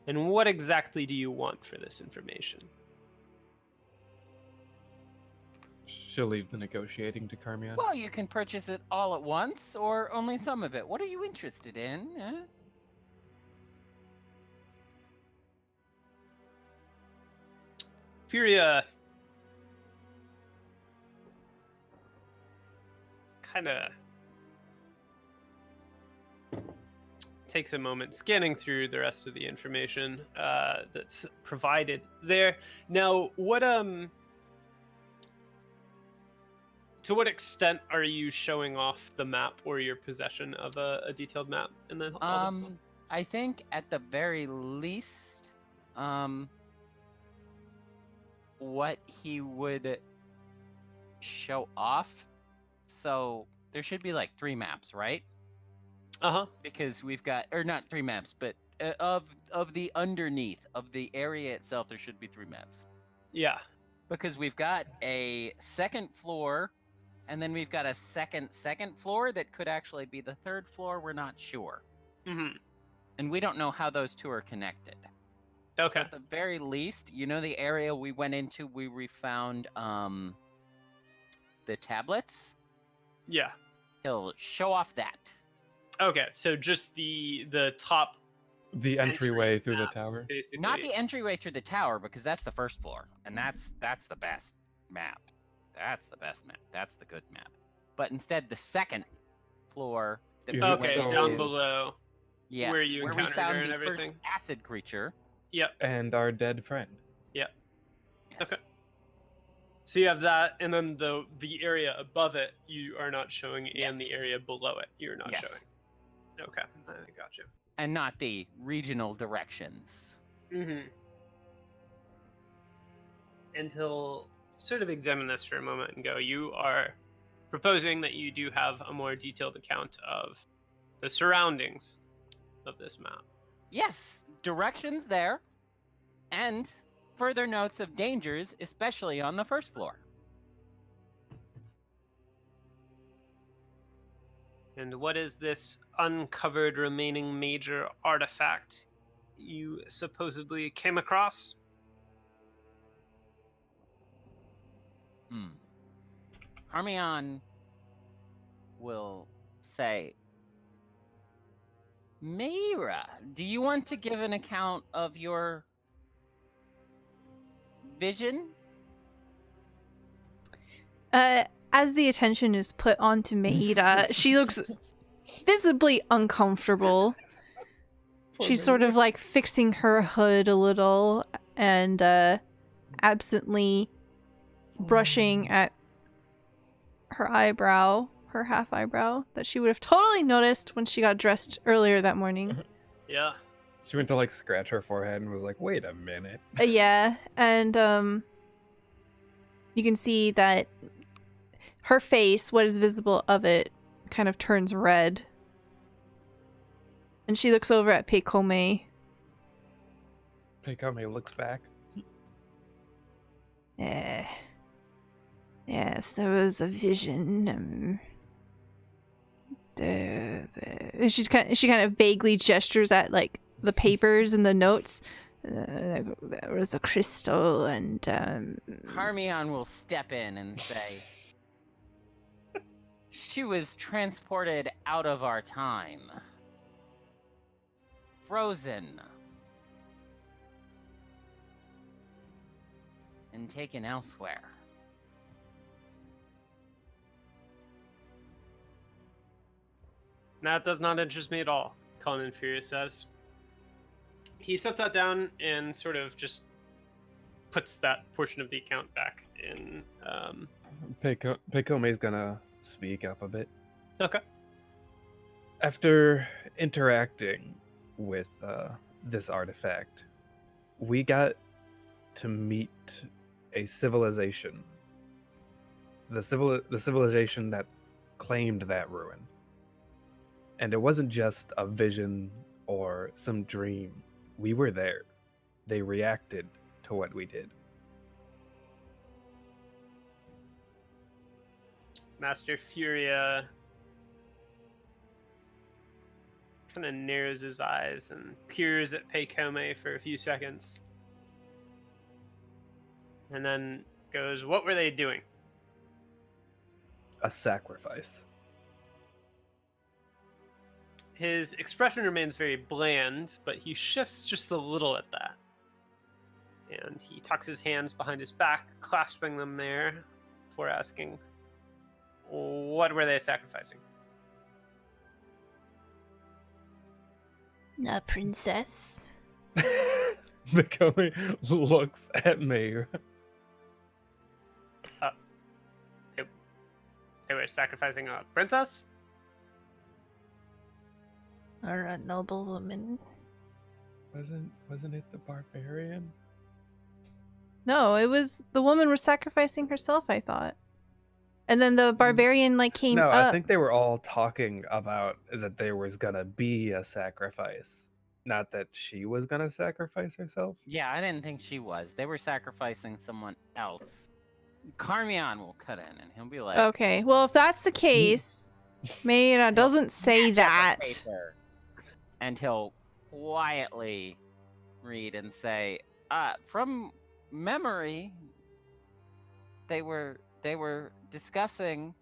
what exactly do you want for this information? She'll leave the negotiating to Karmeon. Well, you can purchase it all at once, or only some of it. What are you interested in? Huh? Furia kind of takes a moment scanning through the rest of the information that's provided there. Now, to what extent are you showing off the map or your possession of a detailed map in the levels? I think at the very least, what he would show off. So there should be like 3 maps, right? Uh-huh. Because we've got, or not 3 maps, but of the underneath of the area itself, there should be 3 maps. Yeah. Because we've got a second floor, and then we've got a second floor that could actually be the 3rd floor. We're not sure. Mm-hmm. And we don't know how those 2 are connected. Okay. So at the very least, the area we went into, we found the tablets. Yeah. He'll show off that. Okay, so just the top The entryway through the map, tower. basically. Not the entryway through the tower, because that's the 1st floor, and that's the best map. That's the best map. That's the good map. But instead, the 2nd floor that we Okay, went down into, below. yes, where you we encountered her found and the everything. first acid creature. Yep. And our dead friend. Yep. Yes. Okay. So you have that, and then the area above it you are not showing, Yes. and the area below it you're not Yes. showing. Okay, I got you. And not the regional directions. Mm-hmm. And he'll sort of examine this for a moment and go, you are proposing that you do have a more detailed account of the surroundings of this map. Yes, directions there, and further notes of dangers, especially on the 1st floor. And what is this uncovered remaining major artifact you supposedly came across? Karmeon will say, Meira, do you want to give an account of your vision? As the attention is put onto Meira, she looks visibly uncomfortable. She's sort of like fixing her hood a little and absently brushing at her eyebrow, her half eyebrow, that she would have totally noticed when she got dressed earlier that morning. Yeah. She went to like scratch her forehead and was like, wait a minute. Yeah, and you can see that her face, what is visible of it, kind of turns red. And she looks over at Pekome. Pekome looks back. Yes, there was a vision. She kind of vaguely gestures at like the papers and the notes. There was a crystal, and Karmeon will step in and say, she was transported out of our time. Frozen. And taken elsewhere. That does not interest me at all, Conan Furious says. He sets that down and sort of just puts that portion of the account back in. Pekome's gonna speak up a bit. Okay. After interacting with this artifact, we got to meet a civilization. The civilization that claimed that ruin. And it wasn't just a vision or some dream. We were there. They reacted to what we did. Master Furia kind of narrows his eyes and peers at Pekome for a few seconds. And then goes, what were they doing? A sacrifice. His expression remains very bland, but he shifts just a little at that. And he tucks his hands behind his back, clasping them there, before asking, what were they sacrificing? a princess. Pekome looks at Mayor. they were sacrificing a princess? Or a noble woman. Wasn't it the barbarian? No, it was the woman was sacrificing herself, I thought. And then the barbarian came No, up. I think they were all talking about that there was gonna be a sacrifice, not that she was gonna sacrifice herself. Yeah, I didn't think she was. They were sacrificing someone else. Karmeon will cut in and he'll be like, Okay, well, if that's the case, Mayra doesn't say snatch out that. the paper, and he'll quietly read and say, from memory, they were discussing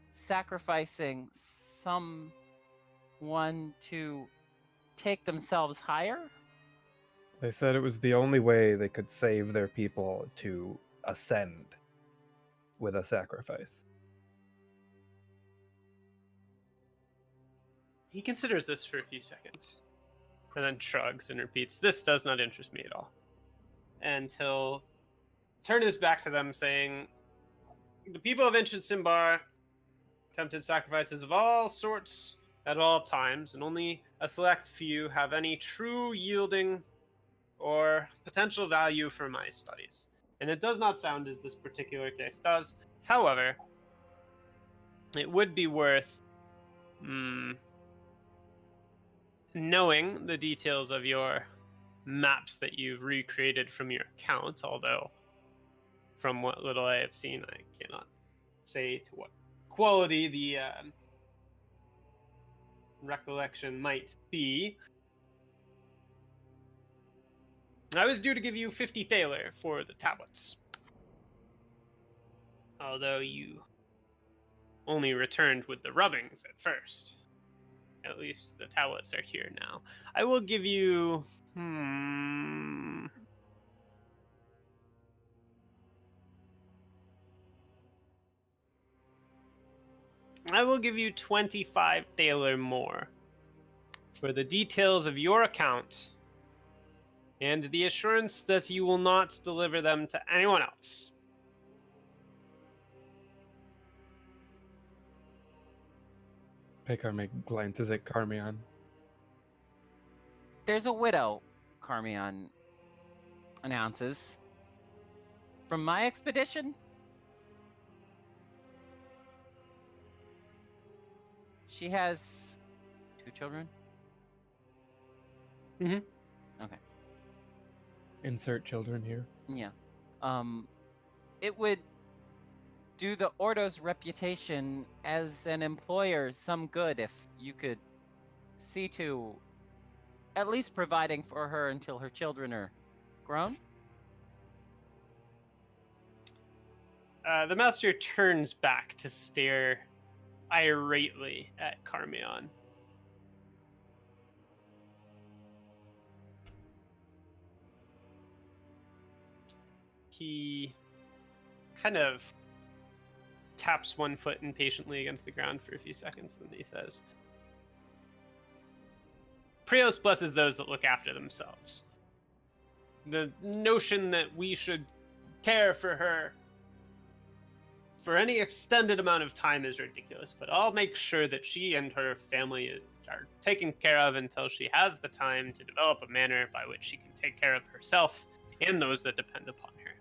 sacrificing someone to take themselves higher. They said it was the only way they could save their people to ascend with a sacrifice. He considers this for a few seconds, and then shrugs and repeats, "This does not interest me at all." And he'll turn his back to them, saying, "The people of ancient Symbar attempted sacrifices of all sorts at all times, and only a select few have any true yielding or potential value for my studies. And it does not sound as this particular case does. However, it would be worth knowing the details of your maps that you've recreated from your account, although from what little I have seen, I cannot say to what quality the recollection might be. I was due to give you 50 thaler for the tablets, although you only returned with the rubbings at first. At least the tablets are here now. I will give you... I will give you 25 thaler more for the details of your account and the assurance that you will not deliver them to anyone else. Pekame glances at Karmeon. There's a widow, Karmeon announces. From my expedition, she has 2 children. Mm-hmm. Okay. Insert children here. Yeah. It would do the Ordo's reputation as an employer some good if you could see to at least providing for her until her children are grown. The master turns back to stare irately at Karmeon. He kind of taps one foot impatiently against the ground for a few seconds, then he says, "Prios blesses those that look after themselves. The notion that we should care for her for any extended amount of time is ridiculous, but I'll make sure that she and her family are taken care of until she has the time to develop a manner by which she can take care of herself and those that depend upon her."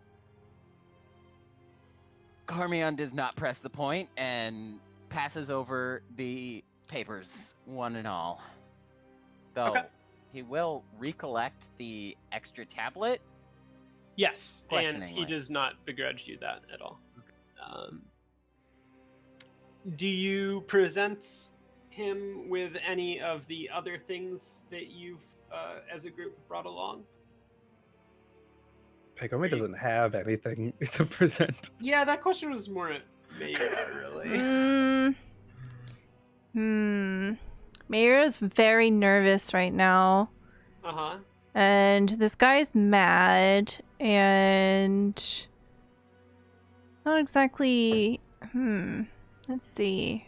Karmeon does not press the point and passes over the papers, one and all. Though Okay. he will recollect the extra tablet. Yes, and he Questioningly. does not begrudge you that at all. Do you present him with any of the other things that you've, as a group, brought along? Pekame doesn't have anything to present. Yeah, that question was more at Mayra, really. Mayra's very nervous right now. Uh-huh. And this guy's mad and not exactly let's see.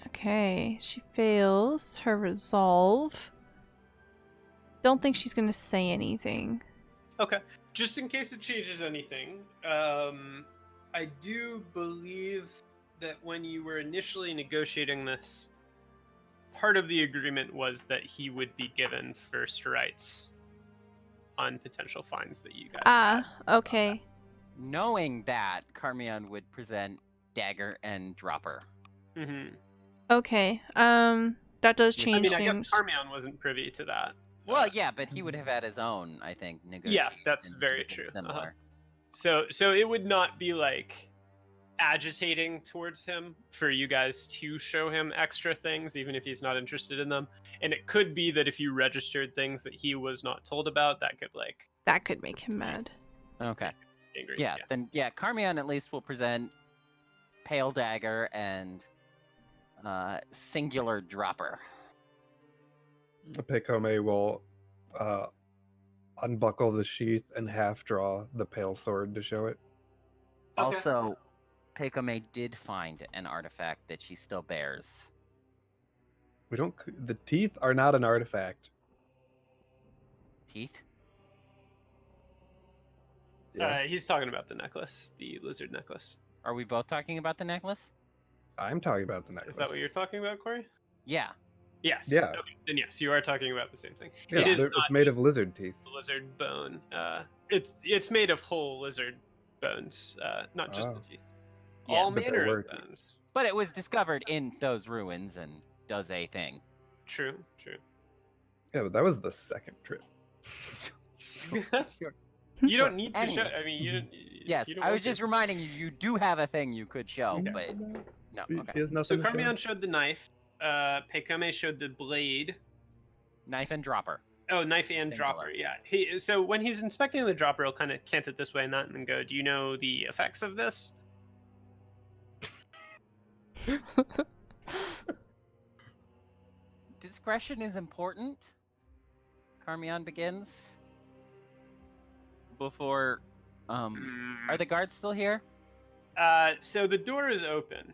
Okay, she fails her resolve. Don't think she's gonna say anything. Okay. Just in case it changes anything, I do believe that when you were initially negotiating this, part of the agreement was that he would be given first rights on potential fines that you guys had. Okay. Knowing that, Karmeon would present dagger and dropper. Mm-hmm. Okay. That does I change I mean, I guess things. Karmeon wasn't privy to that. Well, yeah, but he would have had his own, I think, negotiation. Yeah, that's and very would have been true. Similar. So it would not be like agitating towards him for you guys to show him extra things, even if he's not interested in them. And it could be that if you registered things that he was not told about, that could like That could make him mad. Okay. angry. Yeah, then Karmeon at least will present pale dagger and singular dropper. Pekome will unbuckle the sheath and half draw the pale sword to show it. Okay. Also, Pekome did find an artifact that she still bears. We don't. The teeth are not an artifact. Teeth? He's talking about the necklace, the lizard necklace. Are we both talking about the necklace? I'm talking about the necklace. Is that what you're talking about, Kory? Yeah. Yes. Yeah. Okay. Then yes, you are talking about the same thing. Yeah, it is it's not made just of lizard teeth. lizard bone. It's made of whole lizard bones, not just the Oh. teeth. Yeah, All but there manner were of teeth. bones. But it was discovered in those ruins and does a thing. True. Yeah, but that was the second trip. You don't need to show. Anyways. I mean, you don't. Yes, you don't I was want just to. reminding you, you do have a thing you could show, Yeah. but no. He Okay. has So nothing to show. Karmeon showed the knife. Pekome showed the blade. Knife and dropper. Oh, knife and Singular. dropper. Yeah. So when he's inspecting the dropper, he'll kind of cant it this way and that, and then go, "Do you know the effects of this?" Discretion is important. Karmeon begins. Before, are the guards still here? So the door is open,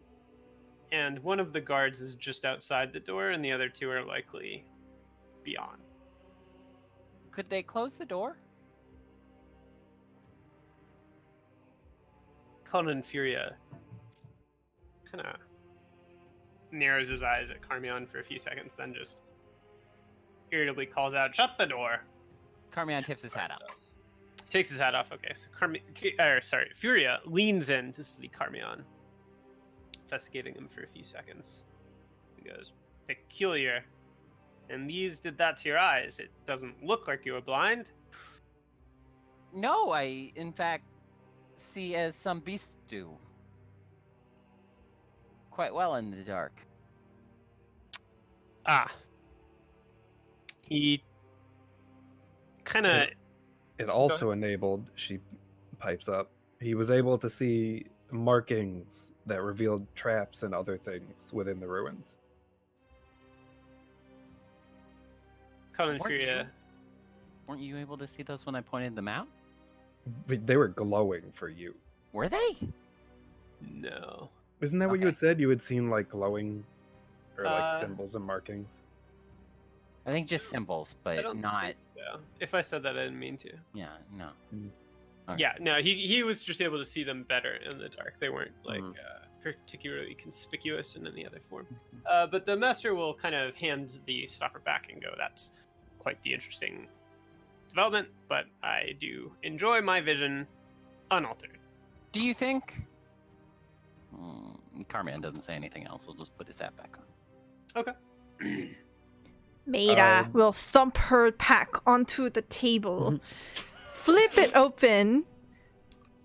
and one of the guards is just outside the door, and the other two are likely beyond. Could they close the door? Conan Furia kind of narrows his eyes at Karmeon for a few seconds, then just irritably calls out, "Shut the door!" Karmeon tips his hat up. Takes his hat off. Okay, so Furia leans in to study Karmeon, investigating him for a few seconds. He goes, "Peculiar. And these did that to your eyes. It doesn't look like you were blind." No, I, in fact, see as some beasts do. Quite well in the dark. Ah. He kind of... It also enabled, she pipes up, he was able to see markings that revealed traps and other things within the ruins. Conan Weren't Furia... Weren't you able to see those when I pointed them out? But they were glowing for you. Were they? No. Isn't that what you Okay. had said? You had seen like glowing or like Uh, symbols and markings? I think just symbols, I but don't not. think so. If I said that, I didn't mean to. Yeah, no. Okay. Yeah, no, he was just able to see them better in the dark. They weren't like Mhm. particularly conspicuous in any other form. But the master will kind of hand the stopper back and go, "That's quite the interesting development, but I do enjoy my vision unaltered." Do you think? Karmeon doesn't say anything else. He'll just put his hat back on. Okay. Maida will thump her pack onto the table, flip it open.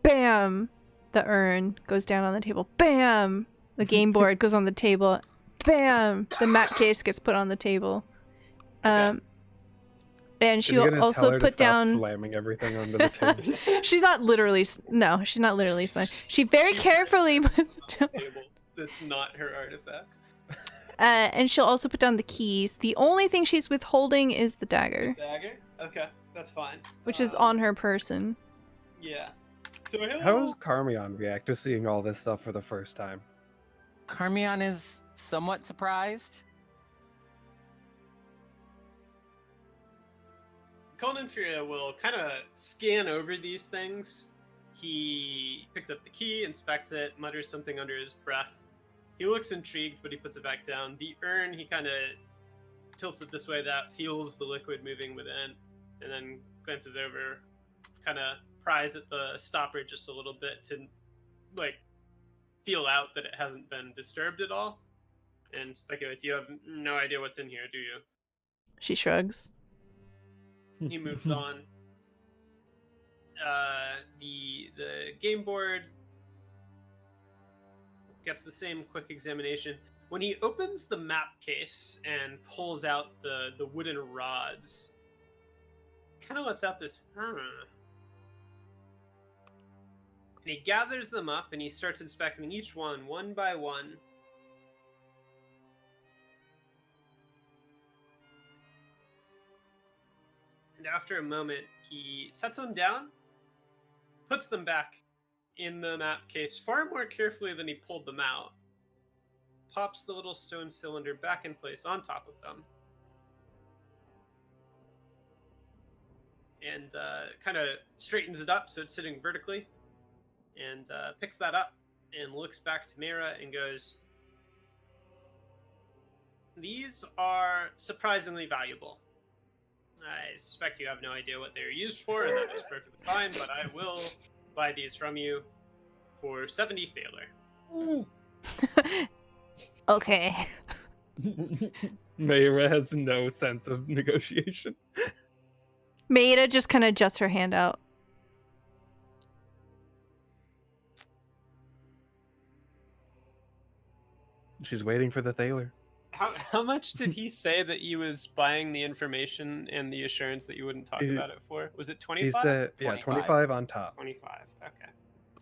Bam! The urn goes down on the table. Bam! The game board goes on the table. Bam! The map case gets put on the table. And Is he she'll gonna also tell her to put stop down. slamming everything onto the table? She's not literally. No, she's not literally slamming. She very carefully puts down. Table that's not her artifacts. And she'll also put down the keys. The only thing she's withholding is the dagger, Dagger? Okay, that's fine. which is on her person. Yeah. So he'll... How does Karmeon react to seeing all this stuff for the first time? Karmeon is somewhat surprised. Conan Furia will kind of scan over these things. He picks up the key, inspects it, mutters something under his breath. He looks intrigued, but he puts it back down. The urn, he kind of tilts it this way, that feels the liquid moving within, and then glances over, kind of pries at the stopper just a little bit to, like, feel out that it hasn't been disturbed at all, and speculates. You have no idea what's in here, do you? She shrugs. He moves on. The game board gets the same quick examination. When he opens the map case and pulls out the wooden rods, kind of lets out this and he gathers them up and he starts inspecting each one by one. And after a moment, he sets them down, puts them back in the map case far more carefully than he pulled them out, pops the little stone cylinder back in place on top of them, and kind of straightens it up so it's sitting vertically, and picks that up and looks back to Mira and goes, "These are surprisingly valuable. I suspect you have no idea what they're used for, and that is perfectly fine, but I will buy these from you for 70 thaler." Okay. Mayra has no sense of negotiation. Maida just kind of adjusts her hand out. She's waiting for the thaler. How much did he say that he was buying the information and the assurance that you wouldn't talk about it for? Was it 25? He said, yeah, 25 on top. 25. Okay.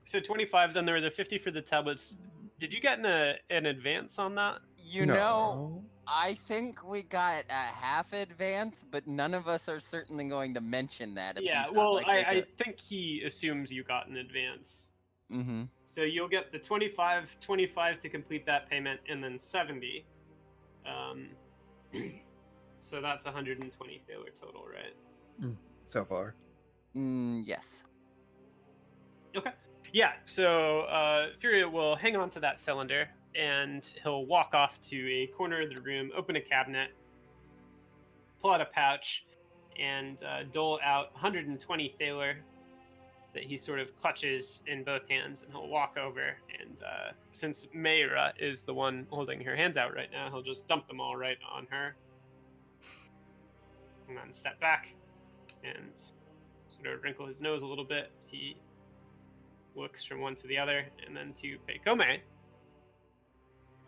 So 25, then there were the 50 for the tablets. Did you get an advance on that? You No. know, I think we got a half advance, but none of us are certainly going to mention that. If Yeah, he's not well, likely I to. think he assumes you got an advance. Mm-hmm. So you'll get the 25 to complete that payment, and then 70. So that's 120 thaler total, right? So far. Yes. Okay. Yeah, so Furia will hang on to that cylinder, and he'll walk off to a corner of the room, open a cabinet, pull out a pouch, and dole out 120 thaler that he sort of clutches in both hands, and he'll walk over, and since Mayra is the one holding her hands out right now, he'll just dump them all right on her, and then step back and sort of wrinkle his nose a little bit as he looks from one to the other, and then to Pekome.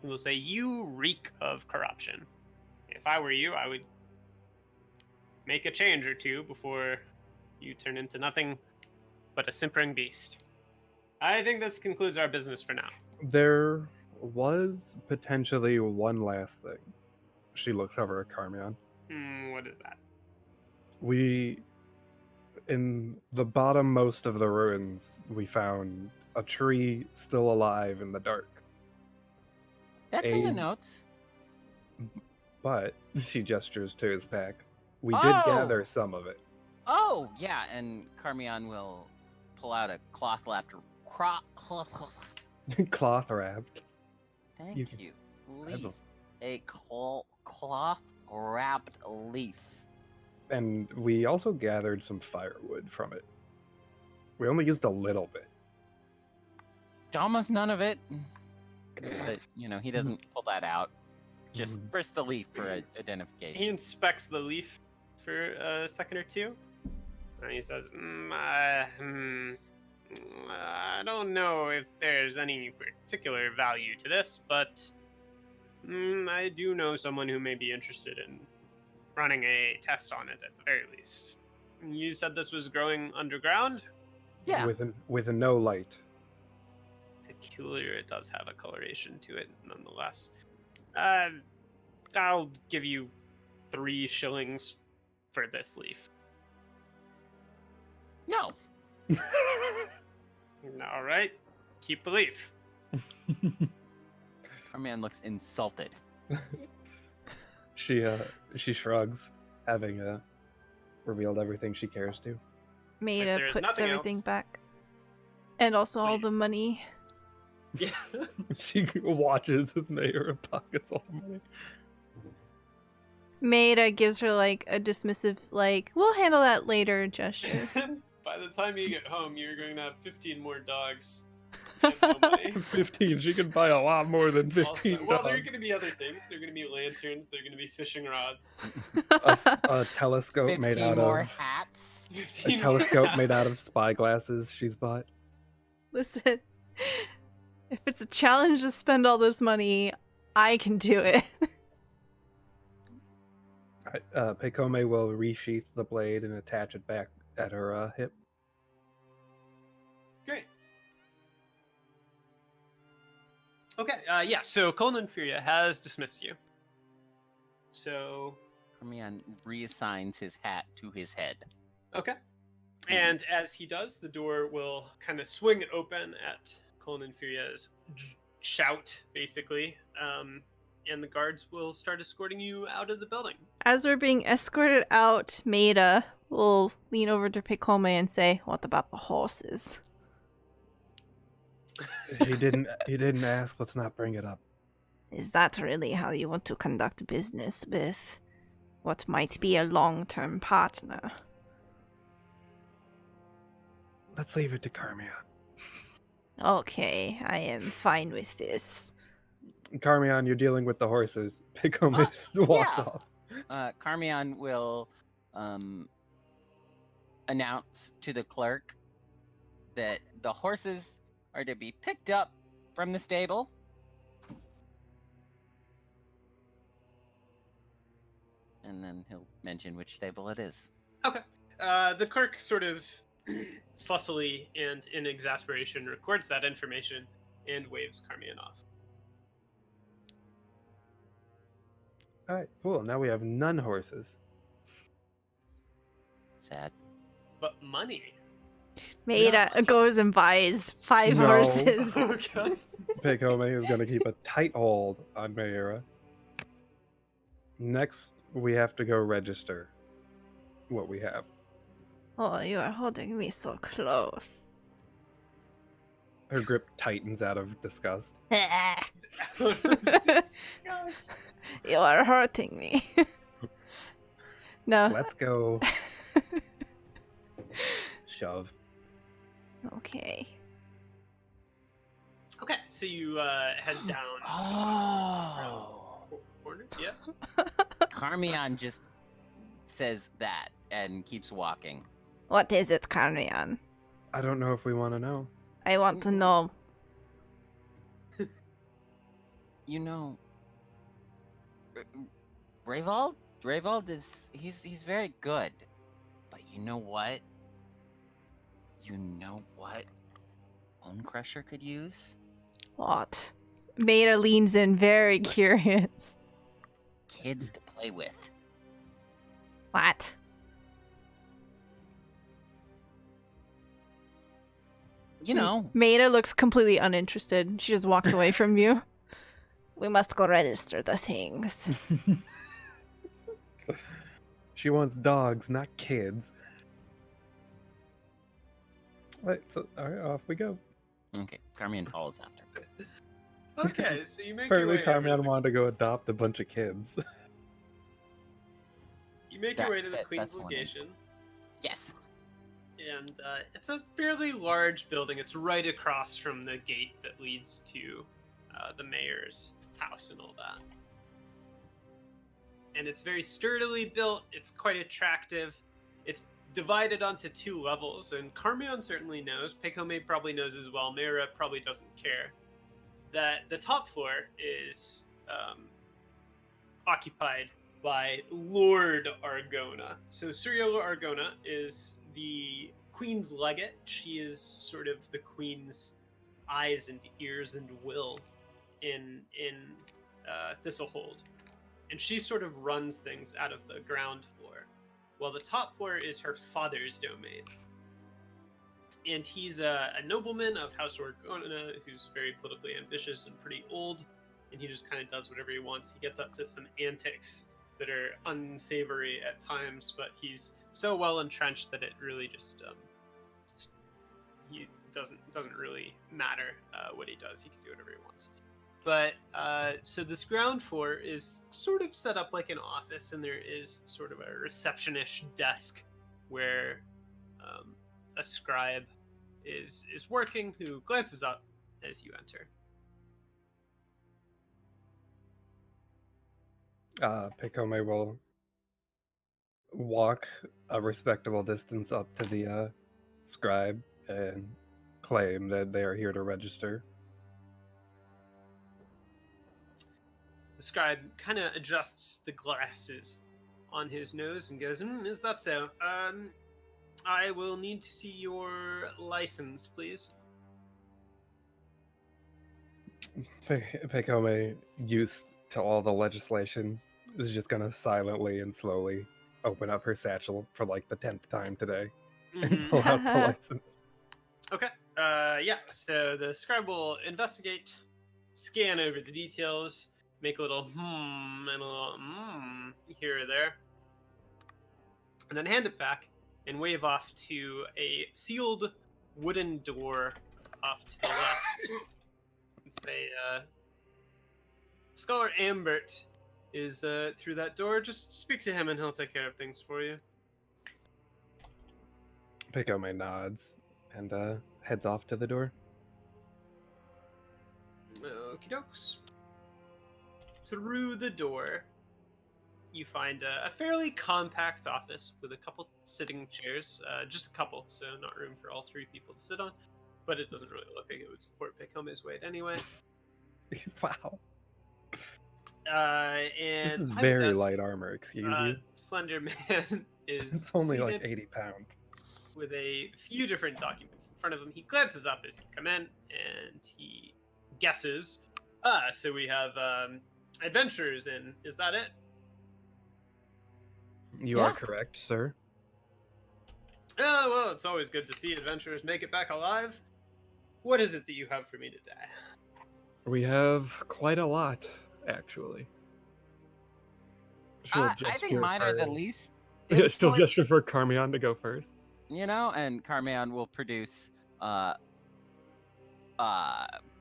He will say, "You reek of corruption. If I were you, I would make a change or two before you turn into nothing but a simpering beast. I think this concludes our business for now." There was potentially one last thing. She looks over at Karmeon. What is that? We, in the bottommost of the ruins, we found a tree still alive in the dark. That's in the notes. But she gestures to his pack. We did Oh! gather some of it. Oh, yeah, and Karmeon will pull out a cloth wrapped. Cloth wrapped. Thank you. Leaf. A cloth wrapped leaf. And we also gathered some firewood from it. We only used a little bit. Almost none of it. But, he doesn't pull that out. Just first the leaf for identification. He inspects the leaf for a second or two, and he says, I don't know if there's any particular value to this, but I do know someone who may be interested in running a test on it at the very least. You said this was growing underground? Yeah. With no light. Peculiar. It does have a coloration to it, nonetheless. I'll give you 3 shillings for this leaf. No. All right. Keep the leaf. Karmeon looks insulted. She shrugs, having revealed everything she cares to. Maida there is puts nothing everything else, back. And also all leave. the money. Yeah. She watches as Mayra pockets all the money. Maida gives her like a dismissive, like, we'll handle that later gesture. By the time you get home, you're going to have 15 more dogs. And no money. 15. She could buy a lot more than 15 Also, well, there are dogs. going to be other things. There are going to be lanterns. There are going to be fishing rods. A telescope made 15 out more of hats. 15 a more telescope made out hats. of spy glasses she's bought. Listen, if it's a challenge to spend all this money, I can do it. Pekome will resheath the blade and attach it back at her hip. Great. Okay, yeah, so Conan Furia has dismissed you. So, Karmeon reassigns his hat to his head. okay. And as he does, the door will kind of swing open at Conan Furia's shout, basically. And the guards will start escorting you out of the building. As we're being escorted out, Maida will lean over to Pekome and say, "What about the horses?" He didn't ask. Let's not bring it up. Is that really how you want to conduct business with what might be a long-term partner? Let's leave it to Karmeon. Okay, I am fine with this. Karmeon, you're dealing with the horses. Pekome walks yeah. off. Karmeon will announce to the clerk that the horses are to be picked up from the stable. And then he'll mention which stable it is. Okay. The clerk sort of fussily and in exasperation records that information and waves Karmeon off. All right, cool. Now we have none horses. Sad. But money. Maida goes and buys 5 No. horses. Okay. Pekome is going to keep a tight hold on Mayra. Next, we have to go register what we have. Oh, you are holding me so close. Her grip tightens out of disgust. You are hurting me. No. Let's go. Shove. Okay. Okay, so you head down. Oh. Corner? Yeah. Karmeon just says that and keeps walking. What is it, Karmeon? I don't know if we want to know. I want to know. You know, Rayvold is he's very good, but you know what? Bone Crusher could use What? Maida leans in, very curious. kids to play with. What? You know, Maida looks completely uninterested. She just walks away from you. We must go register the things. She wants dogs, not kids. Right, so all right, off we go. okay. Karmeon follows after. Okay, so you make your Apparently, way over Karmeon to wanted to go adopt a bunch of kids. you make your way to the Queen's that's the one. Legation, Yes. and it's a fairly large building. It's right across from the gate that leads to the mayor's house and all that. And it's very sturdily built. It's quite attractive. It's divided onto 2 levels, and Karmeon certainly knows. Pekome probably knows as well. Mayra probably doesn't care. That the top floor is occupied by Lord Argona. So Suriola Argona is the Queen's legate. She is sort of the Queen's eyes and ears and will in Thistlehold. And she sort of runs things out of the ground floor, while the top floor is her father's domain. And he's a nobleman of House Argona who's very politically ambitious and pretty old, and he just kind of does whatever he wants. He gets up to some antics that are unsavory at times, but he's so well entrenched that it really just he doesn't really matter what he does. He can do whatever he wants. But so this ground floor is sort of set up like an office, and there is sort of a receptionish desk where a scribe is working, who glances up as you enter. Pekome will walk a respectable distance up to the scribe and claim that they are here to register. The scribe kind of adjusts the glasses on his nose and goes, "Is that so? I will need to see your license, please." Pekome, used to all the legislation, is just gonna silently and slowly open up her satchel for like the 10th time today and pull out the license. Okay. Yeah. So the scribe will investigate, scan over the details, make a little and a little here or there, and then hand it back and wave off to a sealed wooden door off to the left. And say, Scholar Ambert is through that door. Just speak to him and he'll take care of things for you. Pekome nods and heads off to the door. Okie dokes. Through the door, you find a fairly compact office with a couple sitting chairs. Just a couple, so not room for all three people to sit on. But it doesn't really look like it would support Pekome's weight anyway. Wow. And This is behind the very desk, light armor, excuse you. Slender Man is It's only like seated 80 pounds. with a few different documents in front of him. He glances up as you come in, and he guesses. So we have adventurers in. Is that it? You are correct, sir. Oh, well, it's always good to see adventurers make it back alive. What is it that you have for me today? We have quite a lot, actually. I think mine are the least. Yeah, she'll important, gesture for Karmeon to go first. You know, and Karmeon will produce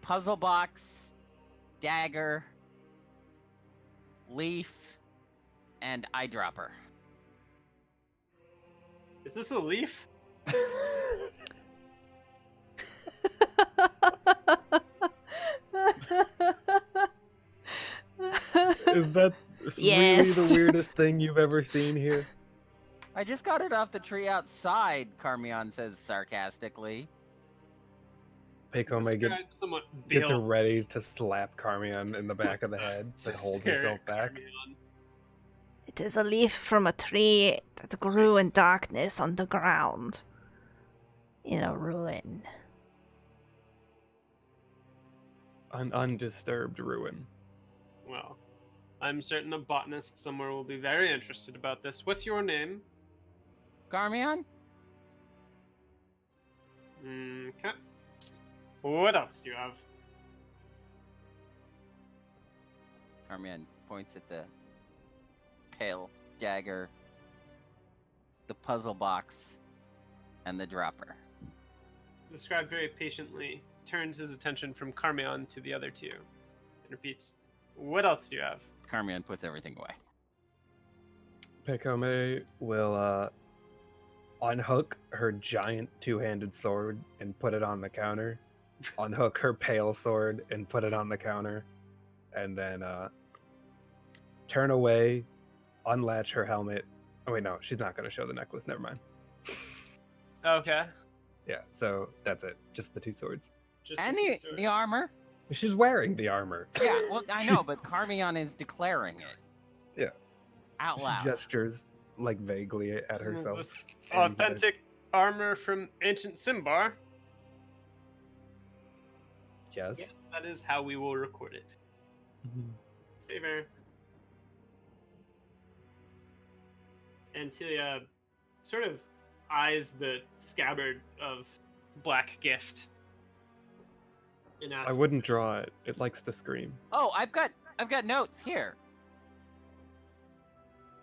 puzzle box, dagger, leaf, and eyedropper. Is this a leaf? Is that really the weirdest thing you've ever seen here? I just got it off the tree outside, Karmeon says sarcastically. Pekome gets ready to slap Karmeon in the back of the head, but holds himself back. Karmeon. It is a leaf from a tree that grew in darkness on the ground. In a ruin. An undisturbed ruin. Well, I'm certain a botanist somewhere will be very interested about this. What's your name? Karmeon? Okay. What else do you have? Karmeon points at the pale dagger, the puzzle box, and the dropper. The scribe very patiently turns his attention from Karmeon to the other two and repeats, "What else do you have?" Karmeon puts everything away. Pekome will unhook her giant two-handed sword and put it on the counter. Unhook her pale sword and put it on the counter. And then turn away, unlatch her helmet. Oh wait, no, she's not going to show the necklace. Never mind. Okay. Yeah, so that's it. Just the two swords. Just And two swords. the armor. She's wearing the armor. Yeah, well, I know, but Karmeon is declaring it. Yeah. Out loud. She gestures like vaguely at herself. Is this authentic armor from ancient Symbar? Yes. Yes, that is how we will record it. Favor. And Celia sort of eyes the scabbard of Black Gift. And asks, I wouldn't draw it. It likes to scream. Oh, I've got notes here.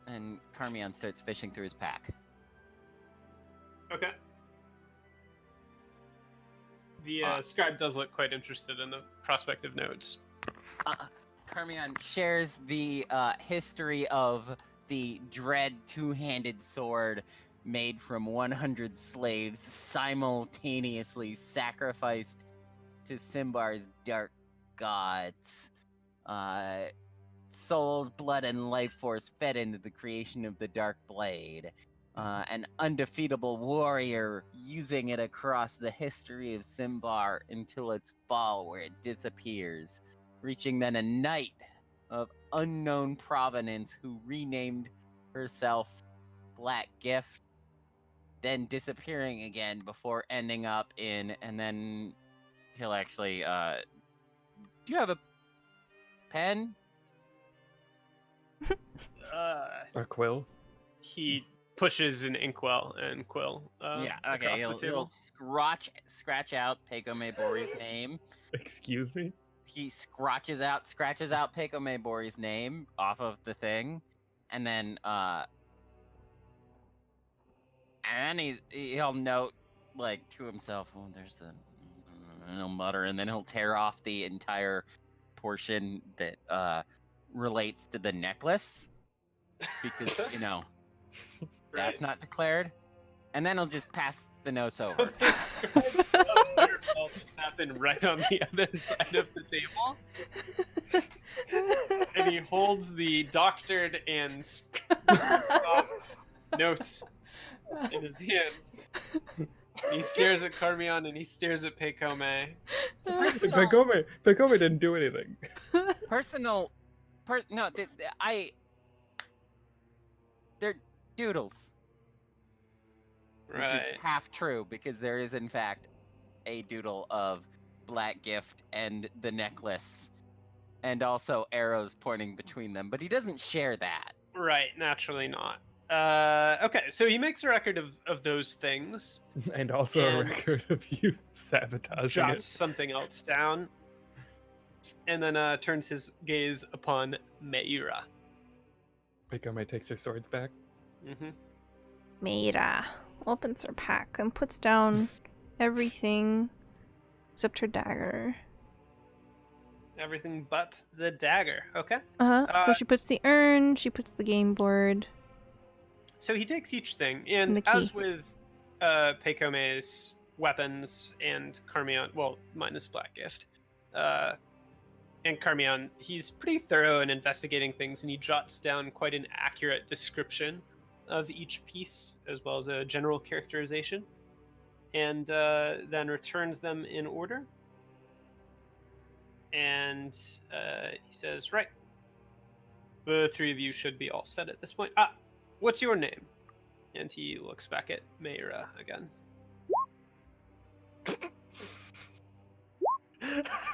And Karmeon starts fishing through his pack. Okay. The Ah. scribe does look quite interested in the prospective notes. Karmeon shares the history of the dread two-handed sword made from 100 slaves simultaneously sacrificed to Symbar's dark gods. Soul, blood, and life force fed into the creation of the Dark Blade. An undefeatable warrior using it across the history of Symbar until its fall, where it disappears, reaching then a knight of unknown provenance who renamed herself Black Gift, then disappearing again before ending up in, and then he'll actually, do you have a pen? A quill. He pushes an inkwell and quill Yeah, across okay, the he'll table. scratch out Pekome Bori's name. Excuse me? He scratches out Pekome Bori's name off of the thing, and then he'll note like to himself, "Oh, there's the," and he'll mutter, and then he'll tear off the entire portion that relates to the necklace because that's not declared, and then he'll just pass the notes over. The scribe just happened right on the other side of the table, and he holds the doctored and notes in his hands. He stares at Karmeon and he stares at Pekome. Pekome didn't do anything. They're doodles. Which is Right. half true, because there is, in fact, a doodle of Black Gift and the necklace, and also arrows pointing between them, but he doesn't share that. Right, naturally not. Okay, so he makes a record of those things, And also a And- record of you sabotaging jots it. something else down, and then turns his gaze upon Meira. Pekome takes her swords back. Mm-hmm. Meira opens her pack and puts down everything except her dagger. Everything but the dagger. Okay. So Uh, she puts the urn, she puts the game board. So he takes each thing, And and the as key. with Pekome's weapons and Karmeon, well, minus Black Gift, and Karmeon, he's pretty thorough in investigating things, and he jots down quite an accurate description of each piece, as well as a general characterization, and then returns them in order. And he says, right, the three of you should be all set at this point. What's your name? And he looks back at Meira again.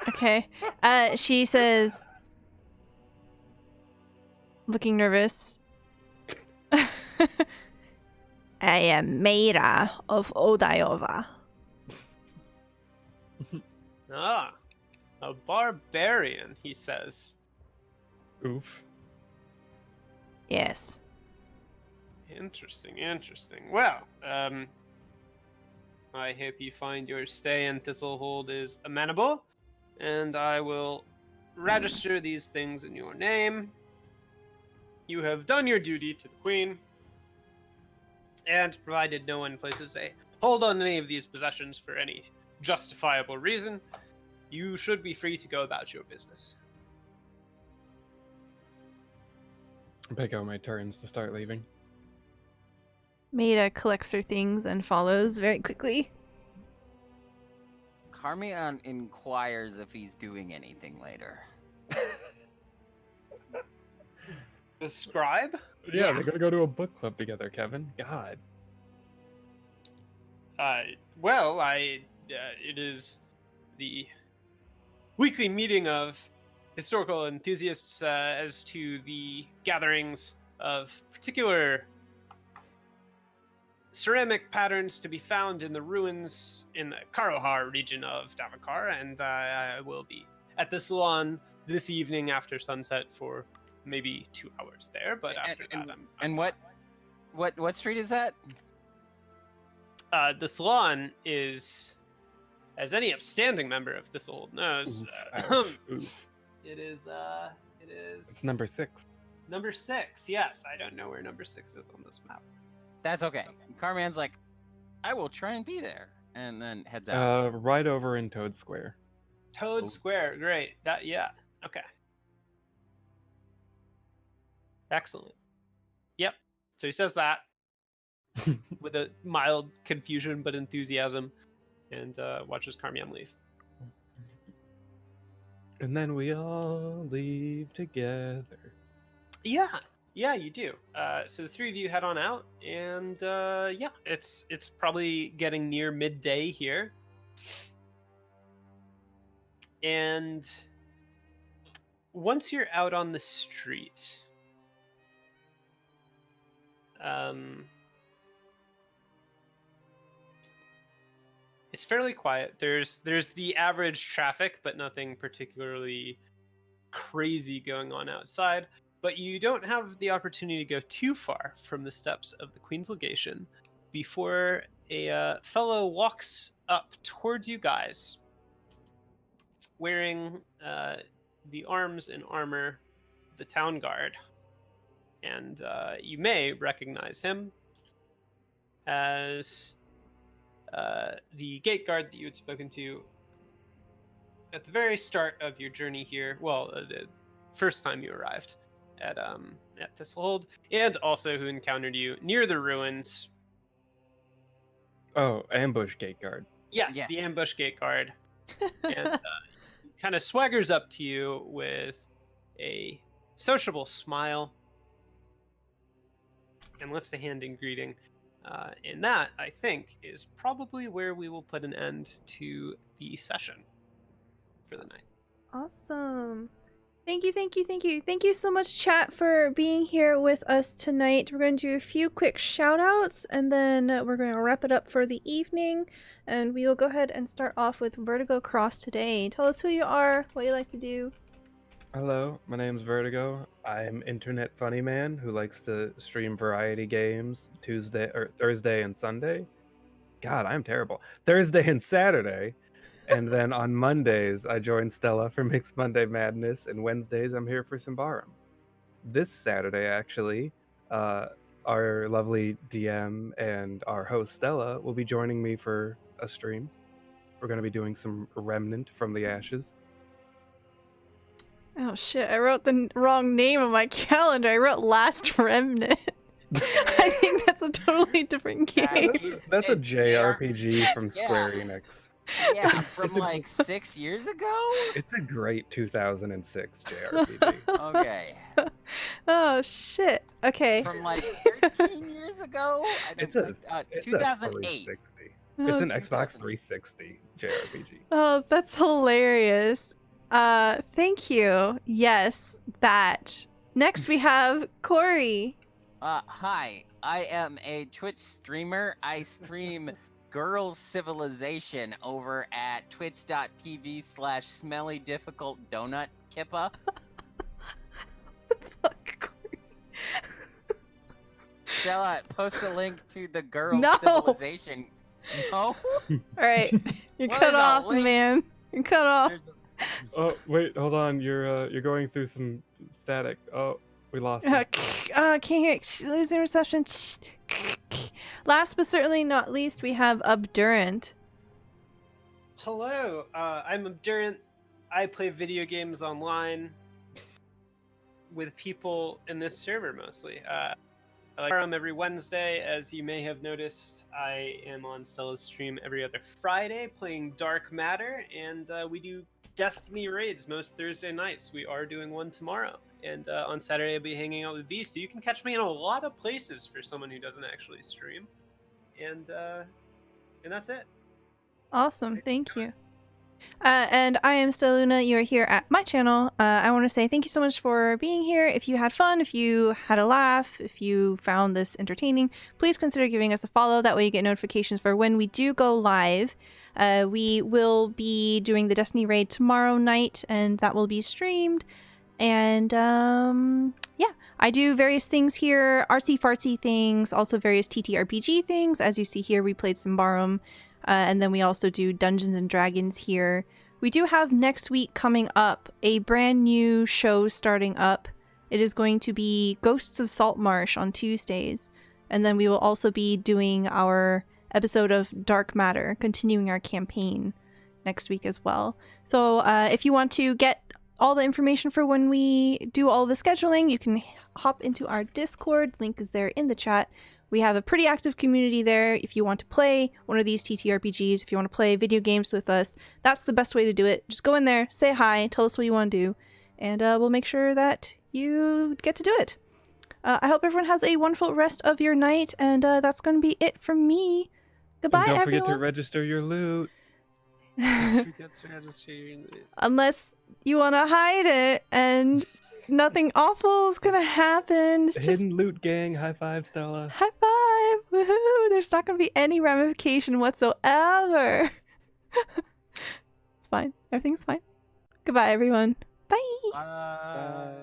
Okay. She says, looking nervous, I am Meira of Odayova. Ah, a barbarian, he says. Oof. Yes. Interesting. Well, I hope you find your stay in Thistlehold is amenable, and I will register these things in your name. You have done your duty to the Queen, and provided no one places a hold on any of these possessions for any justifiable reason, you should be free to go about your business. Pekome turns to start leaving. Meira collects her things and follows very quickly. Karmeon inquires if he's doing anything later. The scribe? Yeah, they're gonna go to a book club together, Kevin. God. It is the weekly meeting of historical enthusiasts as to the gatherings of particular ceramic patterns to be found in the ruins in the Karohar region of Davokar, and I will be at the salon this evening after sunset for maybe 2 hours there, but after that, And what street is that? The salon is, as any upstanding member of this old knows, it is. It's number 6. Number 6. Yes, I don't know where number 6 is on this map. That's okay. Karmeon's like, I will try and be there, and then heads out. Right over in Toad Square. Toad Square, great. Okay. Excellent. Yep. So he says that with a mild confusion but enthusiasm, and watches Karmeon leave. And then we all leave together. Yeah, you do. So the 3 of you head on out, and it's probably getting near midday here. And once you're out on the street, it's fairly quiet. There's the average traffic, but nothing particularly crazy going on outside. But you don't have the opportunity to go too far from the steps of the Queen's Legation before a fellow walks up towards you guys, wearing the arms and armor of the town guard. And you may recognize him as the gate guard that you had spoken to at the very start of your journey here. Well, the first time you arrived at Thistlehold, and also who encountered you near the ruins. Oh, ambush gate guard. Yes. The ambush gate guard. And kind of swaggers up to you with a sociable smile and lifts a hand in greeting. And that, I think, is probably where we will put an end to the session for the night. Awesome. Thank you so much, chat, for being here with us tonight. We're going to do a few quick shout outs, and then we're going to wrap it up for the evening. And we will go ahead and start off with Vertigo Cross today. Tell us who you are, what you like to do. Hello, my name's Vertigo. I'm internet funny man who likes to stream variety games Thursday and Sunday. God, I'm terrible. Thursday and Saturday. And then on Mondays, I join Stella for Mixed Monday Madness, and Wednesdays, I'm here for Symbaroum. This Saturday, actually, our lovely DM and our host, Stella, will be joining me for a stream. We're going to be doing some Remnant from the Ashes. Oh shit, I wrote the wrong name on my calendar. I wrote Last Remnant. I think that's a totally different game. That's a JRPG from Square Enix. Yeah, from like 6 years ago? It's a great 2006 JRPG. Okay. Oh shit. Okay. From like 13 years ago? It's 2008. It's an Xbox 360 JRPG. Oh, that's hilarious. Thank you. Yes, that. Next we have Kory. Hi, I am a Twitch streamer. I stream Girls Civilization over at twitch.tv/smellydifficultdonutkippa. Fuck, Kory. Stella, post a link to the Girls No. Civilization. No? Alright. You're What cut is a off, link? man. You're cut off. Oh wait, hold on. You're going through some static. Oh, we lost him. Can't hear. Losing reception. Last but certainly not least, we have Obdurant. Hello, I'm Obdurant. I play video games online with people in this server mostly. I like every Wednesday. As you may have noticed, I am on Stella's stream every other Friday playing Dark Matter, and we do Destiny raids most Thursday nights. We are doing one tomorrow. And on Saturday, I'll be hanging out with V, so you can catch me in a lot of places for someone who doesn't actually stream. And that's it. Awesome, thank you. And I am Stelluna. You are here at my channel. I want to say thank you so much for being here. If you had fun, if you had a laugh, if you found this entertaining, please consider giving us a follow. That way you get notifications for when we do go live. We will be doing the Destiny raid tomorrow night, and that will be streamed. And yeah, I do various things here, artsy fartsy things, also various TTRPG things. As you see here, we played Symbaroum, and then we also do Dungeons and Dragons here. We do have next week coming up a brand new show starting up. It is going to be Ghosts of Saltmarsh on Tuesdays. And then we will also be doing our episode of Dark Matter, continuing our campaign next week as well. So if you want to get all the information for when we do all the scheduling, you can hop into our Discord. Link is there in the chat. We have a pretty active community there. If you want to play one of these TTRPGs, if you want to play video games with us, that's the best way to do it. Just go in there, say hi, tell us what you want to do, and we'll make sure that you get to do it. I hope everyone has a wonderful rest of your night, and that's going to be it from me. Goodbye, And don't everyone. forget to register your loot. Don't forget to register your- Unless you want to hide it and nothing awful is going to happen. It's just Hidden loot gang. High five, Stella. high five. Woohoo. There's not going to be any ramification whatsoever. It's fine. Everything's fine. Goodbye, everyone. Bye. Bye.